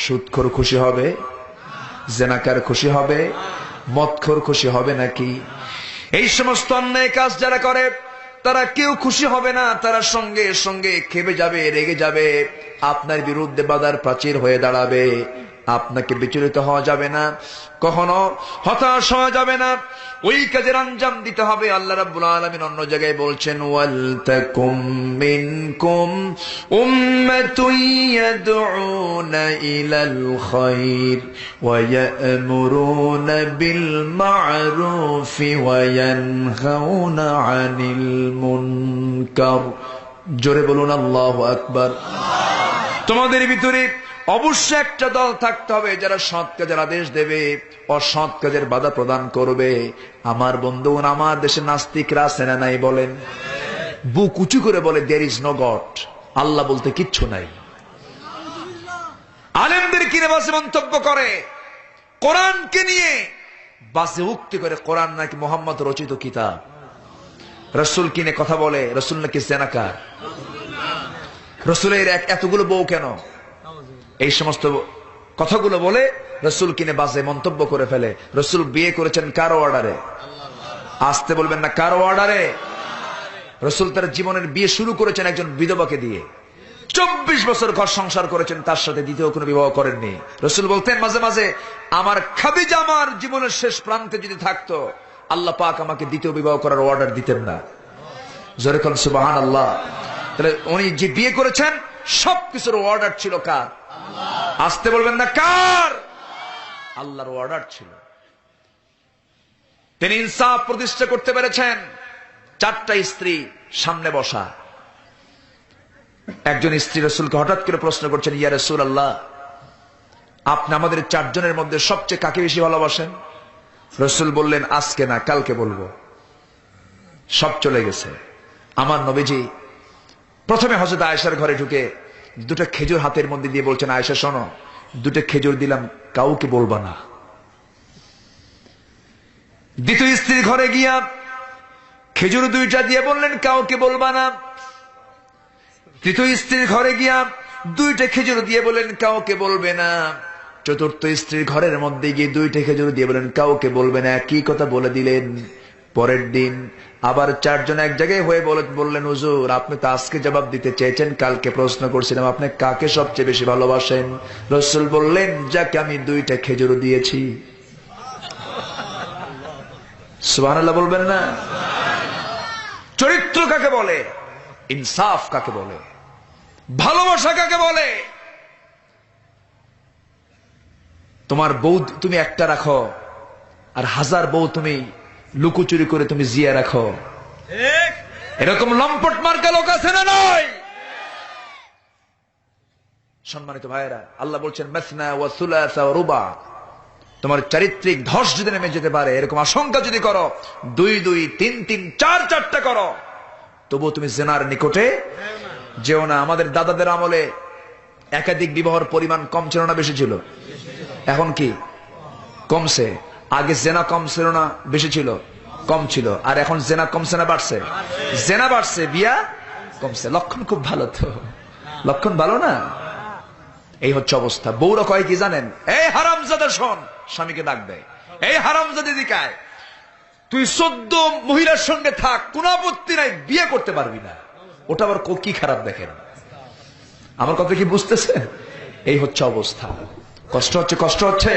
সুদখোর খুশি হবে? জেনাকার খুশি হবে? মদখোর খুশি হবে নাকি? এই সমস্ত অন্যায় কাজ যারা করে তারা কেউ খুশি হবে না, তারা সঙ্গে সঙ্গে খেপে যাবে, রেগে যাবে, আপনার বিরুদ্ধে বাধার প্রাচীর হয়ে দাঁড়াবে। আপনাকে বিচলিত হওয়া যাবে না, কখনো হতাশ হওয়া যাবে না, ওই কাজের আঞ্জাম দিতে হবে। আল্লাহ রাব্বুল আলামিন অন্য জায়গায় বলছেন, ওয়াল তাকুম মিনকুম উম্মাতুন ইয়াদউনা ইলাল খায়র ওয়া ইয়া'মুরুনা বিল মা'রুফি ওয়া ইয়ানহাউনা আনিল মুনকার। জোরে বলুন আল্লাহু আকবার। তোমাদের ভিতরে অবশ্যই একটা দল থাকতে হবে যারা সৎ কাজের আদেশ দেবে, অসৎ কাজের বাধা প্রদান করবে। আমার বন্ধুগণ, আমার দেশে নাস্তিকরা আছে না নাই বলেন? বুক উঁচু করে বলে দেয়ার ইজ নো গড, আল্লাহ বলতে কিচ্ছু নাই। আলেমদের কিনে বাসে মন্তব্য করে, কোরআনকে নিয়ে বাসে উক্তি করে কোরআন নাকি মুহাম্মদ রচিত কিতাব। রসুল কিনে কথা বলে, রসুল নাকি জেনাকার, রসুলের এতগুলো বউ কেন, এই সমস্ত কথাগুলো বলে রসুল কিনে বাসে মন্তব্য করে ফেলে। রসুল বিয়ে করেছেন কারো অর্ডারে? আসতে বলবেন না, কারো অর্ডারে? রসুল তার জীবনের বিয়ে শুরু করেছেন একজন বিধবাকে দিয়ে, 24 বছর ঘর সংসার করেছেন, তার সাথে দ্বিতীয় কোনো বিবাহ করেননি। রসুল বলতেন মাঝে মাঝে, আমার খাদিজা আমার জীবনের শেষ প্রান্তে যদি থাকতো, আল্লাহ পাক আমাকে দ্বিতীয় বিবাহ করার অর্ডার দিতেন না। জোরে কোন সুবহানাল্লাহ। তাহলে উনি যে বিয়ে করেছেন সবকিছুর অর্ডার ছিল কার? আসতে বলবেন না, কার? আল্লাহর অর্ডার ছিল। তিনি ইনসাফ প্রতিষ্ঠা করতে পেরেছেন। 4টা স্ত্রী সামনে বসা। একজন স্ত্রী রাসূলকে হঠাৎ করে প্রশ্ন করছেন, ইয়া রাসূলুল্লাহ, আপনি আমাদের 4 জনের মধ্যে সবচেয়ে কাকে বেশি ভালোবাসেন? রাসূল বললেন, আজকে না, কালকে বলবো। সব চলে গেছে। আমার নবীজি প্রথমে হযরত আয়েশার ঘরে ঢুকে 2টা খেজুর হাতের মধ্যে দিয়ে বলছেন, আয়েশা শোনো, 2টা খেজুর দিলাম, কাউকে বলবা না। দ্বিতীয় স্ত্রীর ঘরে গিয়া খেজুর 2টা দিয়ে বললেন, কাউকে বলবা না। তৃতীয় স্ত্রীর ঘরে গিয়া 2টা খেজুর দিয়ে বললেন, কাউকে বলবে না। চতুর্থ স্ত্রীর ঘরের মধ্যে গিয়ে 2টা খেজুর দিয়ে বললেন, কাউকে বলবে না। একই কথা বলে দিলেন। পরের দিন আবার 4 জন এক জায়গায় হয়ে বললেন, হুজুর, আপনি তো আজকে জবাব দিতে চেয়েছেন, কালকে প্রশ্ন করছিলাম আপনি কাকে সবচেয়ে বেশি ভালোবাসেন। রাসূল বললেন, যাকে আমি 2টা খেজুর দিয়েছি। সুবহানাল্লাহ বলবেন না? চরিত্র কাকে বলে? ইনসাফ কাকে বলে? ভালোবাসা কাকে বলে? তোমার বউ তুমি একটা রাখো, আর 1000 বউ তুমি লুকোচুরি করে তুমি জিয়া রাখো। এরকম লম্পট মার্কা লোক আছে না নয়? সম্মানিত ভাইয়েরা, আল্লাহ বলছেন, মাসনা ওয়া সুলাসা ওয়া রুবা। তোমার চারিত্রিক ধস যদি নেমে যেতে পারে, এরকম আশঙ্কা যদি করো, 2 2 3 3 4 4টা করো, তবু তুমি জিনার নিকটে যেও না। আমাদের দাদাদের আমলে একাধিক বিবাহের পরিমাণ কম ছিল না বেশি ছিল? এখন কি কমছে? আগে জেনা কম ছিল না বেশি ছিল? কম ছিল। আর এখন জেনা কমছে না বাড়ছে? জেনা বাড়ছে, বিয়া কমছে। লক্ষণ খুব ভালো তো, লক্ষণ ভালো না? এই হচ্ছে অবস্থা। বউরা কয় কি জানেন? এই হারামজাদা শোন, স্বামীকে ডাক দেয়, এই হারামজাদা দিকায়, তুই 14 মহিলার সঙ্গে থাক, কোন আপত্তি নাই, বিয়ে করতে পারবি না। ওটা আবার কি খারাপ দেখেন? আমার কথা কি বুঝতেছে? এই হচ্ছে অবস্থা। কষ্ট হচ্ছে, কষ্ট হচ্ছে।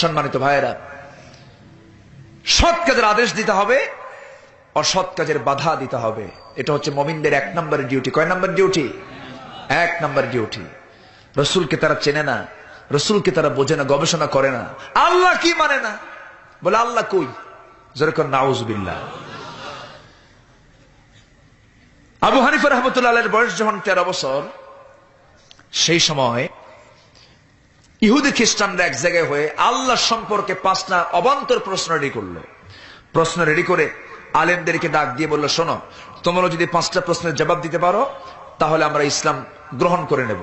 সম্মানিত ভাইয়েরা, সৎ কাজের আদেশ দিতে হবে, অসৎ কাজের বাধা দিতে হবে। এটা হচ্ছে মুমিনদের 1 নম্বরের ডিউটি। কয় নম্বর ডিউটি? 1 নম্বর ডিউটি। রসুলকে তারা চেনে না, রসুলকে তারা বোঝে না, গবেষণা করে না। আল্লাহ কি মানে না, বলে আল্লাহ কই? যেরকম নাউজুবিল্লাহ। আবু হানিফা রাহমাতুল্লাহ আলাইহির বয়স যখন 13 বছর, সেই সময় ইহুদি খ্রিস্টানরা এক জায়গায় হয়ে আল্লাহ সম্পর্কে 5টা অবান্তর প্রশ্ন রেডি করলো। প্রশ্ন রেডি করে আলেমদেরকে ডাক দিয়ে বললো, শোনো, তোমরা যদি 5টা প্রশ্নের জবাব দিতে পারো, তাহলে আমরা ইসলাম গ্রহণ করে নেব।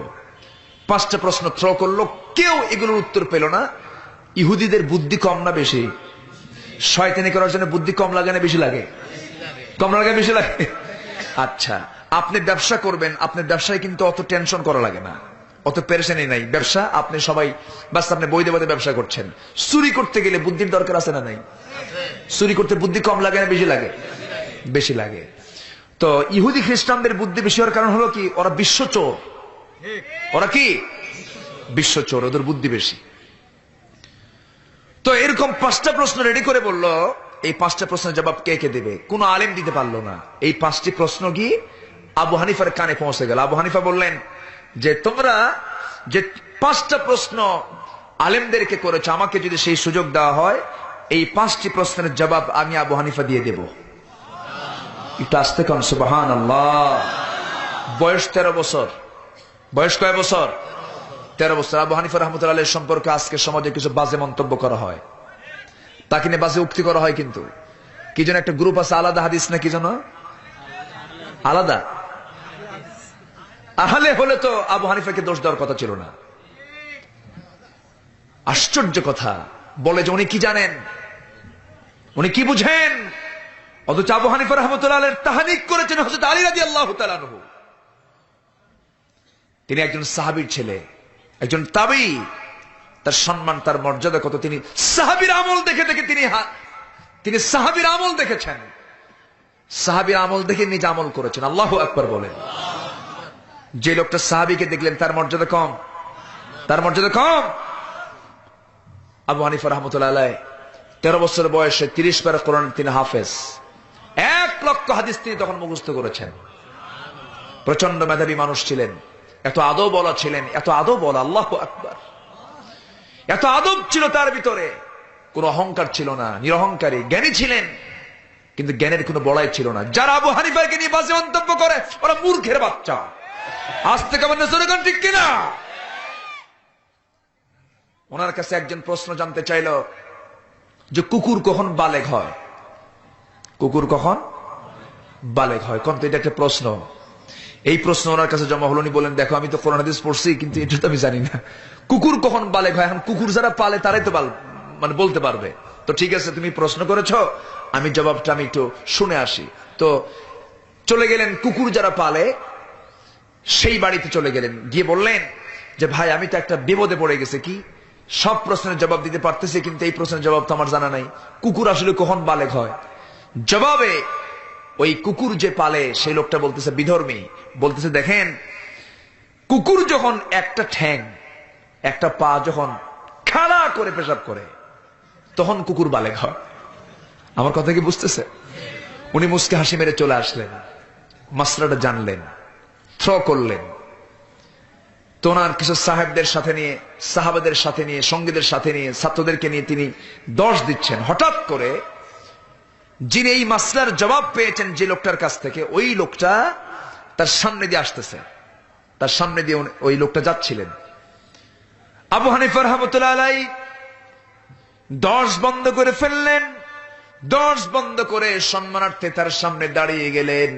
5টা প্রশ্ন থ্রো করলো, কেউ এগুলোর উত্তর পেল না। ইহুদিদের বুদ্ধি কম না বেশি? শয়তানি করার জন্য বুদ্ধি কম লাগে না বেশি লাগে? কম লাগে বেশি লাগে? আচ্ছা, আপনি ব্যবসা করবেন, আপনার ব্যবসায় কিন্তু অত টেনশন করা লাগে না, অত পেরেশানি নাই। ব্যবসা আপনি সবাই বাস, আপনি বৈধ বৈধ ব্যবসা করছেন। চুরি করতে গেলে বুদ্ধির দরকার আছে না নাই? চুরি করতে বুদ্ধি কম লাগে না বেশি লাগে? বেশি লাগে। তো ইহুদি খ্রিস্টানদের বুদ্ধি বেশি হওয়ার কারণ হলো কি, ওরা বিশ্বচোর। ওরা কি বিশ্বচোর, ওদের বুদ্ধি বেশি। তো এরকম 5টা প্রশ্ন রেডি করে বলল, এই 5টা প্রশ্নের জবাব কে কে দেবে? কোন আলেম দিতে পারলো না। এই 5টি প্রশ্ন কি আবু হানিফার কানে পৌঁছে গেল। আবু হানিফা বললেন যে তোমরা যে 5টা প্রশ্ন আলেমদেরকে করেছো, আমাকে যদি সেই সুযোগ দেওয়া হয় এই 5টি প্রশ্নের জবাব আমি আবু হানিফা দিয়ে দেব। একটু আসতে কন সুবহানাল্লাহ। বয়স 13 বছর। বয়স কয় বছর? 13 বছর। আবু হানিফা রাহমাতুল্লাহ আলাইহি সম্পর্কে আজকে সমাজে কিছু বাজে মন্তব্য করা হয়, তাকে নিয়ে বাজে উক্তি করা হয়। কিন্তু কি যেন একটা গ্রুপ আছে, আলাদা হাদিস না কি যেন, আলাদা আহলে হলে তো আবু হানিফাকে দোষ দেওয়ার কথা ছিল না। আশ্চর্য কথা, বলে যে উনি কি জানেন, উনি কি বুঝেন, অথচ আবু হানিফা রাহমাতুল্লাহ আলাইহি তাহনিক করেছেন হযরত আলী রাদিয়াল্লাহু তাআলা আনহু। তিনি একজন সাহাবীর ছেলে, একজন তাবী, তার সম্মান তার মর্যাদা কত। তিনি সাহাবীর আমল দেখে দেখে তিনি সাহাবীর আমল দেখেছেন, সাহাবীর আমল দেখে নিজে আমল করেছেন। আল্লাহু আকবার বলেন। যে লোকটা সাহাবীকে দেখলেন তার মর্যাদা কম, তার মর্যাদা কম। আবু হানিফা রাহমাতুল্লাহ আলাইহি 13 বছর বয়সে 30 পারা কোরআন তিনি হাফেজ। 1 লক্ষ হাদিস তিনি তখন মুখস্থ করেছেন। প্রচন্ড মেধাবী মানুষ ছিলেন, এত আদব বলা ছিলেন, এত আদব বলা, আল্লাহু আকবার, এত আদব ছিল তার ভিতরে। কোন অহংকার ছিল না, নিরহংকারী জ্ঞানী ছিলেন, কিন্তু জ্ঞানের কোনো বড়াই ছিল না। যারা আবু হানিফাকে নিয়ে বাজে মন্তব্য করে ওরা মূর্খের বাচ্চা। আজ থেকে আমার নজরে ঠিক কিনা? ওনার কাছে একজন প্রশ্ন জানতে চাইল যে কুকুর কখন বালেগ হয়? কুকুর কখন বালেগ হয়? কোন তো এটা একটা প্রশ্ন। এই প্রশ্ন ওনার কাছে জমা হলো। উনি বলেন, দেখো আমি তো কোরআন হাদিস পড়ছি, কিন্তু এটা তো আমি জানি না কুকুর কখন বালেগ হয়। এখন কুকুর যারা পালে তারাই তো মানে বলতে পারবে। তো ঠিক আছে, তুমি প্রশ্ন করেছো, আমি জবাবটা আমি একটু শুনে আসি। তো চলে গেলেন কুকুর যারা পালে সেই বাড়িতে চলে গেলেন, গিয়ে বললেন যে ভাই আমি তো একটা বিপদে পড়ে গেছে। কি? সব প্রশ্নের জবাব দিতে পারতেছে, কিন্তু এই প্রশ্নের জবাব তো আমার জানা নাই, কুকুর আসলে কখন বালেগ হয়। জবাবে ওই কুকুর যে পালে সেই লোকটা বলতেছে, বিধর্মী বলতেছে, দেখেন কুকুর যখন একটা ঠ্যাং একটা পা যখন খাড়া করে পেশাব করে তখন কুকুর বালেগ হয়। আমার কথা কি বুঝতেছে? উনি মুস্কে হাসি মেরে চলে আসলেন, মাসলাটা জানলেন, থ্রো করলেন। তো ওনার কিছু সাহেবদের সাথে নিয়ে, সাহাবাদের সাথে নিয়ে, সঙ্গীদের সাথে নিয়ে, ছাত্রদেরকে নিয়ে তিনি 10 দিচ্ছেন। হঠাৎ করে যিনি এই মাসলার জবাব পেয়েছেন যে লোকটার কাছ থেকে, ওই লোকটা তার সামনে দিয়ে আসতেছে, তার সামনে দিয়ে ওই লোকটা যাচ্ছিলেন। আবু হানিফা রাহমাতুল্লাহ আলাইহি 10 বন্ধ করে ফেললেন। 10 বন্ধ করে সম্মানার্থে তার সামনে দাঁড়িয়ে গেলেন,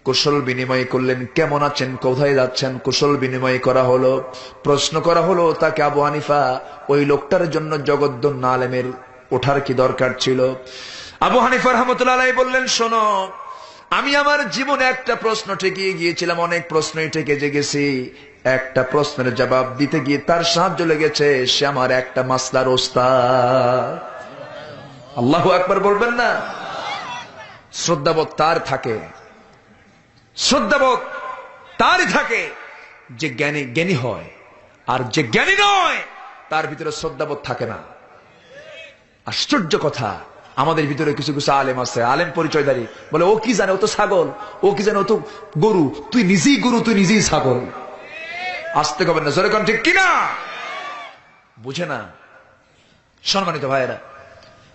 কুশল বিনিময় করলেন। কেমন আছেন, কোথায় যাচ্ছেন? কুশল বিনিময় করা হলো, প্রশ্ন করা হলো তাকে, আবু হানিফা ওই লোকটার জন্য জগদ্দন্য আলেমের ওঠার কি দরকার ছিল? আবু হানিফা রাহমাতুল্লাহ আলাইহি বললেন, শোনো, আমি আমার জীবনে একটা প্রশ্ন ঠেকিয়ে গিয়েছিলাম, অনেক প্রশ্নই ঠেকে গেছি। একটা প্রশ্নের জবাব দিতে গিয়ে তার সাহায্য লেগেছে, সে আমার একটা মাসলার ওস্তাদ। আল্লাহু আকবার বলবেন না? শ্রদ্ধাবোধ তার থাকে, শ্রদ্ধাবোধ তারই থাকে যে জ্ঞানী হয়, আর যে জ্ঞানী নয় তার ভিতরে শ্রদ্ধাবোধ থাকে না। আশ্চর্য কথা, আমাদের ভিতরে কিছু কিছু আলেম আছে, আলেম পরিচয়ধারী, বলে ও কি জানে, ও তো ছাগল, ও কি জানে, ও তো গরু। তুই নিজেই গরু, তুই নিজেই ছাগল। আসতে কবেন না, জোরে কোন ঠিক কিনা? বুঝে না। সম্মানিত ভাইয়েরা,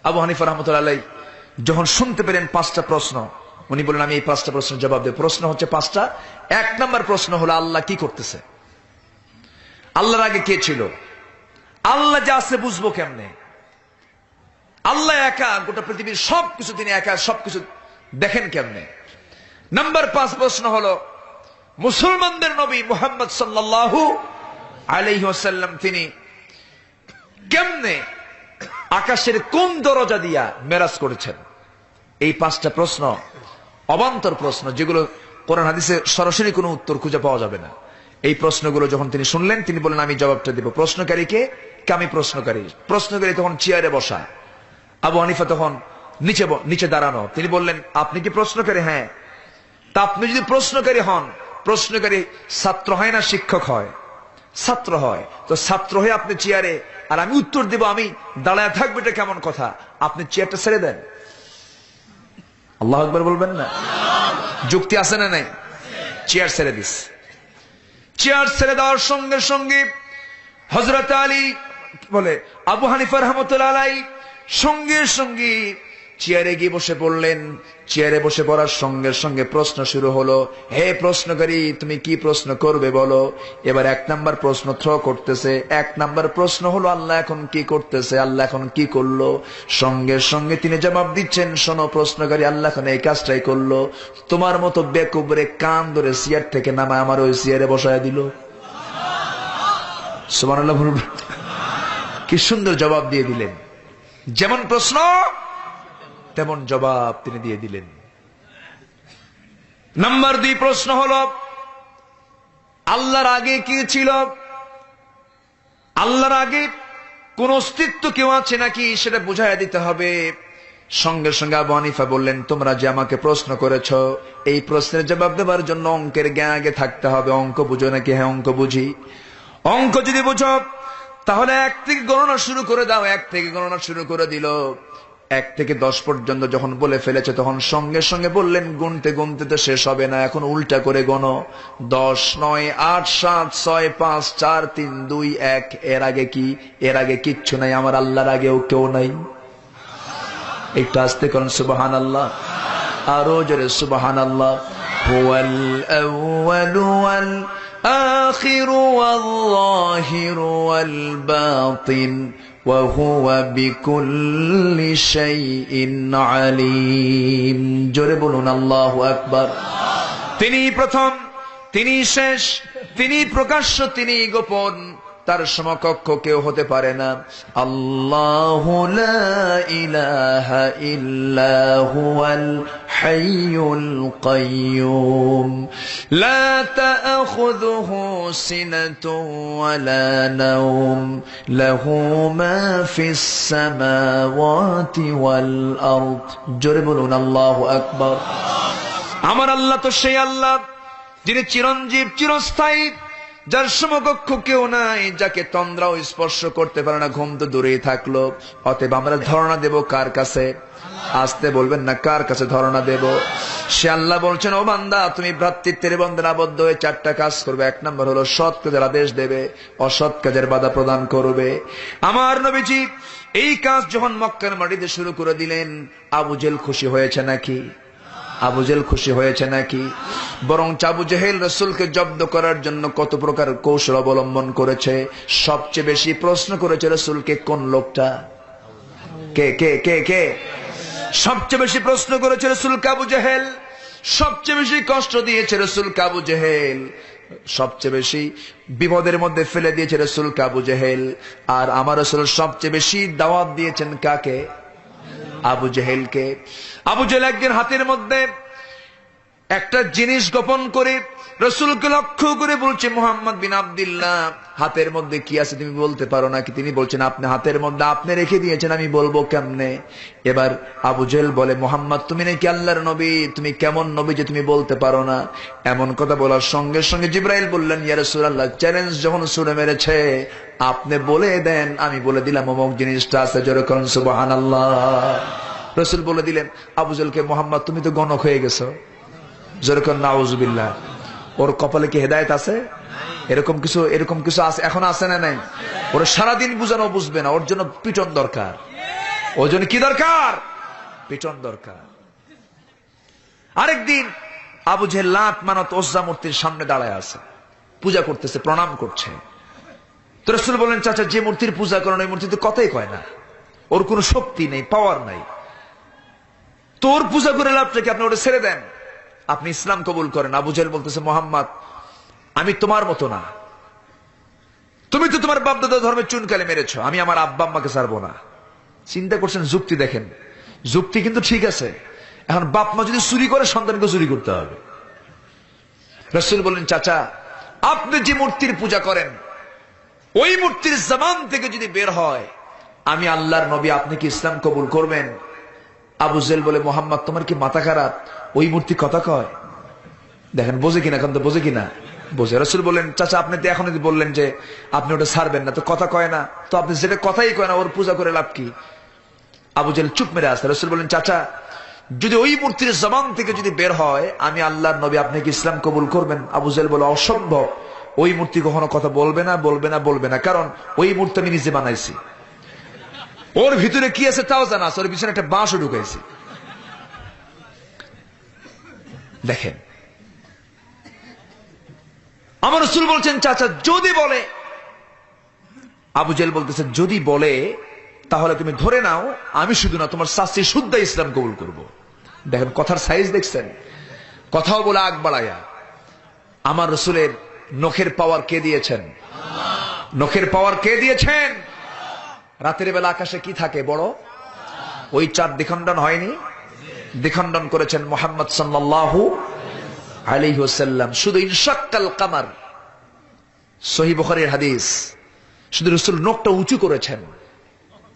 আবু হানিফা রাহমাতুল্লাহ আলাইহি যখন শুনতে পেলেন 5টা প্রশ্ন, উনি বলেন আমি এই 5টা প্রশ্নের জবাব দেব। প্রশ্ন হচ্ছে 5টা। 1 নম্বর প্রশ্ন হলো আল্লাহ কি করতেছে? আল্লাহর আগে কে ছিল? আল্লাহ যা আছে বুঝবো কেমনে? আল্লাহ একা, গোটা পৃথিবীর সবকিছু তিনি একা, সবকিছু দেখেন কেমনে? নাম্বার 5 প্রশ্ন হলো মুসলমানদের নবী মুহাম্মদ সাল্লাল্লাহু আলাইহি ওয়াসাল্লাম তিনি কেমনে আকাশের কোন দরজা দিয়া মেরাজ করেছেন? এই 5টা প্রশ্ন অবান্তর প্রশ্ন, যেগুলো কোরআন হাদিসে সরাসরি কোনো উত্তর খুঁজে পাওয়া যাবে না। এই প্রশ্নগুলো যখন তিনি শুনলেন, তিনি বললেন আমি জবাবটা দেব। প্রশ্নকারীকে? আমি প্রশ্নকারী। প্রশ্নকারী তখন চেয়ারে বসা। আবু হানিফা তখন নিচে দাঁড়ানো। তিনি বললেন, আপনি কি প্রশ্নকারী? হ্যাঁ। তা আপনি যদি প্রশ্নকারী হন, প্রশ্নকারী ছাত্র হয় না শিক্ষক হয়? ছাত্র হয়। তো ছাত্র হয়ে আপনি চেয়ারে, আর আমি উত্তর দেব আমি দাঁড়ায় থাকবো, এটা কেমন কথা? আপনি চেয়ারটা ছেড়ে দেন। আল্লাহু আকবার বলবেন না? যুক্তি আছে না নাই? চেয়ার ছেড়ে দিস। চেয়ার ছেড়ে দেওয়ার সঙ্গে সঙ্গে হযরত আলী বলে আবু হানিফা রাহমাতুল্লাহ আলাইহি সঙ্গে সঙ্গে চেয়ারে গিয়ে বসে পড়লেন। চেয়ারে বসে পড়ার সঙ্গে সঙ্গে প্রশ্ন শুরু হলো। হে প্রশ্নকারী, তুমি কি প্রশ্ন করবে বলো? এবার 1 নাম্বার প্রশ্ন থ্রো করতেছে। 1 নাম্বার প্রশ্ন হলো, আল্লাহ এখন কি করতেছে? আল্লাহ এখন কি করলো? সঙ্গে সঙ্গে তিনি জবাব দিচ্ছেন, শোনো প্রশ্নকারী, আল্লাহ এখন এই কাজটাই করলো। তোমার মতো বেকুবরে কান ধরে চেয়ার থেকে নামায় আমার ওই চেয়ারে বসায় দিল। সুবহানাল্লাহ বলুন। কি সুন্দর জবাব দিয়ে দিলেন। যেমন প্রশ্ন তেমন জবাব তিনি দিয়ে দিলেন। নাম্বার 2 প্রশ্ন হলো, আল্লাহর আগে কি ছিল? আল্লাহর আগে কোন অস্তিত্ব কেউ আছে নাকি সেটা বুঝাইয়া দিতে হবে। সঙ্গে সঙ্গে আবু হানিফা বললেন, তোমরা যে আমাকে প্রশ্ন করেছ, এই প্রশ্নের জবাব দেওয়ার জন্য অঙ্কের জ্ঞান আগে থাকতে হবে। অঙ্ক বুঝো নাকি? হ্যাঁ, অঙ্ক বুঝি। অঙ্ক যদি বুঝো তাহলে 1 থেকে গণনা শুরু করে দাও। 1 থেকে গণনা শুরু করে দিল। 1 থেকে 10 পর্যন্ত যখন বলে ফেলেছে, তখন সঙ্গে সঙ্গে বললেন, গুনতে গুনতে তো শেষ হবে না, এখন উল্টা করে গণো। 10, 9, 8, 7, 6, 5, 4, 3, 2, 1। এর আগে কি? এর আগে কিচ্ছু নাই। আমার আল্লাহর আগেও কেউ নাই। একটু আস্তে করুন সুবহানাল্লাহ, আরো জোরে সুবহানাল্লাহ। হুয়াল আউয়ালু ওয়াল আখিরু ওয়াল যাহিরু ওয়াল বাতিন ওয়া হুয়া বিকুল্লি শাইইন আলীম। জোরে বলুন আল্লাহু আকবার। তিনি প্রথম, তিনি শেষ, তিনি প্রকাশ্য, তিনি গোপন, তার সমকক্ষ কেউ হতে পারে না। আল্লাহু লা ইলাহা ইল্লা হুয়াল হাইয়ুল কাইয়্যুম লা তা'খুযুহু সিনাতুন ওয়া লা নাওম লাহু মা ফিস সামাওয়াতি ওয়াল আরদ। জোরে বলুন আল্লাহু আকবার। আমার আল্লাহ তো সেই আল্লাহ যিনি চিরঞ্জীব, চিরস্থায়ী, যার সমকক্ষ কেউ নাই, যাকে তন্দ্রাও স্পর্শ করতে পারে না, ঘুম তো দূরেই থাকলো। অতএব আমরা ধারণা দেব কার কাছে? আসতে বলবেন না, কার কাছে ধারণা দেব? সে আল্লাহ বলছেন, ও বান্দা, তুমি ভ্রাতৃত্বের বন্ধনে আবদ্ধ হয়ে 4টা কাজ করবে। 1 নম্বর হলো সৎ কাজের আদেশ দেবে, অসৎ কাজের বাধা প্রদান করবে। আমার নবীজি এই কাজ যখন মক্কার মাটিতে শুরু করে দিলেন, আবু জেহেল খুশি হয়েছে নাকি? আবু জেহেল খুশি হয়েছে নাকি? বরং আবু জেহেল রাসূলকে জব্দ করার জন্য কত প্রকার কৌশল অবলম্বন করেছে। সবচেয়ে বেশি প্রশ্ন করেছে রাসূলকে, কোন লোকটা? কে কে কে কে? সবচেয়ে বেশি প্রশ্ন করেছে রাসূলকে আবু জেহেল। সবচেয়ে বেশি কষ্ট দিয়েছে রাসূলকে আবু জেহেল। সবচেয়ে বেশি বিপদের মধ্যে ফেলে দিয়েছে রাসূলকে আবু জেহেল। আর আমার রাসূল সবচেয়ে বেশি দাওয়াত দিয়েছেন কাকে? আবু জেহেলকে। আবু জেহেল একদিন হাতের মধ্যে একটা জিনিস গোপন করে রাসূলকে লক্ষ্য করে বলছে, মুহাম্মদ বিন আব্দুল্লাহ, হাতের মধ্যে কি আছে তুমি বলতে পারো নাকি? তিনি বলছেন, আপনি হাতের মধ্যে আপনি রেখে দিয়েছেন, আমি বলবো কেমনে? এবার আবু জেহেল বলে, মুহাম্মদ তুমি নাকি আল্লাহর নবী, তুমি কেমন নবী যে তুমি বলতে পারো না? এমন কথা বলার সঙ্গে সঙ্গে জিবরাইল বললেন, ইয়া রাসূলুল্লাহ, চ্যালেঞ্জ যখন ছুড়ে মেরেছে, আপনি বলে দেন, আমি বলে দিলাম অমুক জিনিসটা আছে। জোরে করুন সুবহানাল্লাহ। রাসূল বলে দিলেন আবু জেহেলকে, মুহাম্মদ তুমি তো গণক হয়ে গেছো। জোরে করুন নাউযুবিল্লাহ। ওর কপালে কি হেদায়েত আছে? এরকম কিছু আছে, এখন আছে না নাই? ওর সারাদিন বুঝানো বুঝবে না, ওর জন্য পিটন দরকার। ওর জন্য কি দরকার? পিটন দরকার। আরেকদিন আবু জেহেল লাত মানত ওজ্জা মূর্তির সামনে দাঁড়ায় আছে, পূজা করতেছে, প্রণাম করছে। তো রাসূল বলেন, চাচা, যে মূর্তির পূজা করেন ওই মূর্তি তো কথাই কয় না, ওর কোনো শক্তি নেই, পাওয়ার নাই, তোর পূজা করে লাভটা কি? আপনি ওটা ছেড়ে দেন, আপনি ইসলাম কবুল করেন। আবু জেহেল বলতেছে, মুহাম্মদ, আমি তোমার মতো না, তুমি তো তোমার বাপ দাদা ধর্মের চুনকালি মেরেছ, আমি আমার আব্বা আম্মাকে ছাড়বো না। চিন্তা করছেন, যুক্তি দেখেন, যুক্তি কিন্তু ঠিক আছে। এখন বাপ মা যদি চুরি করে, সন্তানকে চুরি করতে হবে। রাসূল বললেন, চাচা, আপনি যে মূর্তির পূজা করেন ওই মূর্তির জবান থেকে যদি বের হয় আমি আল্লাহর নবী, আপনি কি ইসলাম কবুল করবেন? আবু জেহেল বলে, মোহাম্মদ তোমার কি মাথা খারাপ? ওই মূর্তি কথা কয়? দেখেন বোঝে কিনা, এখন তো বোঝে কিনা, বোঝে। রাসূল বললেন, চাচা আপনি তো এখন বললেন যে আপনি ওটা ছাড়বেন না, তো কথা কয় না, তো আপনি যেটা কথাই কয় না ওর পূজা করে লাভ কি? আবু জেহেল চুপ মেরে আসে। রাসূল বললেন, চাচা যদি ওই মূর্তির জবান থেকে যদি বের হয় আমি আল্লাহর নবী, আপনি কি ইসলাম কবুল করবেন? আবু জেহেল বলে, অসম্ভব, ওই মূর্তি কখনো কথা বলবে না, বলবে না, বলবে না, কারণ ওই মূর্তি আমি নিজে বানাইছি, ওর ভিতরে কি আছে তাও জানা আছে, ওর পিছনে একটা বাঁশও ঢুকাইছি। দেখেন আমার রাসূল বলছেন, চাচা যদি বলে, আবু জেহেল বলতেছে যদি বলে তাহলে তুমি ধরে নাও আমি শুধু না তোমার শাস্তি শুদ্ধ ইসলাম কবুল করব। দেখেন কথার সাইজ দেখছেন, কথাও বলে আগ বাড়ায়া। আমার রাসূলের নখের পাওয়ার কে দিয়েছেন? নখের পাওয়ার কে দিয়েছেন? রাতের বেলা আকাশে কি থাকে বড়? ওই চাঁদ দ্বিখণ্ডন হয়নি? দ্বিখণ্ডন করেছেন মুহাম্মদ সাল্লাল্লাহু আলাইহি ওয়াসাল্লাম। শুধু ইনশাক্কাল কামার, সহিহ বুখারীর হাদিস, শুধু রাসূল নখটা উঁচু করেছেন,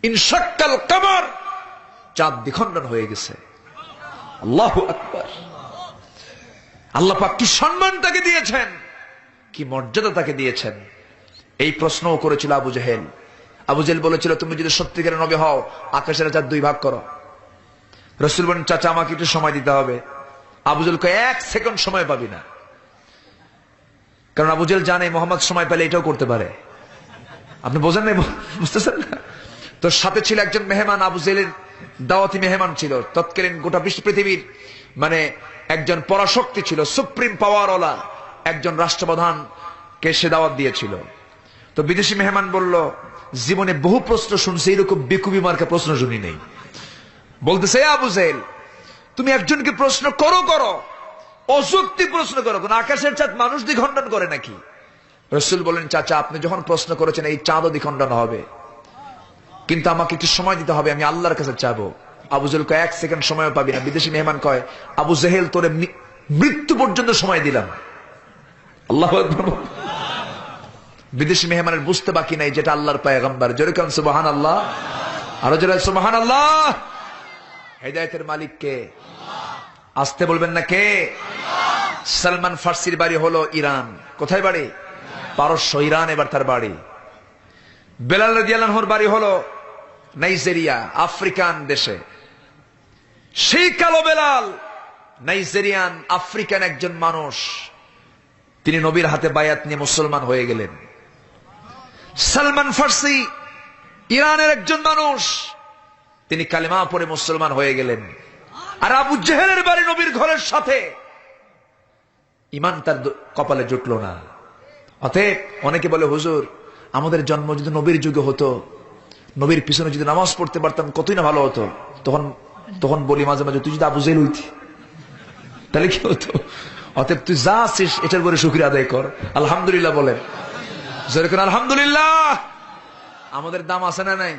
ইনশাক্কাল কামার, চাঁদ দ্বিখণ্ডন হয়ে গেছে। আল্লাহু আকবার। আল্লাহ পাক কি সম্মান তাকে দিয়েছেন, কি মর্যাদা তাকে দিয়েছেন। এই প্রশ্নও করেছিল আবু জেহেল। আবু জেহেল বলেছিল, তুমি যদি সত্যিকারের নবী হও আকাশের চাঁদ দুই ভাগ করো। রাসূল বলেন, চাচা আমাকে একটু সময় দিতে হবে। আবু জেহেল কয়, 1 সেকেন্ড সময় পাবি না, কারণ আবু জেহেল জানে মোহাম্মদ সময় পেলে এটাও করতে পারে। আপনি বোঝেন না, বুঝতেছেন না? তো সাথে ছিল একজন মেহমান, আবু জেহেলের দাওয়াতি মেহমান ছিল, তৎকালীন গোটা বিশ্ব পৃথিবীর মানে একজন পরাশক্তি ছিল, সুপ্রিম পাওয়ারওয়ালা একজন রাষ্ট্রপ্রধান কে সে দাওয়াত দিয়েছিল। তো বিদেশি মেহমান বলল, জীবনে বহু প্রশ্ন শুনছে, এরকম বেকুবি মার্কা প্রশ্ন শুনি নেই। বলতেছে, আবু জেহেল তুমি একজনকে প্রশ্ন করো, অযৌক্তিক প্রশ্ন করো, কোন আকাশের চাঁদ মানুষ দ্বিখণ্ডন করে নাকি? রাসূল বলেন, চাচা আপনি যখন প্রশ্ন করেছেন এই চাঁদও দ্বিখণ্ডন হবে, কিন্তু আমাকে একটু সময় দিতে হবে, আমি আল্লাহর কাছে চাবো। আবু জেহেল কয়, 1 সেকেন্ড সময় পাবি না। বিদেশি মেহমান কয়, আবু জেহেল তোরে মৃত্যু পর্যন্ত সময় দিলাম। আল্লাহু আকবার। বিদেশি মেহমানের বুঝতে বাকি নাই যেটা আল্লাহর পয়গম্বর। জোরে কান সুবহানাল্লাহ, আরো জোরে সুবহানাল্লাহ। হেদায়েতের মালিক কে? আসতে বলবেন না কে? সালমান ফার্সির বাড়ি হলো ইরান। কোথায় বাড়ি? পারস্য, ইরান এবার তার বাড়ি। বেলাল রাদিয়াল্লাহু আনহুর বাড়ি হলো নাইজেরিয়া, আফ্রিকান দেশে। সেই কালো বেলাল নাইজেরিয়ান আফ্রিকান একজন মানুষ, তিনি নবীর হাতে বায়াত নিয়ে মুসলমান হয়ে গেলেন। সালমান ফার্সি ইরানের একজন মানুষ, তিনি কালেমা পড়ে মুসলমান হয়ে গেলেন। আর আবু জেহেলের বাড়ি নবীর ঘরের সাথে, ঈমান তার কপালে জুটলো না। অতএব অনেকে বলে, হুজুর আমাদের জন্ম যদি নবীর যুগে হতো, নবীর পিছনে যদি নামাজ পড়তে পারতাম কতই না ভালো হতো। তখন বলি মাঝে মাঝে, তুই যদি আবু জেহেল হইতি তাহলে কি হতো? অতএব তুই যা আছিস এটার উপরে শুকরিয়া আদায় কর, আলহামদুলিল্লাহ বলেন। যেরকম আলহামদুলিল্লাহ। আমাদের দাম আছে না নাই?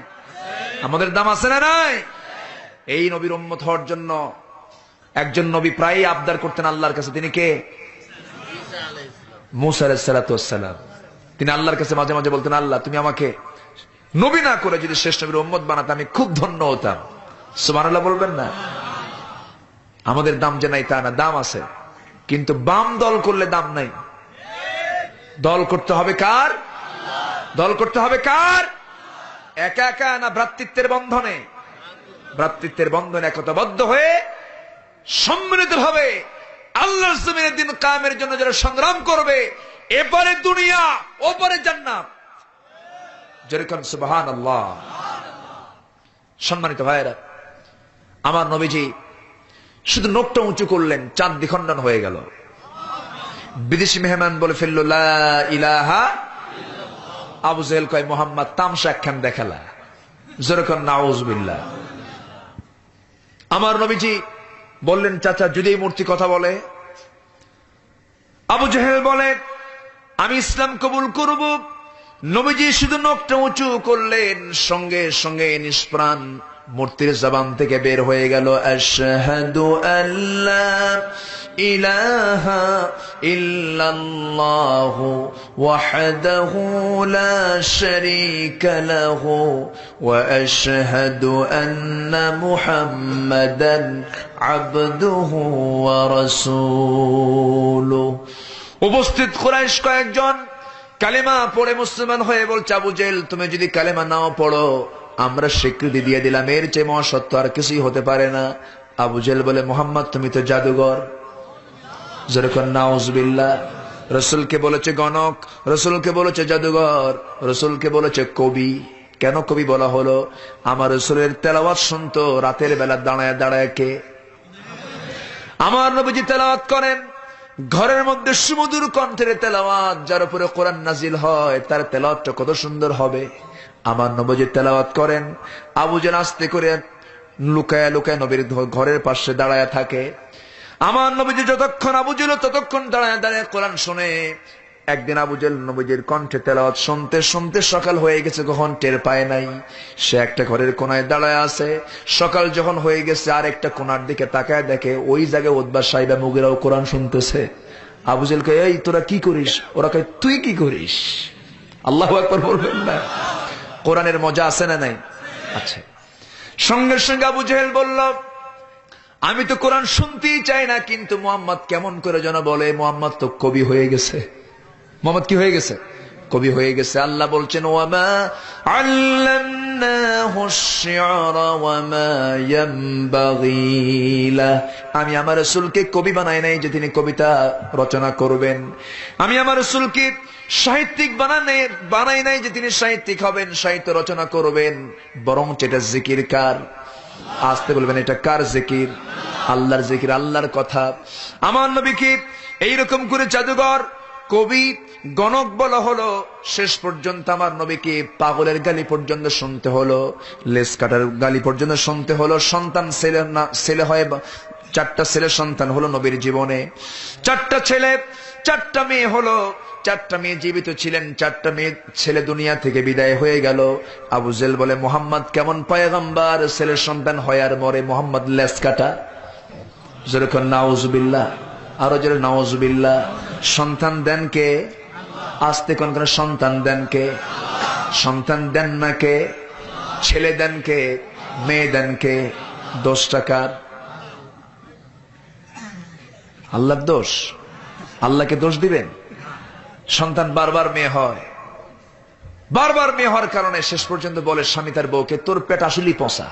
আমাদের দাম আছে না নাই? এই নবীর উম্মত হওয়ার জন্য একজন নবী প্রায় আবদার করতেন আল্লাহর কাছে। তিনি কে? মূসা আলাইহিস সালাতু ওয়াস সালাম। তিনি আল্লাহর কাছে মাঝে মাঝে বলতেন, আল্লাহ তুমি আমাকে নবী না করে যদি শেষ নবীর উম্মত বানাতে আমি খুব ধন্য হতাম। সুবহানাল্লাহ বলবেন না? আমাদের দাম যে নাই তা না, দাম আছে, কিন্তু বাম দল করলে দাম নাই। দল করতে হবে কার? দল করতে হবে কার? একা একা না, ভ্রাতৃত্বের বন্ধনে। ভ্রাতৃত্বের বন্ধনে একতাবদ্ধ হয়ে সম্মিলিত ভাবে আল্লাহর জমিনের দিন কায়েমের জন্য যারা সংগ্রাম করবে, এপারে দুনিয়া ওপারে জান্নাত। যেরকম সুবহানাল্লাহ। সম্মানিত ভাইয়েরা, আমার নবীজি শুধু নখটা উঁচু করলেন, চাঁদ দ্বিখণ্ডন হয়ে গেল। বিদেশি মেহমান বলে ফেলল, লা ইলাহা ইল্লাল্লাহ। আবু জেহেল কয়, মুহাম্মদ তামসা একখান দেখালা। যেরকম নাউজুবিল্লাহ। আমার নবীজি বললেন, চাচা যদি এই মূর্তি কথা বলে? আবু জেহেল বলে, আমি ইসলাম কবুল করব। নবীজি শুধু নখটা উঁচু করলেন, সঙ্গে সঙ্গে নিষ্প্রাণ মূর্তির জবান থেকে বের হয়ে গেল আশহাদু আল্লা ইলাহা ইল্লাল্লাহু ওয়াহদাহু লা শারীকা লাহু ওয়া আশহাদু আন্না মুহাম্মাদান আবদুহু ওয়া রাসূলুহু। উপস্থিত কুরাইশ কয়েকজন কালেমা পড়ে মুসলমান হয়ে বলছে, আবু জেহেল তুমি যদি কালেমা নাও পড়ো আমরা স্বীকৃতি দিয়ে দিলাম, এর চেয়ে মহাসত্য আর কিছুই হতে পারে না। আবু জেহেল বলে, মুহাম্মদ তুমি তো জাদুঘর। যেরকম নাউজুবিল্লাহ। রসুলকে বলেছে গণক, রসুলকে বলেছে জাদুঘর, রসুলকে বলেছে কবি। কেন কবি বলা হলো? আমার রসুলের তেলাওয়াত শুনতো রাতের বেলা দাঁড়ায় দাঁড়ায় কে? আমার নবীজি তেলাওয়াত করেন, ঘরের মধ্যে সুমধুর কণ্ঠের তেলাওয়াত, যার উপরে কোরআন নাজিল হয় তার তেলাওয়াতটা কত সুন্দর হবে। আমার নবীজি তেলাওয়াত করেন, আবু জেহেল আস্তে করে লুকায়া লুকায় নবীর ঘরের পাশে দাঁড়ায় থাকে। আমার নবীজি যতক্ষণ, আবু জেহেল ততক্ষণ দাঁড়ায় দাঁড়ায় কোরআন শুনে। একদিন আবু জেহেল নবীজির কণ্ঠে তেলাওয়াত শুনতে শুনতে সকাল হয়ে গেছে, কখন টের পায় নাই। সে একটা ঘরের কোনায় দাঁড়ায় আছে। সকাল যখন হয়ে গেছে আর একটা কোনার দিকে তাকায় দেখে ওই জায়গায় উতবা সাইবা মুগিরাও কোরআন শুনতেছে। আবু জেহেল কয়, এই তোরা কি করিস? ওরা কয়, তুই কি করিস? আল্লাহু আকবার বলবেন না? কোরআনের মজা আছে না নাই? আচ্ছা। সঙ্গে সঙ্গে আবু জেহেল বলল, আমি তো কোরআন শুনতেই চাই না, কিন্তু মুহাম্মদ কেমন করে যেন বলে মুহাম্মদ তো কবি হয়ে গেছে। মুহাম্মদ কি হয়ে গেছে? কবি হয়ে গেছে। আল্লাহ বলছেন, ওয়ামা আল্লামনাহু আশ-শি'রা ওয়ামা ইয়ানবাগী লাহ। আমি আমার রাসূলকে কবি বানাই নাই যে তিনি কবিতা রচনা করবেন। আমি আমার রাসূলকে সাহিত্যিক বানাই নাই যে তিনি সাহিত্যিক হবেন, সাহিত্য রচনা করবেন। বরং এটা জিকির কার? আসতে বলবেন, এটা কার জিকির? আল্লাহর জিকির, আল্লাহর কথা। আমার নবীকে এইরকম করে জাদুঘর, কবি, গণক বলা হলো। শেষ পর্যন্ত আমার নবীকে পাগলের গালি পর্যন্ত শুনতে হলো, লেস কাটার গালি পর্যন্ত শুনতে হলো। সন্তান ছেলে হয়, 4টা ছেলে সন্তান হলো নবীর জীবনে। 4টা ছেলে 4টা মেয়ে হলো। 4টা মেয়ে জীবিত ছিলেন, 4টা মেয়ে ছেলে দুনিয়া থেকে বিদায় হয়ে গেল। আবু জেহেল বলে, মুহাম্মদ কেমন পয়গম্বর, ছেলের সন্তান হয় আর মরে, মুহাম্মদ লেস কাটা। যেরকম নাউজুবিল্লাহ, আরো জোরে নাউজুবিল্লাহ। সন্তান দেন কে? আস্তে কোন কোন সন্তান দেন কে? সন্তান দেন না কে? ছেলে দেন কে? মেয়ে দেন কে? দোষটা কার? আল্লাহর দোষ? আল্লাহকে দোষ দিবেন? সন্তান বারবার মেয়ে হয়, বারবার মেয়ে হওয়ার কারণে শেষ পর্যন্ত বলে স্বামী তার বউকে, তোর পেট আসলেই পচা।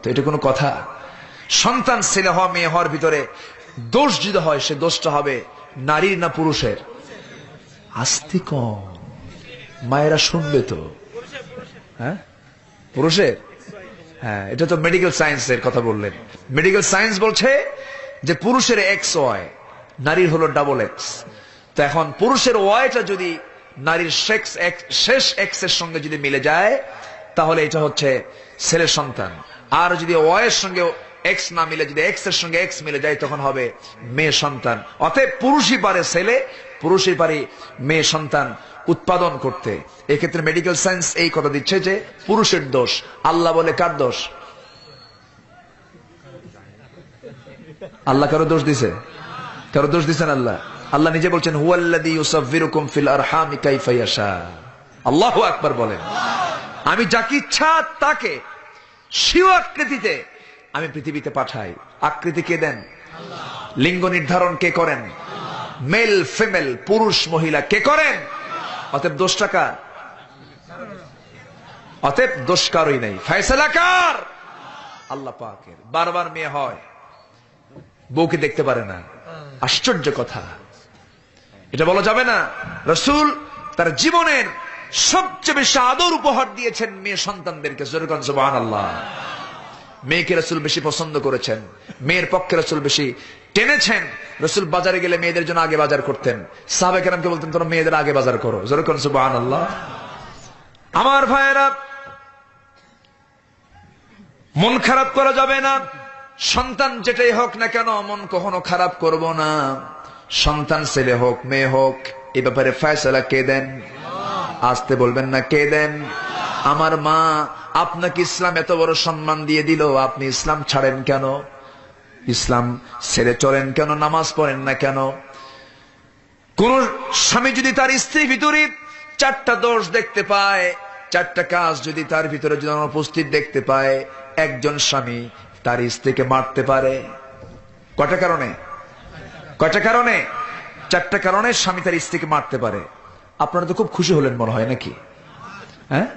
তো এটা কোনো কথা? সন্তান ছেলে হওয়া মেয়ে হওয়ার ভিতরে দোষ যদি হয়, সে দোষটা হবে নারীর না পুরুষের? আস্তে কম, মায়েরা শুনবে তো। হ্যাঁ, পুরুষের। হ্যাঁ, এটা তো মেডিকেল সায়েন্সের কথা বললেন। মেডিকেল সায়েন্স বলছে যে পুরুষের এক্স ওয়াই, নারীর হলো ডাবল এক্স। তো এখন পুরুষের ওয়াইটা যদি নারীর শেষ এক্স এর সঙ্গে যদি মিলে যায়, তাহলে এটা হচ্ছে ছেলের সন্তান। আর যদি ওয়াইয়ের সঙ্গে এক্স না মিলে, যদি এক্স এর সঙ্গে এক্স মিলে যায়, তখন হবে মেয়ে সন্তান। অতএব পুরুষই পারে ছেলে, পুরুষই পারে মেয়ে সন্তান উৎপাদন করতে। এক্ষেত্রে মেডিকেল সায়েন্স এই কথা দিচ্ছে যে পুরুষের দোষ। আল্লাহ বলে কার দোষ? আল্লাহ কারো দোষ দিছে? কারো দোষ দিছেন আল্লাহ? আল্লাহ নিজে বলছেন, হুয়াল্লাযী ইউসাফফিরুকুম ফিল আরহামি কাইফা ইয়াশা। আল্লাহু আকবার বলেন। আমি যাকে ইচ্ছা তাকে স্বীয় আকৃতিতে আমি পৃথিবীতে পাঠাই। আকৃতি কে দেন? লিঙ্গ নির্ধারণ কে করেন? মেল ফিমেল, পুরুষ মহিলা কে করেন? অতএব দোষটা কার? অতএব দোষ কারই নাই, ফয়সালা কার? আল্লাহ পাকের। বারবার মেয়ে হয়, বউকে দেখতে পারে না। আশ্চর্য কথা, এটা বলা যাবে না। রাসূল তার জীবনের সবচেয়ে বেশি আদর উপহার দিয়েছেন মেয়ে সন্তানদেরকে। সুবহানাল্লাহ। মেয়েকে রাসূল বেশি পছন্দ করেছেন, মেয়ের পক্ষে রাসূল বেশি টেনেছেন। রাসূল বাজারে গেলে মেয়েদের জন্য আগে বাজার করতেন। সাহাবায়ে কেরামকে বলতেন, তোমরা মেয়েদের আগে বাজার করো। যেরকম সুবহানাল্লাহ। আমার ভাইয়েরা, মন খারাপ করা যাবে না। সন্তান যেটাই হোক না কেন, মন কখনো খারাপ করব না। সন্তান ছেলে হোক মেয়ে হোক, এই ব্যাপারে ফয়সালা কে দেন? আসতে বলবেন না, কে দেন? আমার মা আপনাকে ইসলাম এত বড় সম্মান দিয়ে দিল, আপনি ইসলাম ছাড়েন কেন? ইসলাম ছেড়ে চলেন কেন? নামাজ পড়েন না কেন? কোন স্বামী যদি তার স্ত্রীর ভিতরে 4টা দোষ দেখতে পায়, 4টা কাজ যদি তার ভিতরে যদি অনুপস্থিত দেখতে পায়, একজন স্বামী তার স্ত্রীকে মারতে পারে। কয়টা কারণে? কয়টা কারণে? 4টা কারণে স্বামী তার স্ত্রীকে মারতে পারে। আপনারা তো খুব খুশি হলেন মনে হয় নাকি? হ্যাঁ?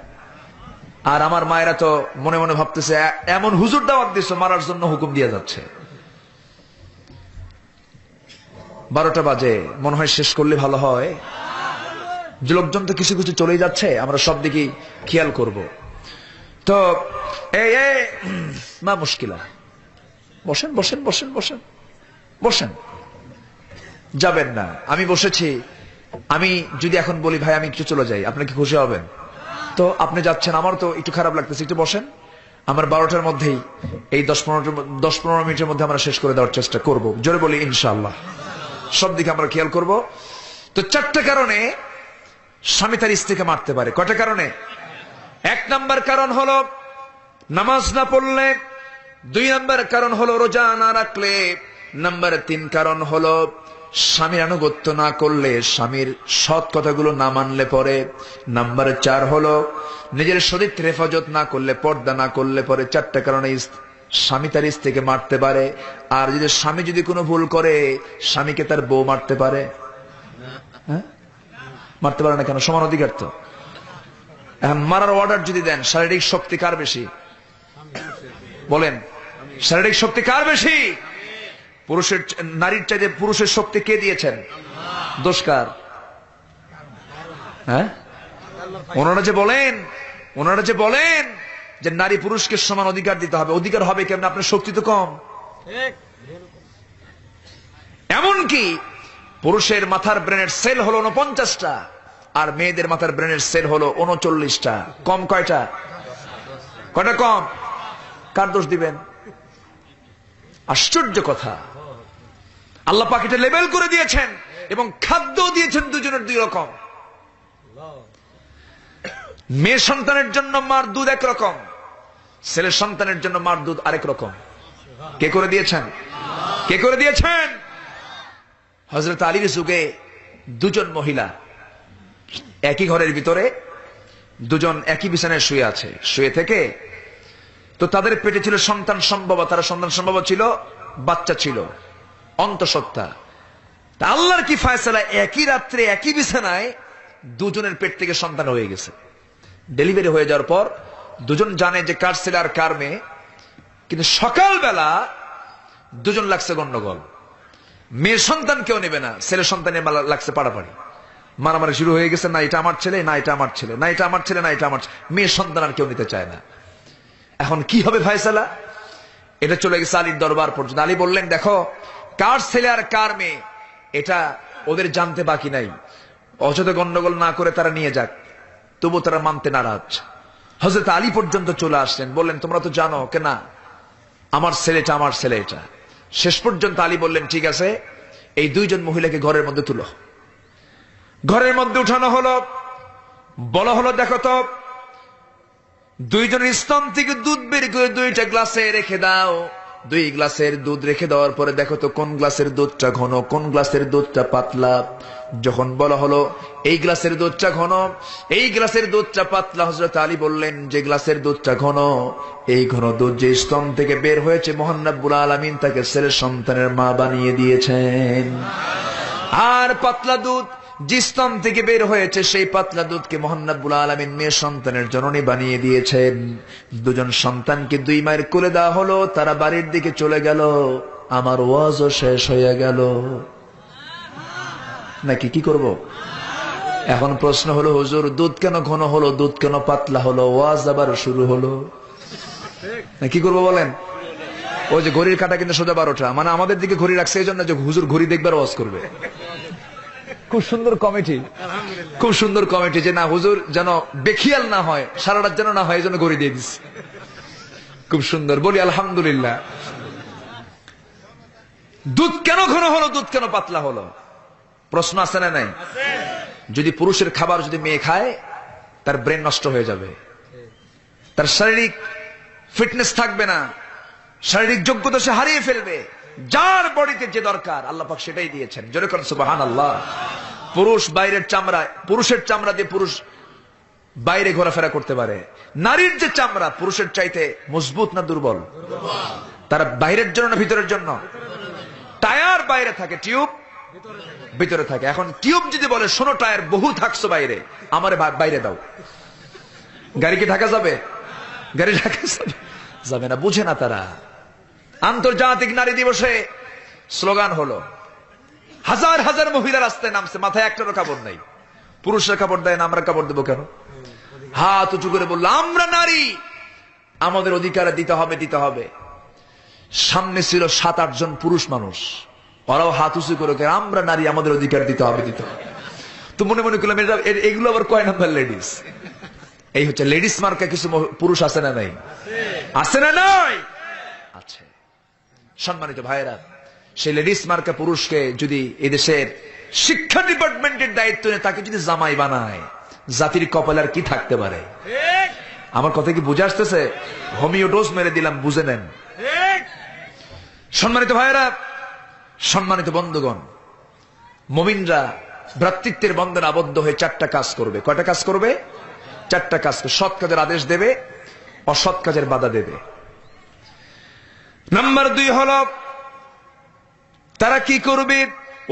আর আমার মায়েরা তো মনে মনে ভাবতেছে এমন হুজুর দাওয়াত দিচ্ছে মারার জন্য হুকুম দিয়ে যাচ্ছে। 12টা বাজে, মনে হয় শেষ করলে ভালো হয়। যে লোকজন তো কিছু কিছু চলেই যাচ্ছে, আমরা সব দিকে খেয়াল করব। তো এই মা মুশকিলা, বসেন বসেন বসেন বসেন বসেন, যাবেন না। আমি বসেছি, আমি যদি এখন বলি ভাই আমি একটু চলে যাই, আপনি কি খুশি হবেন? তো আপনি যাচ্ছেন, আমার তো একটু খারাপ লাগতেছে, একটু বসেন। আমার 12টার মধ্যেই এই 10-15 মিনিটের মধ্যে আমরা শেষ করে দেওয়ার চেষ্টা করব। জোরে বলি ইনশাআল্লাহ। সব দিকে আমরা খেয়াল করব। তো 4টা কারণে স্বামী তার স্ত্রীকে মারতে পারে। কয়টা কারণে? 1 নাম্বার কারণ হলো নামাজ না পড়লে, 2 নাম্বার কারণ হলো রোজা না রাখলে, নাম্বার 3 কারণ হলো স্বামীর আনুগত্য না করলে, স্বামীর সৎ কথাগুলো না মানলে পরে, নাম্বার 4 হলো নিজের চরিত্রের হেফাজত না করলে, পর্দা না করলে পরে। 4টা কারণে স্বামী তার স্ত্রীকে মারতে পারে। আর যদি স্বামী যদি কোনো ভুল করে, স্বামীকে তার বউ মারতে পারে। হ্যাঁ, মারতে পারে না কেন? সমান অধিকার তো। এখন মারার অর্ডার যদি দেন, শারীরিক শক্তি কার বেশি? বলেন, শারীরিক শক্তি কার বেশি? পুরুষের, নারীর চাইতে পুরুষের শক্তি কে দিয়েছেন? দোষ কার? হ্যাঁ, ওনারা যে বলেন যে নারী পুরুষকে সমান অধিকার দিতে হবে, অধিকার হবে কেমন? আপনার শক্তি তো কম। এমনকি পুরুষের মাথার ব্রেনের সেল হলো 49টা, আর মেয়েদের মাথার ব্রেনের সেল হলো 39টা। কম কয়টা? কয়টা কম? কার দোষ দিবেন? আশ্চর্য কথা। আল্লাহ পাক এটা লেবেল করে দিয়েছেন এবং খাদ্য দিয়েছেন দুজনের 2 রকম। মেয়ে সন্তানের জন্য মার দুধ একরকম, ছেলে সন্তানের জন্য মার দুধ আরেক রকম। কে করে দিয়েছেন? কে করে দিয়েছেন? হযরত আলীর যুগে 2 জন মহিলা একই ঘরের ভিতরে, 2 জন একই বিছানায় শুয়ে আছে। শুয়ে থেকে তো তাদের পেটে ছিল সন্তান সম্ভবা, তারা সন্তান সম্ভবা ছিল, বাচ্চা ছিল, অন্তঃসত্ত্বা। তা আল্লাহর কি ফয়সালা, একই রাত্রে একই বিছানায় 2 জনের পেট থেকে সন্তান হয়ে গেছে। ডেলিভারি হয়ে যাওয়ার পর 2 জন জানে যে কার ছেলে আর কার মেয়ে, কিন্তু সকালবেলা 2 জন লাগছে গন্ডগোল। মেয়ের সন্তান কেউ নেবে না, ছেলের সন্তানের লাগছে পাড়াপাড়ি, মারামারি শুরু হয়ে গেছে। না এটা আমার ছেলে, না এটা আমার ছেলে, না এটা আমার ছেলে, না এটা আমার ছেলে। মেয়ের সন্তান আর কেউ নিতে চায় না। এখন কি হবে ফয়সালা? এটা চলে গেছে আলীর দরবার পর্যন্ত। আলী বললেন, দেখো কার ছেলে আর কার মেয়ে এটা ওদের জানতে বাকি নাই, অযথা গন্ডগোল না করে তারা নিয়ে যাক। তবু তারা মানতে নারাজ। হযরত আলী পর্যন্ত চলে আসলেন, বললেন তোমরা তো জানো কেনা আমার ছেলেটা, আমার ছেলে এটা। শেষ পর্যন্ত আলী বললেন, ঠিক আছে, এই 2 জন মহিলাকে ঘরের মধ্যে তুলো। ঘরের মধ্যে উঠানো হলো, বলা হলো দেখো তো 2 জনের স্তন থেকে দুধ বের করে 2টা গ্লাসে রেখে দাও। 2 গ্লাসের দুধ রেখে দেওয়ার পরে দেখো তো কোন গ্লাসের দুধটা ঘন, কোন গ্লাসের দুধটা পাতলা। যখন বলা হলো এই গ্লাসের দুধটা ঘন, এই গ্লাসের দুধটা পাতলা, হযরত আলী বললেন যে গ্লাসের দুধটা ঘন, এই ঘন দুধ যে স্তন থেকে বের হয়েছে, মহান রব্বুল আলামিন তাকে ছেলে সন্তানের মা বানিয়ে দিয়েছেন। আর পাতলা দুধ যে স্তন থেকে বের হয়েছে, সেই পাতলা দুধকে মহান রব্বুল আলামিন মেয়ে সন্তানের জননী বানিয়ে দিয়েছেন। 2 জন সন্তানকে 2 মায়ের কোলে দেওয়া হলো, তারা বাড়ির দিকে চলে গেল। আমার ওয়াজও শেষ হয়ে গেল নাকি? কি করব এখন? প্রশ্ন হলো, হুজুর দুধ কেন ঘন হলো, দুধ কেন পাতলা হলো, ওয়াজ আবার শুরু হলো না? কি করবো বলেন? ওই যে ঘড়ির কাঁটা কিন্তু সোজা 12টা, মানে আমাদের দিকে ঘড়ি রাখছে এই জন্য যে হুজুর ঘড়ি দেখবার ওয়াজ করবে। খুব সুন্দর কমিটি, খুব সুন্দর কমিটি, যে না হুজুর যেন বেখিয়াল না হয়, সারা রাত যেন না হয়, এই জন্য ঘড়ি দিয়ে দিচ্ছে। খুব সুন্দর, বলি আলহামদুলিল্লাহ। দুধ কেন ঘন হলো, দুধ কেন পাতলা হলো? প্রশ্ন আছে না নাই? যদি পুরুষের খাবার যদি মেয়ে খায়, তার ব্রেন নষ্ট হয়ে যাবে। তার শারীরিক ফিটনেস থাকবে না, শারীরিক যোগ্যতা সে হারিয়ে ফেলবে। যার বডিতে যে দরকার আল্লাহ পাক সেটাই দিয়েছেন। জোরে করেন সুবহানাল্লাহ। পুরুষ বাইরের চামড়া, পুরুষের চামড়া দিয়ে পুরুষ বাইরে ঘোরাফেরা করতে পারে। নারীর যে চামড়া পুরুষের চাইতে মজবুত না দুর্বল? তারা বাইরের জন্য না ভিতরের জন্য? টায়ার বাইরে থাকে, টিউব ভিতরে থাকে। এখন টিউব যদি বলে শোনো টায়ার বহু থাকছো বাইরে, আমারে বাইরে দাও, গাড়ি কি ঢাকা যাবে? গাড়ি ঢাকা যাবে না, বুঝে না তারা। আন্তর্জাতিক নারী দিবসে স্লোগান হলো, হাজার হাজার মহিলা রাস্তায় নামছে, মাথায় একটারও কাপড় নাই। পুরুষরা কাপড় দেয় না, আমরা কাপড় দেবো কেন? হাত উঁচু করে বললো আমরা নারী, আমাদের অধিকার দিতে হবে, দিতে হবে। সামনে ছিল 7-8 জন পুরুষ মানুষ, ওরাও হাত উঁচু করে আমরা নারী, আমাদের অধিকার দিতে হবে, দিতে হবে। তো মনে মনে করলাম এগুলো আবার কয় নাম্বার লেডিস? এই হচ্ছে লেডিস মার্কা কিছু পুরুষ আছে না নাই? আছে না নাই? আছে। সম্মানিত ভাইয়েরা, সেই লেডিস মার্কা পুরুষকে যদি এদেশের শিক্ষা ডিপার্টমেন্টের দায়িত্ব নিয়ে তাকে যদি জামাই বানায়, জাতির কপালে আর কি থাকতে পারে? আমার কথা কি বুঝে আসতেছে? হোমিও ডোজ মেরে দিলাম, বুঝে নেন। সম্মানিত ভাইয়েরা, সম্মানিত বন্ধুগণ, মুমিনরা ভ্রাতৃত্বের বন্ধনে আবদ্ধ হয়ে 4টা কাজ করবে। কয়টা কাজ করবে? 4টা কাজ করবে। সৎ কাজের আদেশ দেবে, অসৎ কাজের বাধা দেবে। নাম্বার 2 হলো তারা কি করবে?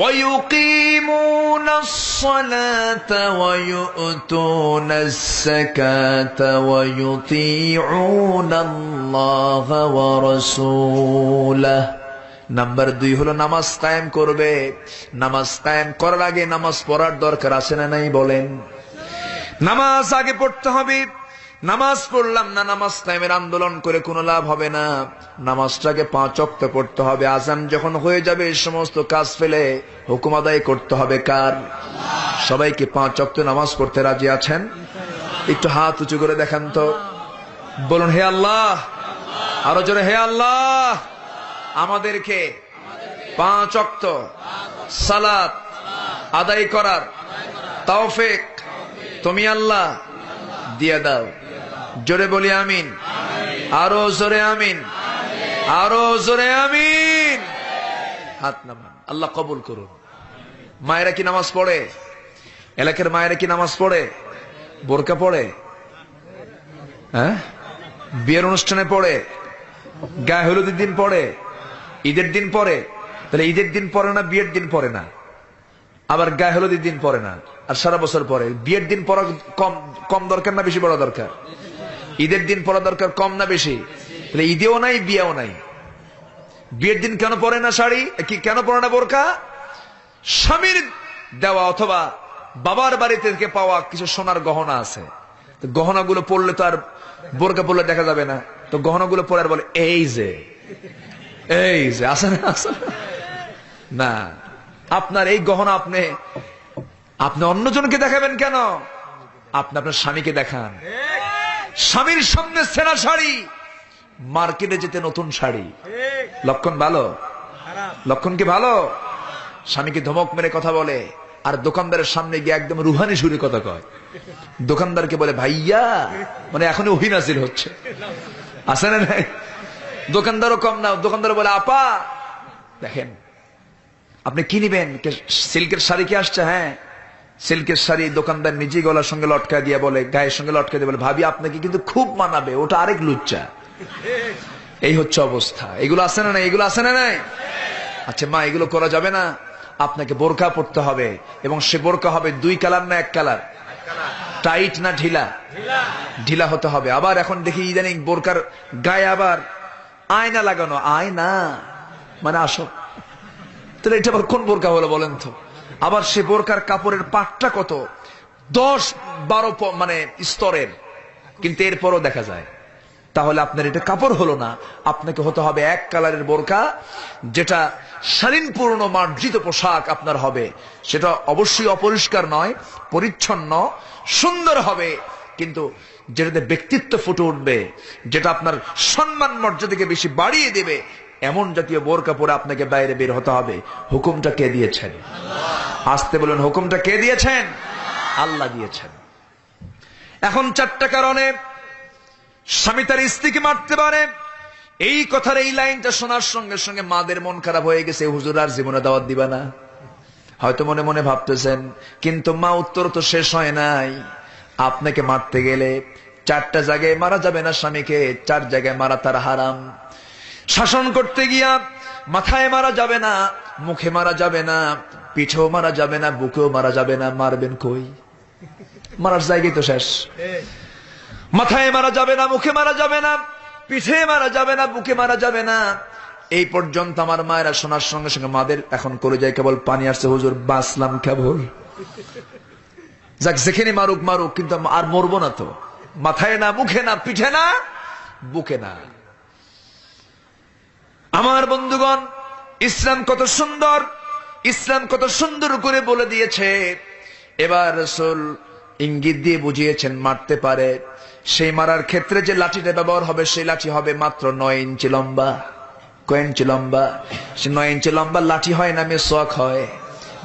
وَيُقِيمُونَ الصَّلَاةَ وَيُؤْتُونَ الزَّكَاةَ وَيُطِيعُونَ اللَّهَ وَرَسُولَهُ। নাম্বার 2 হলো নামাজ কায়েম করবে। নামাজ কায়েম করার আগে নামাজ পড়ার দরকার আছে না নাই বলেন? নামাজ আগে পড়তে হবে। নামাজ পড়লাম না, নামাজ কায়েমের আন্দোলন করে কোনো লাভ হবে না। নামাজটাকে 5 ওয়াক্ত পড়তে হবে। আযান যখন হয়ে যাবে সমস্ত কাজ ফেলে হুকুম আদায় করতে হবে কার? সবাইকে 5 ওয়াক্ত নামাজ পড়তে রাজি আছেন? একটু হাত উঁচু করে দেখান তো, বলুন হে আল্লাহ। আরো জোরে হে আল্লাহ, আমাদেরকে 5 ওয়াক্ত সালাত আদায় করার তৌফিক তুমি আল্লাহ দিয়ে দাও। জোরে বলি আমিন। আরো জোরে আমিন, আরো জোরে আমিন। হাত নামান, আল্লাহ কবুল করুন। মায়েরা কি নামাজ পড়ে? এলাকার মায়েরা কি নামাজ পড়ে? বোরকা পড়ে? হ্যাঁ, বিয়ের অনুষ্ঠানে পড়ে, গায়ে হলুদের দিন পড়ে, ঈদের দিন পড়ে। তাহলে ঈদের দিন পড়ে না, বিয়ের দিন পড়ে না, আবার গায়ে হলুদের দিন পড়ে না, আর সারা বছর পরে। বিয়ের দিন পড়া কম কম দরকার না বেশি পড়া দরকার? ঈদের দিন পড়া দরকার কম না বেশি? তাহলে ঈদেও নাই, বিয়েও নাই। বিয়ের দিন কেন পরে না শাড়ি? কি কেন পরে না বোরকা? স্বামীর দেওয়া অথবা বাবার বাড়ি থেকে পাওয়া কিছু সোনার গহনা আছে, তো গহনাগুলো পড়লে তো আর বোরকা পড়লে দেখা যাবে না। তো গহনাগুলো পরে আর বলে এই যে, এই যে আছে না, আছে না। আপনার এই গহনা আপনি অন্যজনকে দেখাবেন কেন? আপনি আপনার স্বামীকে দেখান। স্বামীর সামনে সেরা শাড়ি, মার্কেটে যেতে নতুন শাড়ি। লক্ষণ ভালো? লক্ষণ কি ভালো? স্বামীকে ধমক মেরে কথা বলে, আর দোকানদারের সামনে গিয়ে একদম রুহানি সুরে কথা কয়। দোকানদারকে বলে ভাইয়া, মানে এখনই ওহী নাযিল হচ্ছে। আছে না নাই? দোকানদারও কম না, দোকানদার বলে আপা দেখেন আপনি কি নিবেন? সিল্কের শাড়ি কি আসছে? হ্যাঁ সিল্কের শাড়ি। দোকানদার নিজে গলার সঙ্গে লটকা দিয়ে বলে, গায়ের সঙ্গে লটকা দিয়ে বলে ভাবি আপনাকে কিন্তু খুব মানাবে, ওটা আরেক লুচ্চা। এই হচ্ছে অবস্থা। এগুলো আছে না নাই? এগুলো আছে না নাই? আচ্ছা মা, এগুলো করা যাবে না, আপনাকে বোরকা পড়তে হবে, এবং সে বোরকা হবে 2 কালার না 1 কালার? টাইট না ঢিলা? ঢিলা হতে হবে। আবার এখন দেখি ইদানিং বোরকার গায়ে আবার আয়না লাগানো। আয়না মানে আসো, তাহলে এটা আবার কোন বোরকা হলো বলেন তো? আবার সে বোরকার কাপড়ের পাটটা কত 10-12 মানে স্তরের, কিন্তু এরপরও দেখা যায়। তাহলে আপনার এটা কাপড় হলো না, আপনাকে হতে হবে 1 কালারের বোরকা, যেটা শালীনপূর্ণ মার্জিত পোশাক আপনার হবে। সেটা অবশ্যই অপরিষ্কার নয়, পরিচ্ছন্ন সুন্দর হবে, কিন্তু যেটাতে ব্যক্তিত্ব ফুটে উঠবে, যেটা আপনার সম্মান মর্যাদাকে বেশি বাড়িয়ে দেবে, এমন জাতীয় বোরকা পরে আপনাকে বাইরে বের হতে হবে। হুকুমটা কে দিয়েছেন? আসতে বলুন, হুকুমটা কে দিয়েছেন? আল্লাহ দিয়েছেন। এখন 4টা কারণে স্বামী তার স্ত্রীকে মারতে পারে। এই কথার এই লাইনটা শোনার সঙ্গে সঙ্গে মাদের মন খারাপ হয়ে গেছে, হুজুর আর জীবনে দাওয়াত দিবা না। হয়তো মনে মনে ভাবতেছেন, কিন্তু মা উত্তর তো শেষ হয় নাই। আপনাকে মারতে গেলে 4টা জায়গায় মারা যাবে না স্বামীকে, 4 জায়গায় মারা তার হারাম। শাসন করতে গিয়া মাথায় মারা যাবে না, মুখে মারা যাবে না, পিঠেও মারা যাবে না, বুকেও মারা যাবে না। মারবেন কই? মারার জায়গায় তো শেষ। মাথায় মারা যাবে না, মুখে মারা যাবে না, পিঠে মারা যাবে না, বুকে মারা যাবে না। এই পর্যন্ত আমার মায়েরা শোনার সঙ্গে সঙ্গে মাদের এখন করে যায় কেবল পানি আসছে, হুজুর বাঁচলাম কেবল। যাক, যেখানে মারুক মারুক, কিন্তু আর মরবো না তো। মাথায় না, মুখে না, পিঠে না, বুকে না। আমার বন্ধুগণ, ইসলাম কত সুন্দর, ইসলাম কত সুন্দর করে বলে দিয়েছে। এবার রাসূল ইঙ্গিত দিয়ে বুঝিয়েছেন মারতে পারে। সেই মারার ক্ষেত্রে যে লাঠিটা ব্যবহার হবে, সেই লাঠি হবে মাত্র 9 ইঞ্চি লম্বা। কয় ইঞ্চি লম্বা? সে 9 ইঞ্চি লম্বা লাঠি হয় না, মেসওয়াক হয়।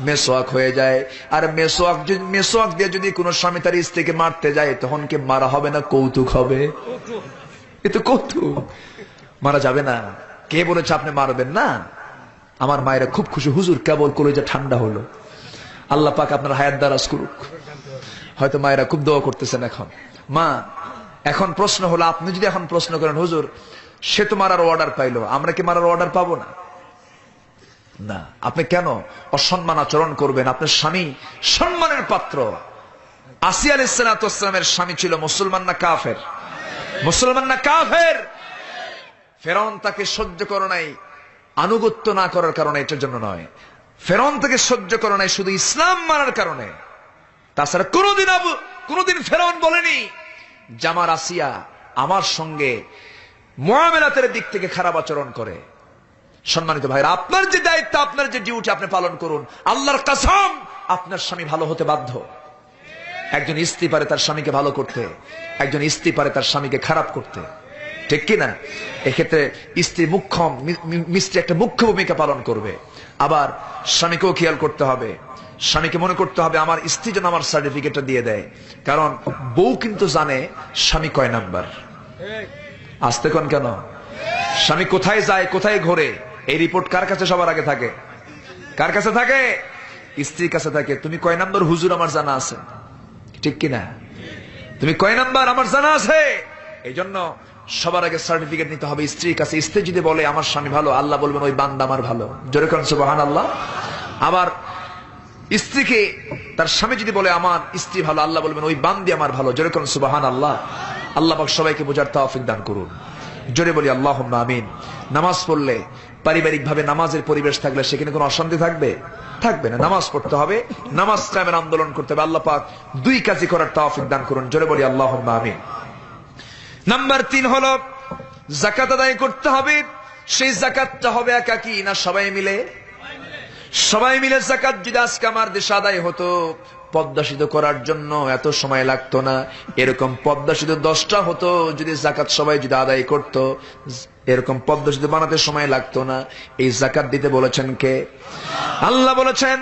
মেসওয়াক হয়ে যায়। আর মেসওয়াক দিয়ে যদি কোনো স্বামী তার স্ত্রীকে মারতে যায়, তখন কি মারা হবে না কৌতুক হবে? এ তো কৌতুক, মারা যাবে না। কে বলেছে আপনি মারবেন না? আমার মায়েরা খুব খুশি, হুজুর কেবল কলেজে ঠান্ডা হলো। আল্লাহ পাক আপনার হায়াত দারাজ করুক। হয়তো মায়েরা খুব দোয়া করতেছেন এখন। মা, এখন প্রশ্ন হলো, আপনি যদি এখন প্রশ্ন করেন, হুজুর সে তো মারার অর্ডার পাইলো, আমরা কি মারার অর্ডার পাবো না? না। আপনি কেন অসম্মান আচরণ করবেন? আপনার স্বামী সম্মানের পাত্র। আসিয়া আলাইহিস সালাতু ওয়াস সালামের স্বামী ছিল মুসলমান না কাফের? মুসলমান না কাফের? ফেরাউন তাকে সহ্য করে নাই আনুগত্য না করার কারণে, এটার জন্য নয়। ফেরাউন তাকে সহ্য করে নাই শুধু ইসলাম মানার কারণে। তাছাড়া কোনদিন ফেরাউন বলেনি যে আমার আসিয়া আমার সঙ্গে মুআমালাতের দিক থেকে খারাপ আচরণ করে। সম্মানিত ভাইরা, আপনার যে দায়িত্ব, আপনার যে ডিউটি, আপনি পালন করুন। আল্লাহর কসম, আপনার স্বামী ভালো হতে বাধ্য। একজন স্ত্রী পারে তার স্বামীকে ভালো করতে, একজন স্ত্রী পারে তার স্বামীকে খারাপ করতে, ঠিক কিনা? এক্ষেত্রে স্ত্রী একটা মুখ্য ভূমিকা পালন করবে। আবার স্বামীকেও খেয়াল করতে হবে, স্বামীকে মনে করতে হবে আমার স্ত্রী যেন আমার সার্টিফিকেটটা দিয়ে দেয়। কারণ বউ কিন্তু জানে স্বামী কয় নাম্বার। আসতে কোন কেন? স্বামী কোথায় যায়, কোথায় ঘোরে, এই রিপোর্ট কার কাছে সবার আগে থাকে? কার কাছে থাকে? স্ত্রীর কাছে থাকে। তুমি কয় নাম্বার হুজুর আমার জানা আছে, ঠিক কিনা? তুমি কয় নাম্বার আমার জানা আছে। এই জন্য সবার আগে সার্টিফিকেট নিতে হবে স্ত্রীর কাছে। স্ত্রী যদি বলে আমার স্বামী ভালো, আল্লাহ বলবেন ওই বান্দা আমার ভালো। জোরে কোন সুবহানাল্লাহ। আবার স্ত্রীকে তার স্বামী যদি বলে আমার স্ত্রী ভালো, আল্লাহ বলবেন ওই বান্দি আমার ভালো। জোরে কোন সুবহানাল্লাহ। আল্লাহ পাক সবাইকে বোঝার তৌফিক দান করুন। জোরে বলি আল্লাহুম্মা আমিন। নামাজ পড়লে, পারিবারিক ভাবে নামাজের পরিবেশ থাকলে সেখানে কোনো অশান্তি থাকবে? থাকবে না। নামাজ পড়তে হবে, নামাজ কায়েমের আন্দোলন করতে হবে। আল্লাহ পাক 2 কাজই করার তৌফিক দান করুন। জোরে বলি আল্লাহুম্মা আমিন। নাম্বার 3 হলো যাকাত আদায় করতে হবে। সেই যাকাতটা হবে একাকী না সবাই মিলে? সবাই মিলে যাকাত যদি আজকে আমার দেশে আদায় হতো, পদ্মা সেতু করার জন্য এত সময় লাগতো না। এরকম পদ্মা সেতু 10টা হতো যদি যাকাত সবাই যদি আদায় করত, এরকম পদ্মা সেতু বানাতে সময় লাগতো না। এই যাকাত দিতে বলেছেন কে? আল্লাহ বলেছেন।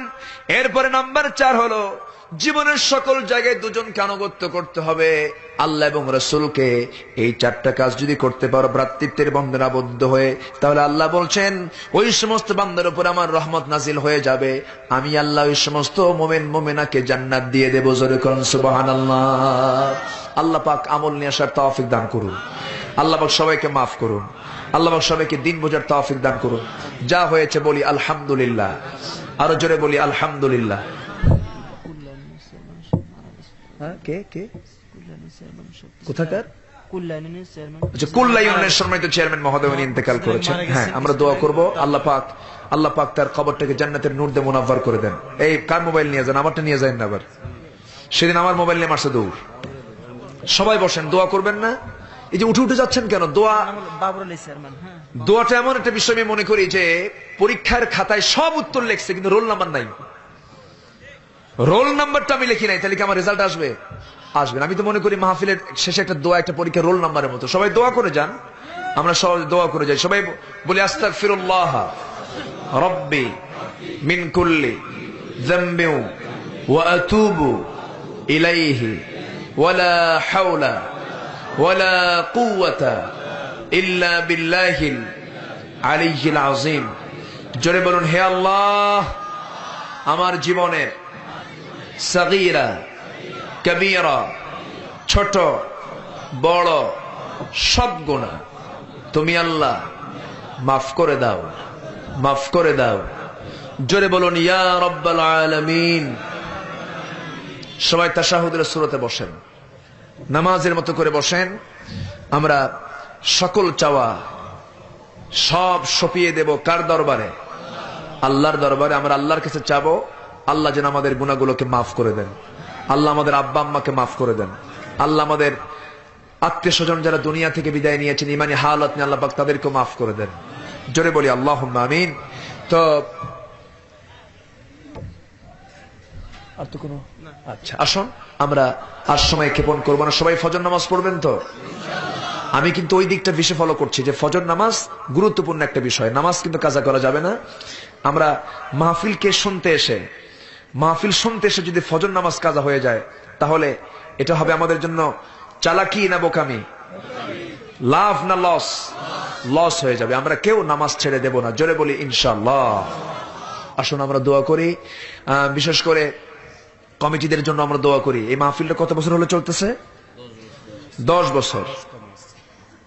এরপরে নাম্বার 4 হলো জীবনের সকল জায়গায় 2 জনকে আনুগত্য করতে হবে, আল্লাহ এবং রাসূলকে। এই 4টা কাজ যদি করতে পারো ভ্রাতৃত্বের বন্ধনে আবদ্ধ হয়ে, তাহলে আল্লাহ বলছেন ওই সমস্ত বান্দার উপর আমার রহমত নাজিল হয়ে যাবে। আমি আল্লাহ ওই সমস্ত মুমিন মুমিনাকে জান্নাত দিয়ে দেব। জোরে করুন সুবহানাল্লাহ। আল্লাহ পাক আমল নিয়ে আসার তৌফিক দান করুন। আল্লাহ পাক সবাইকে মাফ করুন। আল্লাহ পাক সবাইকে দিন বোঝার তৌফিক দান করুন। যা হয়েছে বলি আলহামদুলিল্লাহ। আরো জোরে বলি আলহামদুলিল্লাহ। কে কে কোথাকার? কুল্লা ইউনিয়নের সম্মানিত চেয়ারম্যান মহোদয় ইন্তেকাল করেছেন। হ্যাঁ, আমরা দোয়া করব আল্লাহ পাক তার কবরটাকে জান্নাতের নূর দিয়ে মুনাফফার করে দেন। এই কার মোবাইল নিয়ে যান? আমারটা নিয়ে যান না আবার। সেদিন আমার মোবাইল নিয়ে মারছে দৌড়। সবাই বসেন, দোয়া করবেন না? এই যে উঠে যাচ্ছেন কেন? দোয়াটা এমন একটা বিষয় আমি মনে করি যে পরীক্ষার খাতায় সব উত্তর লিখছে কিন্তু রোল নাম্বার নাই। রোল নাম্বারটা আমি লিখি নাই, তাহলে কি আমার রেজাল্ট আসবে? আসবে না। আমি তো মনে করি মাহফিলের শেষে একটা দোয়া, একটা পরীক্ষা রোল নাম্বারের মতো। সবাই দোয়া করে যান, আমরা সবাই দোয়া করে যাই। সবাই বলি আস্তাগফিরুল্লাহ রাব্বি মিন কুল্লি যামবি ওয়া আতুবু ইলাইহি ওয়ালা হাওলা ওয়ালা কুওয়াতা ইল্লা বিল্লাহিল আলিয়্যিল আযীম। জোরে বলুন, হে আল্লাহ, আমার জীবনের সগীরা কবীরা, ছোট বড় সব গুনাহ তুমি আল্লাহ মাফ করে দাও, মাফ করে দাও। জোরে বলুন, ইয়া রাব্বাল আলামিন। সবাই তাশাহুদের সূরাতে বসেন, নামাজের মতো করে বসেন। আমরা সকল চাওয়া সব সপিয়ে দেব কার দরবারে? আল্লাহর দরবারে। আমরা আল্লাহর কাছে চাবো, আল্লাহ যেন আমাদের গুনাহগুলোকে মাফ করে দেন। আল্লাহ আমাদের আব্বা আম্মাকে মাফ করে দেন। আল্লাহ আমাদের আত্মীয় স্বজন যারা দুনিয়া থেকে বিদায় নিয়েছেন ইমানি হালত নিয়ে, আল্লাহ পাক তাদেরকেও মাফ করে দেন। জোরে বলি আল্লাহুম্মা আমিন। তো আর তো কোনো, আচ্ছা আসুন, আমরা আর সময় ক্ষেপণ করবো না। সবাই ফজর নামাজ পড়বেন তো? আমি কিন্তু ওই দিকটা বেশি ফলো করছি যে ফজর নামাজ গুরুত্বপূর্ণ একটা বিষয়। নামাজ কিন্তু কাজা করা যাবে না। আমরা মাহফিলকে শুনতে এসে, মাহফিল শুনতে এসে যদি ফজর নামাজ কাজা হয়ে যায়, তাহলে এটা হবে আমাদের জন্য চালাকি না বোকামি? লাভ না লস? লস হয়ে যাবে। আমরা কেউ নামাজ ছেড়ে দেব না। জোরে বলি ইনশাআল্লাহ। আসুন আমরা দোয়া করি। বিশেষ করে কমিটিদের জন্য আমরা দোয়া করি। এই মাহফিলটা কত বছর হলো চলতেছে? 10 বছর,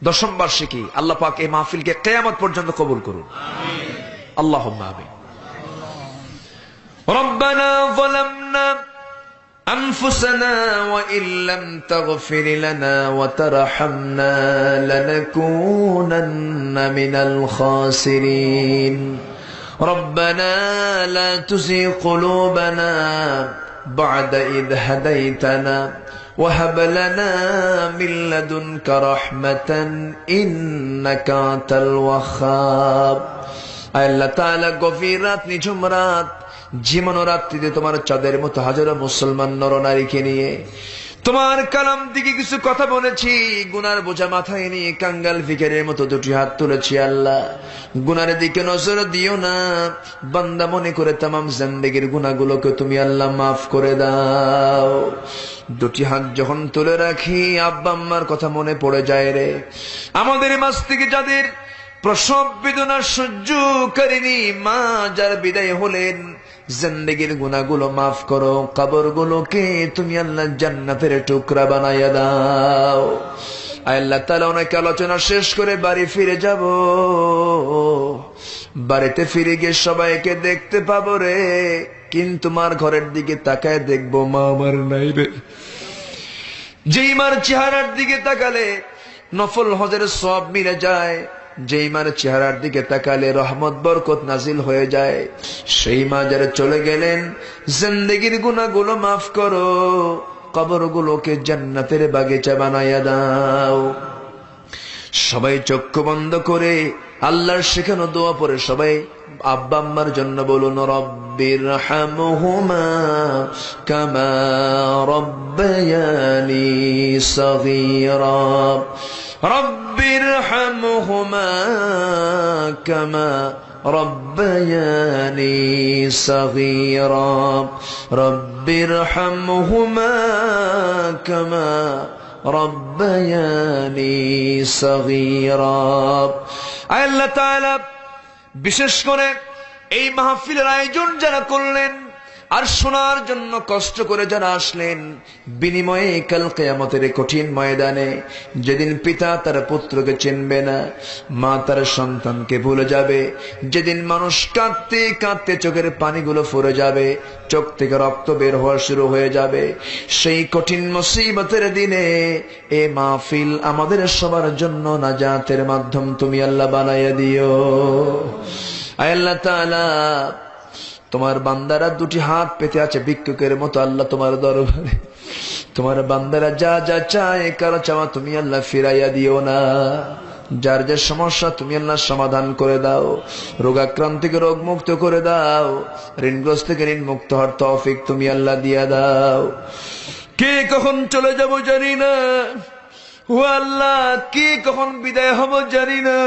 10ম বার্ষিকী। আল্লাহ পাক এই মাহফিলকে কিয়ামত পর্যন্ত কবুল করুন, আল্লাহুম্মা আমিন। রব্বানা যালামনা أنفسنا وإن لم تغفر لنا وترحمنا لنكونن من الخاسرين ربنا لا تزغ قلوبنا بعد إذ هديتنا وهب لنا من لدنك رحمة إنك أنت الوهاب। আল্লাহ তাআলা গভীর রাত, নিঝুম রাত, জীবন রাত্রিতে তোমার চাঁদের মতো হাজারো মুসলমান নরনারীকে নিয়ে তোমার কালাম দিকে কিছু কথা বলেছি। গুনার বোঝা মাথায় নিয়ে কাঙ্গাল ভিখারির মতো দুটি হাত তুলেছি। আল্লাহ, গুনার দিকে নজর দিও না। বান্দা মনে করে তামাম জিন্দেগীর গুনাহগুলোকে তুমি আল্লাহ মাফ করে দাও। দুটি হাত যখন তুলে রাখি, আব্বা আম্মার কথা মনে পড়ে যায় রে। আমাদের মাঝ থেকে যাদের প্রসব বেদনা সহ্য করেনি মা, যার বিদায় হলেন, জিন্দেগীর গুনাহগুলো মাফ করো। কবরগুলোকে তুমি আল্লাহ জান্নাতের টুকরা বানাইয়া দাও। আল্লাহ তাআলা অনেক আলোচনা শেষ করে বাড়ি ফিরে যাব। বাড়িতে ফিরে গিয়ে সবাইকে দেখতে পাবো রে, কিন্তু মার ঘরের দিকে তাকায় দেখবো মা আমার নাই রে। যেই মার চেহারার দিকে তাকালে নফল হজের সওয়াব মিলে যায়, যেই মার চেহারার দিকে তাকালে রহমত বরকত নাজিল হয়ে যায়, সেই মা যারা চলে গেলেন, জিন্দেগীর গুনাহগুলো মাফ করো, কবরগুলোকে জান্নাতের বাগিচা বানাইয়া দাও। সবাই চক্ষু বন্ধ করে আল্লাহর শেখানো দোয়া পড়ে সবাই আব্বা আম্মার জন্য বলুন, রব্বিরহামহুমা কামা রব্বায়ানি সগীরা। রব্বিরহামহুমা কামা রব্বায়ানি সগীরা। রব্বিরহামহুমা কামা রব্বায়ানি সগীরা। আল্লাহ তাআলা বিশেষ করে এই মাহফিলের আয়োজন যারা করলেন আর শোনার জন্য কষ্ট করে যারা আসলেন, বিনিময়ে কাল কিয়ামতের কঠিন ময়দানে যেদিন পিতা তার পুত্রকে চিনবে না, মা তার সন্তানকে ভুলে যাবে, যেদিন মানুষ কাঁদতে কাঁদতে চোখের পানিগুলো ফুরে যাবে, চোখ থেকে রক্ত বের হওয়া শুরু হয়ে যাবে, সেই কঠিন মুসিবতের দিনে এ মাহফিল আমাদের সবার জন্য নাজাতের মাধ্যম তুমি আল্লাহ বানাইয়া দিও। আল্লাহ তাআলা, তোমার বান্দারা দুটি হাত পেতে আছে ভিক্ষুকের মতো আল্লাহ তোমার দরবারে। তোমার বান্দারা যা যা চায়, কারো চাওয়া তুমি আল্লাহ ফিরাইয়া দিও না। যার যে সমস্যা তুমি আল্লাহ সমাধান করে দাও, রোগাক্রান্ত থেকে রোগ মুক্ত করে দাও, ঋণগ্রস্ত থেকে ঋণ মুক্ত হওয়ার তৌফিক তুমি আল্লাহ দিয়া দাও। কে কখন চলে যাব জানি না, ও আল্লাহ, কে কখন বিদায় হব জানি না।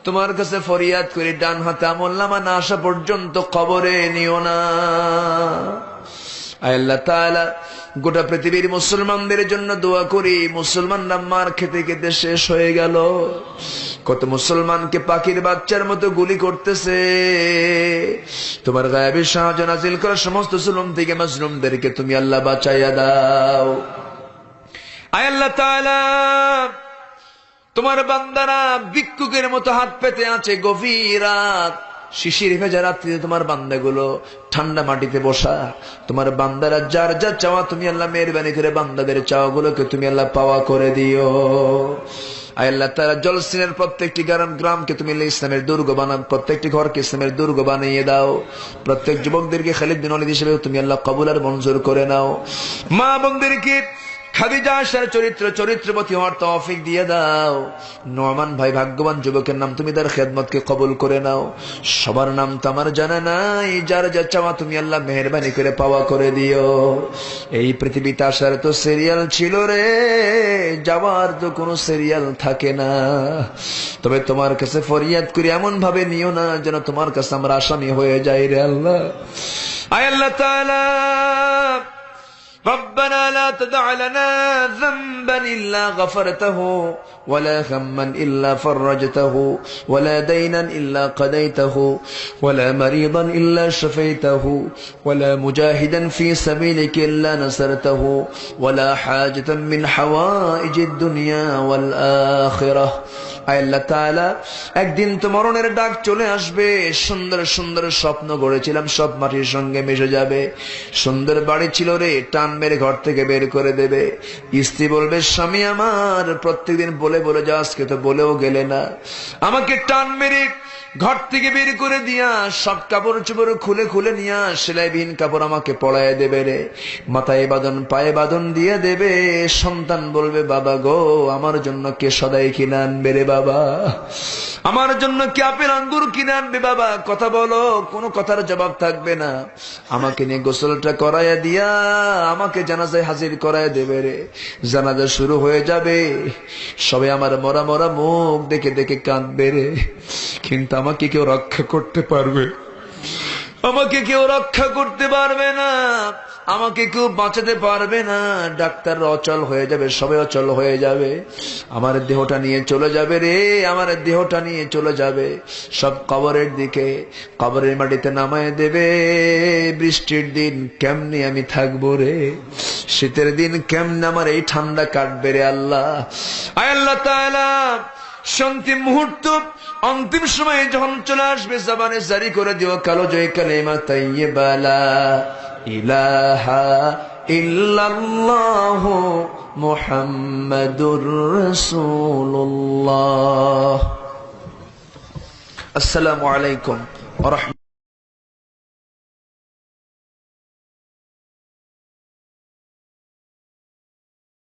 তোমার কাছে ফরিয়াদ করি, ডান হাতে আমলনামা না আসা পর্যন্ত কবরে নিও না। আয় আল্লাহ তাআলা, গোটা পৃথিবীর মুসলমানদের জন্য দোয়া করি। মুসলমানরা মার খেতে খেতে শেষ হয়ে গেল। কত মুসলমানকে পাখির বাচ্চার মতো গুলি করতেছে। তোমার গায়েবী সাহায্য নাযিল করা সমস্ত জুলুম থেকে মাজলুমদেরকে তুমি আল্লাহ বাঁচাইয়া দাও। আয় আল্লাহ তাআলা, তোমার বান্দারা ভিক্ষুকের মতো হাত পেতে আছে। গভীর রাত, শিশির ভেজা রাত্রিতে তোমার বান্দাগুলো ঠান্ডা মাটিতে বসা। তোমার বান্দারা যার যা চাওয়া তুমি আল্লাহ মেহেরবানি করে বান্দাদের চাওয়াগুলোকে তুমি আল্লাহ পাওয়া করে দিও। আয় আল্লাহ তাআলা, জলসিনের প্রত্যেকটি গ্রামকে তুমি ইসলামের দুর্গ বানাও, প্রত্যেকটি ঘরকে ইসলামের দুর্গ বানিয়ে দাও। প্রত্যেক যুবকদেরকে খালিদ বিন ওয়ালিদ হিসেবে তুমি আল্লাহ কবুল আর মঞ্জুর করে নাও। মা বোনদেরকে খাদিজা আয়েশার চরিত্রবতী হওয়ার তৌফিক দিয়ে দাও। নোমান ভাই ভাগ্যবান যুবকের নাম তুমি তার খেদমতকে কবুল করে নাও। সবার নাম তো আমার জানা নাই, যার যা চাওয়া তুমি আল্লাহ মেহেরবানি করে পাওয়া করে দিও। এই পৃথিবীতে আসার তো সিরিয়াল ছিল রে, যাওয়ার তো কোনো সিরিয়াল থাকে না। তবে তোমার কাছে ফরিয়াদ করি, এমন ভাবে নিও না যেন তোমার কাছে আমরা আসামি হয়ে যাই রে আল্লাহ। আয় আল্লাহ তাআলা, ربنا لا تدع لنا ذنبا إلا غفرته ولا هما إلا فرجته ولا دينا إلا قضيته ولا مريضا إلا شفيته ولا مجاهدا في سبيلك إلا نصرته ولا حاجة من حوائج الدنيا والآخرة। আয় আল্লাহ তাআলা, একদিন তো মরণের ডাক চলে আসবে। সুন্দর সুন্দর স্বপ্ন গড়েছিলাম, সব মাটির সঙ্গে মিশে যাবে। সুন্দর বাড়ি ছিল রে, টান মেরে ঘর থেকে বের করে দেবে। স্ত্রী বলবে, স্বামী আমার প্রত্যেকদিন বলে বলে যা, আজকে তো বলেও গেলে না। আমাকে টান মেরে ঘর থেকে বের করে দিয়া সব কাপড় চোপড় খুলে খুলে নিয়া সেলাইবিহীন কাপড় আমাকে পরায় দেবে রে। মাথায় বাঁধন পায়ে বাঁধন দিয়ে দেবে। সন্তান বলবে, বাবা গো, আমার জন্য কে সদাই কিনে আনবে রে বাবা? আমার জন্য কি আপেল আঙ্গুর কিনে আনবে বাবা? কথা বলো, কোনো কথার জবাব থাকবে না। আমাকে নিয়ে গোসলটা করাইয়া দিয়া আমাকে জানাজায় হাজির করায় দেবে রে। জানাজা শুরু হয়ে যাবে, সবে আমার মরা মরা মুখ দেখে দেখে কাঁদবে রে। কিন্তু আমাকে কেউ রক্ষা করতে পারবে? আমাকে কেউ রক্ষা করতে পারবে না, আমাকে কেউ বাঁচাতে পারবে না। ডাক্তার অচল হয়ে যাবে, সবে অচল হয়ে যাবে। আমার দেহটা নিয়ে চলে যাবে রে, আমার দেহটা নিয়ে চলে যাবে সব কবরের দিকে, কবরের মাটিতে নামায় দেবে। বৃষ্টির দিন কেমনে আমি থাকবো রে? শীতের দিন কেমনে আমার এই ঠান্ডা কাটবে রে আল্লাহ? আয় আল্লাহ তাআলা, শান্তি মুহূর্ত অন্তিম সময়ে যখন চলে আসবে, জবানে জারি করে দিও কালো জয় কালেমা তাইয়্যিবা লা ইলাহা ইল্লাল্লাহু মুহাম্মাদুর রাসূলুল্লাহ। আসসালামু আলাইকুম ওয়া রাহমাতুল্লাহ।